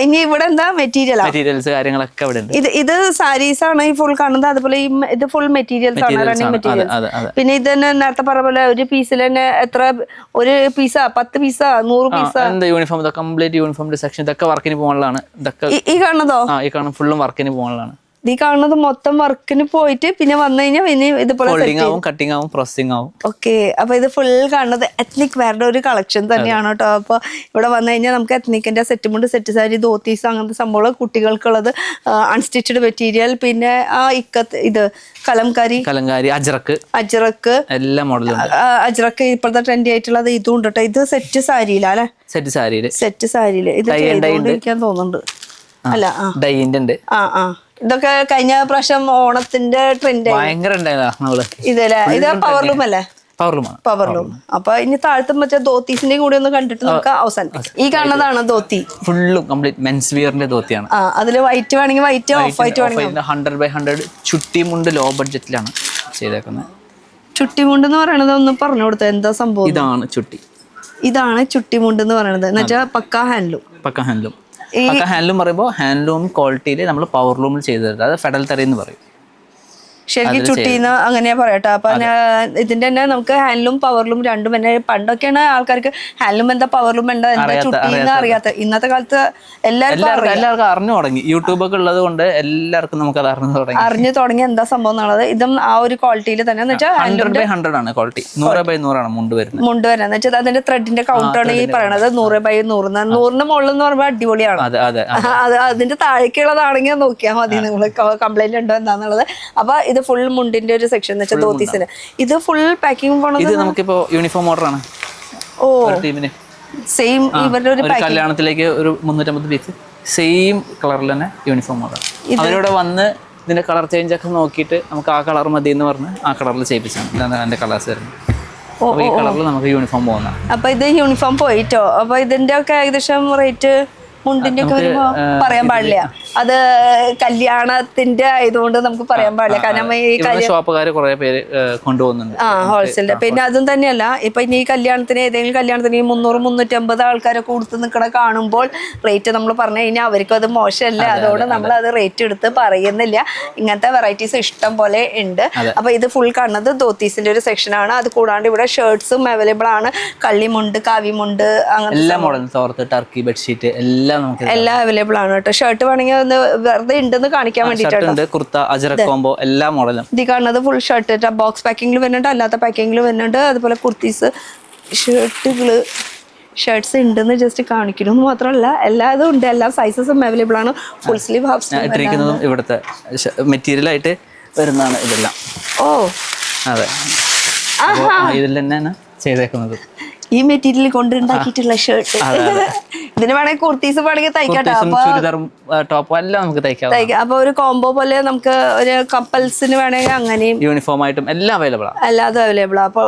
B: ഇനി ഇവിടെ എന്താ
A: മെറ്റീരിയൽസ് കാര്യങ്ങളൊക്കെ അവിടെ ഉണ്ട്.
B: ഇത് സാരീസ് ആണ് ഈ ഫുൾ കാണുന്നത്. അതുപോലെ ഇത് ഫുൾ മെറ്റീരിയൽസ് ആണ്, റണ്ണിങ് മെറ്റീരിയൽസ്. പിന്നെ ഇത് തന്നെ നേരത്തെ പറഞ്ഞ പോലെ ഒരു പീസിൽ തന്നെ എത്ര, ഒരു പീസാ 10 പീസാ 100 പീസാ
A: എന്താ യൂണിഫോം, കംപ്ലീറ്റ് യൂണിഫോം സെക്ഷൻ ഇതൊക്കെ വർക്കിന് പോകാനുള്ളതാണ്. ഇതൊക്കെ
B: ഈ കാണുന്നതോ?
A: ഈ കാണുന്ന ഫുള്ളും വർക്കിന് പോകാനുള്ളതാണ്.
B: ഈ കാണുന്നത് മൊത്തം വർക്കിന് പോയിട്ട് പിന്നെ വന്നു കഴിഞ്ഞാൽ പിന്നെ ഇതുപോലെ
A: കട്ടിങ് ആവും പ്രോസസിങ് ആവും.
B: ഓക്കെ, അപ്പൊ ഇത് ഫുൾ കാണുന്നത് എത്നിക് വെയറുടെ ഒരു കളക്ഷൻ തന്നെയാണ് കേട്ടോ. അപ്പൊ ഇവിടെ വന്നു കഴിഞ്ഞാൽ നമുക്ക് എത്നിക്കിന്റെ സെറ്റ് മുണ്ട്, സെറ്റ് സാരി, ധോത്തീസ് അങ്ങനത്തെ സംഭവങ്ങൾ, കുട്ടികൾക്കുള്ളത് അൺസ്റ്റിച്ചഡ് മെറ്റീരിയൽ, പിന്നെ ആ ഇക്കത്ത് ഇത് കലംകാരി, അജ്രക്ക്
A: എല്ലാ മോഡലും.
B: അജ്രക്ക് ഇപ്പോഴത്തെ ട്രെൻഡി ആയിട്ടുള്ളത് ഇതും ഉണ്ട് കേട്ടോ. ഇത് സെറ്റ് സാരിയിലല്ലേ? സെറ്റ് സാരിയില് ഇത് ചെയ്തോണ്ടിരിക്കാൻ തോന്നുന്നുണ്ട് അല്ല? ഇതൊക്കെ കഴിഞ്ഞ പ്രാവശ്യം ഓണത്തിന്റെ ട്രെൻഡ്
A: ഭയങ്കര
B: ഇതല്ലേ? ഇത് പവർലൂം അല്ലേ? പവർലൂം. അപ്പൊ ഇനി താഴത്തെ മറ്റേ ധോത്തീസിന്റെ കൂടി ഒന്ന് കണ്ടിട്ട് നമുക്ക് അവസാനിപ്പിക്കാം. ഈ കാണുന്നതാണ് ധോത്തി,
A: ഫുള്ളും കംപ്ലീറ്റ് മെൻസ് വിയറിന്റെ ധോത്തിയാണ്.
B: അതില് വൈറ്റ് വേണമെങ്കിൽ വൈറ്റ്, ഓഫ് വൈറ്റ് വേണമെങ്കിൽ
A: 100x100 ചുട്ടിമുണ്ട് ലോ ബഡ്ജറ്റിലാണ് ചെയ്തേക്കുന്നത്.
B: ചുട്ടിമുണ്ട് എന്ന് പറയണത് ഒന്ന് പറഞ്ഞു കൊടുത്ത എന്താ സംഭവം? ഇതാണ് ചുട്ടിമുണ്ട് എന്ന് പറയണത്. എന്നുവെച്ചാൽ പക്കാ ഹാൻഡ്ലൂം.
A: ഹാൻഡ്ലൂം പറയുമ്പോൾ ഹാൻഡ്ലൂം ക്വാളിറ്റിയിൽ നമ്മൾ പവർലൂമിൽ ചെയ്തു തരുന്നത്. അത് ഫെഡൽ തറി എന്ന് പറയും.
B: ശരിക്കും ചുട്ടിന്ന് അങ്ങനെയാ പറയട്ടെ. അപ്പൊ ഇതിന്റെ തന്നെ നമുക്ക് ഹാൻഡ്ലൂം പവർലൂം രണ്ടും തന്നെ. പണ്ടൊക്കെയാണ് ആൾക്കാർക്ക് ഹാൻഡ്ലൂം എന്താ പവർലൂം എന്താ ചുട്ടിന്ന് അറിയാത്ത. ഇന്നത്തെ കാലത്ത്
A: എല്ലാവർക്കും അറിഞ്ഞു തുടങ്ങി. യൂട്യൂബ് ഒക്കെ ഉള്ളത് കൊണ്ട് എല്ലാവർക്കും നമുക്ക് അത് അറിഞ്ഞു തുടങ്ങി
B: എന്താ സംഭവം എന്നുള്ളത്. ഇതും ആ ഒരു ക്വാളിറ്റിയിൽ തന്നെ
A: 100x100 ആണ് ക്വാളിറ്റി. 100x100 ആണ് മുണ്ട് വരുന്നത്.
B: വെച്ചാൽ അതിന്റെ ത്രെഡിന്റെ കൗണ്ടാണ് ഈ പറയണത്. 100x100. 100ന് മുകളിൽ എന്ന് പറയുമ്പോൾ അടിപൊളിയാണ്. അത് അതിന്റെ താഴേക്കുള്ളതാണെങ്കിൽ നോക്കിയാൽ മതി നിങ്ങൾ കംപ്ലൈന്റ് ഉണ്ടോ എന്താന്നുള്ളത്. അപ്പൊ ഇത് ഫുൾ മുണ്ടിന്റെ ഒരു സെക്ഷൻ എന്ന് വെച്ചാൽ ധോത്തീസിന്. ഇത് ഫുൾ പാക്കിംഗ് പോണത്.
A: ഇത് നമുക്കിപ്പോ യൂണിഫോം ഓർഡർ ആണ്. ടീമിന്
B: സെയിം ഇവരുടെ ഒരു
A: കല്യാണത്തിലേക്ക് ഒരു 350 പീസ് സെയിം കളറിൽ തന്നെ യൂണിഫോം ഓർഡർ. അവരോട് വന്ന് ഇതിന്റെ കളർ ചേഞ്ച് ഒക്കെ നോക്കിയിട്ട് നമുക്ക് ആ കളർ മതി എന്ന് പറഞ്ഞ് ആ കളറിൽ ചെയ്യിപ്പിച്ചാണ്. ഇതാണ് എന്റെ കളേഴ്സ് വരുന്നത്. അപ്പൊ ഈ കളറിൽ നമുക്ക് യൂണിഫോം പോകുന്ന.
B: അപ്പൊ ഇത് യൂണിഫോം പോയിട്ടോ. അപ്പൊ ഇതിന്റെ ഒക്കെ ഏകദേശം റേറ്റ് മുണ്ടിന്റെ ഒക്കെ വരുമ്പോ പറയാൻ പാടില്ല. അത് കല്യാണത്തിന്റെ ആയതുകൊണ്ട് നമുക്ക് പറയാൻ പാടില്ല. കാരണം ഈ
A: ഷോപ്പുകാര് കുറെ പേര് കൊണ്ടുപോകുന്നുണ്ട്
B: ഹോൾസെയിൽ. പിന്നെ അതും തന്നെയല്ല, ഇപ്പൊ ഇനി ഈ കല്യാണത്തിന് ഏതെങ്കിലും കല്യാണത്തിന് 300-350 ആൾക്കാരൊക്കെ കൊടുത്ത് നിൽക്കണ കാണുമ്പോൾ റേറ്റ് നമ്മൾ പറഞ്ഞു കഴിഞ്ഞാൽ അവർക്കും അത് മോശമല്ല. അതുകൊണ്ട് നമ്മൾ അത് റേറ്റ് എടുത്ത് പറയുന്നില്ല. ഇങ്ങനത്തെ വെറൈറ്റീസ് ഇഷ്ടം പോലെ ഉണ്ട്. അപ്പൊ ഇത് ഫുൾ കാണുന്നത് ധോത്തീസിന്റെ ഒരു സെക്ഷൻ ആണ്. അത് കൂടാണ്ട് ഇവിടെ ഷർട്ട്സും അവൈലബിൾ ആണ്. കള്ളിമുണ്ട്, കാവിമുണ്ട്, അങ്ങനെ
A: എല്ലാ മോഡലും, തോർത്ത്, ടർക്കി ബെഡ്ഷീറ്റ് എല്ലാം
B: അവൈലബിൾ ആണ് കേട്ടോ. ഷർട്ട് വേണമെങ്കിൽ ഒന്ന് വെറുതെ ഉണ്ടെന്ന് കാണിക്കാൻ വേണ്ടിയിട്ടുണ്ട്.
A: കുർത്ത, അജ്രക് കോംബോ എല്ലാ മോഡലും.
B: ഇത് കാണുന്നത് ഫുൾ ഷർട്ട് ബോക്സ് പാക്കിംഗിൽ വരുന്നുണ്ട്, അല്ലാത്ത പാക്കിംഗിൽ വരുന്നുണ്ട്. അതുപോലെ കുർത്തീസ്, ഷർട്ട്സ് ഉണ്ടെന്ന് ജസ്റ്റ് കാണിക്കുന്നു മാത്രമല്ല എല്ലാതും ഉണ്ട്. എല്ലാ സൈസസും അവൈലബിൾ ആണ്. ഫുൾ സ്ലീവ്, ഹാഫ് സ്ലീവ്
A: ഇവിടുത്തെ മെറ്റീരിയൽ ആയിട്ട് വരുന്നതാണ് ഇതെല്ലാം. അതെ, ഇതിൽ തന്നെയാണ് ചെയ്തേക്കുന്നത്.
B: ഈ മെറ്റീരിയൽ കൊണ്ട് ഉണ്ടാക്കിയിട്ടുള്ള ഷർട്ട്. ഇതിന് വേണമെങ്കിൽ കുർത്തീസ് വേണമെങ്കിൽ അപ്പൊ ഒരു കോംബോ പോലെ നമുക്ക് ഒരു കപ്പൽസിന് വേണമെങ്കിൽ അങ്ങനെയും
A: യൂണിഫോം ആയിട്ടും എല്ലാം അവൈലബിൾ ആണ്.
B: എല്ലാതും അവൈലബിൾ. അപ്പൊ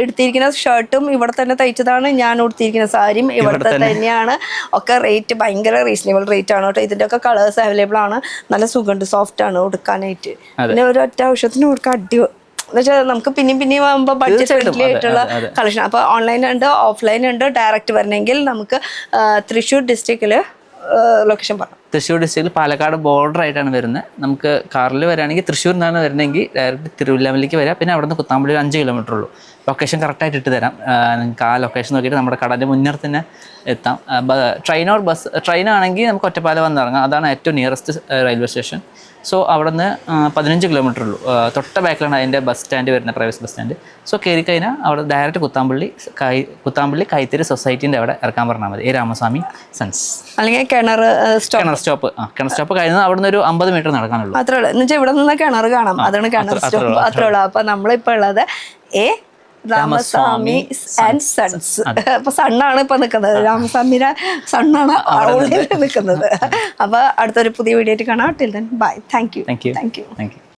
B: എടുത്തിരിക്കുന്ന ഷർട്ടും ഇവിടെ തന്നെ തയ്ച്ചതാണ്. ഞാൻ എടുത്തിരിക്കുന്ന സാരിയും ഇവിടുത്തെ തന്നെയാണ്. ഒക്കെ റേറ്റ് ഭയങ്കര റീസണബിൾ റേറ്റ് ആണ് കേട്ടോ. ഇതിന്റെ ഒക്കെ കളേഴ്സ് അവൈലബിൾ ആണ്. നല്ല സുഖമുണ്ട്, സോഫ്റ്റ് ആണ് ഉടുക്കാനായിട്ട്. പിന്നെ ഒരു അത്യാവശ്യത്തിന് ഉടുക്കാൻ അടിപൊളി എന്നുവെച്ചാൽ നമുക്ക് പിന്നെയും ആകുമ്പോൾ ബഡ്ജറ്റ് ഫ്രണ്ട്ലി ആയിട്ടുള്ള കളക്ഷൻ. അപ്പോൾ ഓൺലൈൻ ഉണ്ട്, ഓഫ്ലൈൻ ഉണ്ട്. ഡയറക്റ്റ് വരണമെങ്കിൽ നമുക്ക് തൃശ്ശൂർ ഡിസ്ട്രിക്റ്റിൽ ലൊക്കേഷൻ പറയാം.
A: തൃശ്ശൂർ ഡിസ്ട്രിക്റ്റിൽ പാലക്കാട് ബോർഡർ ആയിട്ടാണ് വരുന്നത്. നമുക്ക് കാറിൽ വരികയാണെങ്കിൽ തൃശ്ശൂർ നിന്നാണ് വരുന്നതെങ്കിൽ ഡയറക്റ്റ് തിരുവല്ലയിലേക്ക് വരിക. പിന്നെ അവിടെ നിന്ന് കുത്താമ്പള്ളി 5 കിലോമീറ്റർ ഉള്ളൂ. ലൊക്കേഷൻ കറക്റ്റായിട്ട് ഇട്ട് തരാം. നിങ്ങൾക്ക് ആ ലൊക്കേഷൻ നോക്കിയിട്ട് നമ്മുടെ കടൻ്റെ മുന്നേ തന്നെ എത്താം. ട്രെയിനാണെങ്കിൽ നമുക്ക് ഒറ്റപ്പാലം വന്നിറങ്ങാം. അതാണ് ഏറ്റവും നിയറസ്റ്റ് റെയിൽവേ സ്റ്റേഷൻ. സോ അവിടെ നിന്ന് 15 കിലോമീറ്റർ ഉള്ളൂ. തൊട്ട ബാക്കിലാണ് അതിൻ്റെ ബസ് സ്റ്റാൻഡ് വരുന്നത്, പ്രൈവറ്റ് ബസ് സ്റ്റാൻഡ്. സോ കയറി കഴിഞ്ഞാൽ അവിടെ ഡയറക്റ്റ് കുത്താമ്പള്ളി കൈത്തരി സൊസൈറ്റീൻ്റെ അവിടെ ഇറക്കാൻ പറഞ്ഞാൽ മതി. രാമസ്വാമി സൺസ് അല്ലെങ്കിൽ കിണർ സ്റ്റോപ്പ് കഴിഞ്ഞാൽ അവിടെ നിന്ന് ഒരു 50 മീറ്റർ നടക്കാനുള്ളൂ.
B: അത്രേ ഉള്ളൂ. എന്നുവെച്ചാൽ ഇവിടെ നിന്ന് കിണർ കാണാം. അതാണ് കിണർ സ്റ്റോപ്പ്. അത്രേ ഉള്ളൂ. അപ്പം നമ്മളിപ്പോൾ ഉള്ളത് രാമസ്വാമി ആൻഡ് സൺസ്. അപ്പൊ സണ്ണാണ് ഇപ്പൊ നിൽക്കുന്നത്, രാമസ്വാമിയുടെ സണ്ണാണ് ഓൾറെഡി നിൽക്കുന്നത്. അപ്പൊ അടുത്തൊരു പുതിയ വീഡിയോ ആയിട്ട് കാണാം. Till then bye. Thank you.
A: Thank you.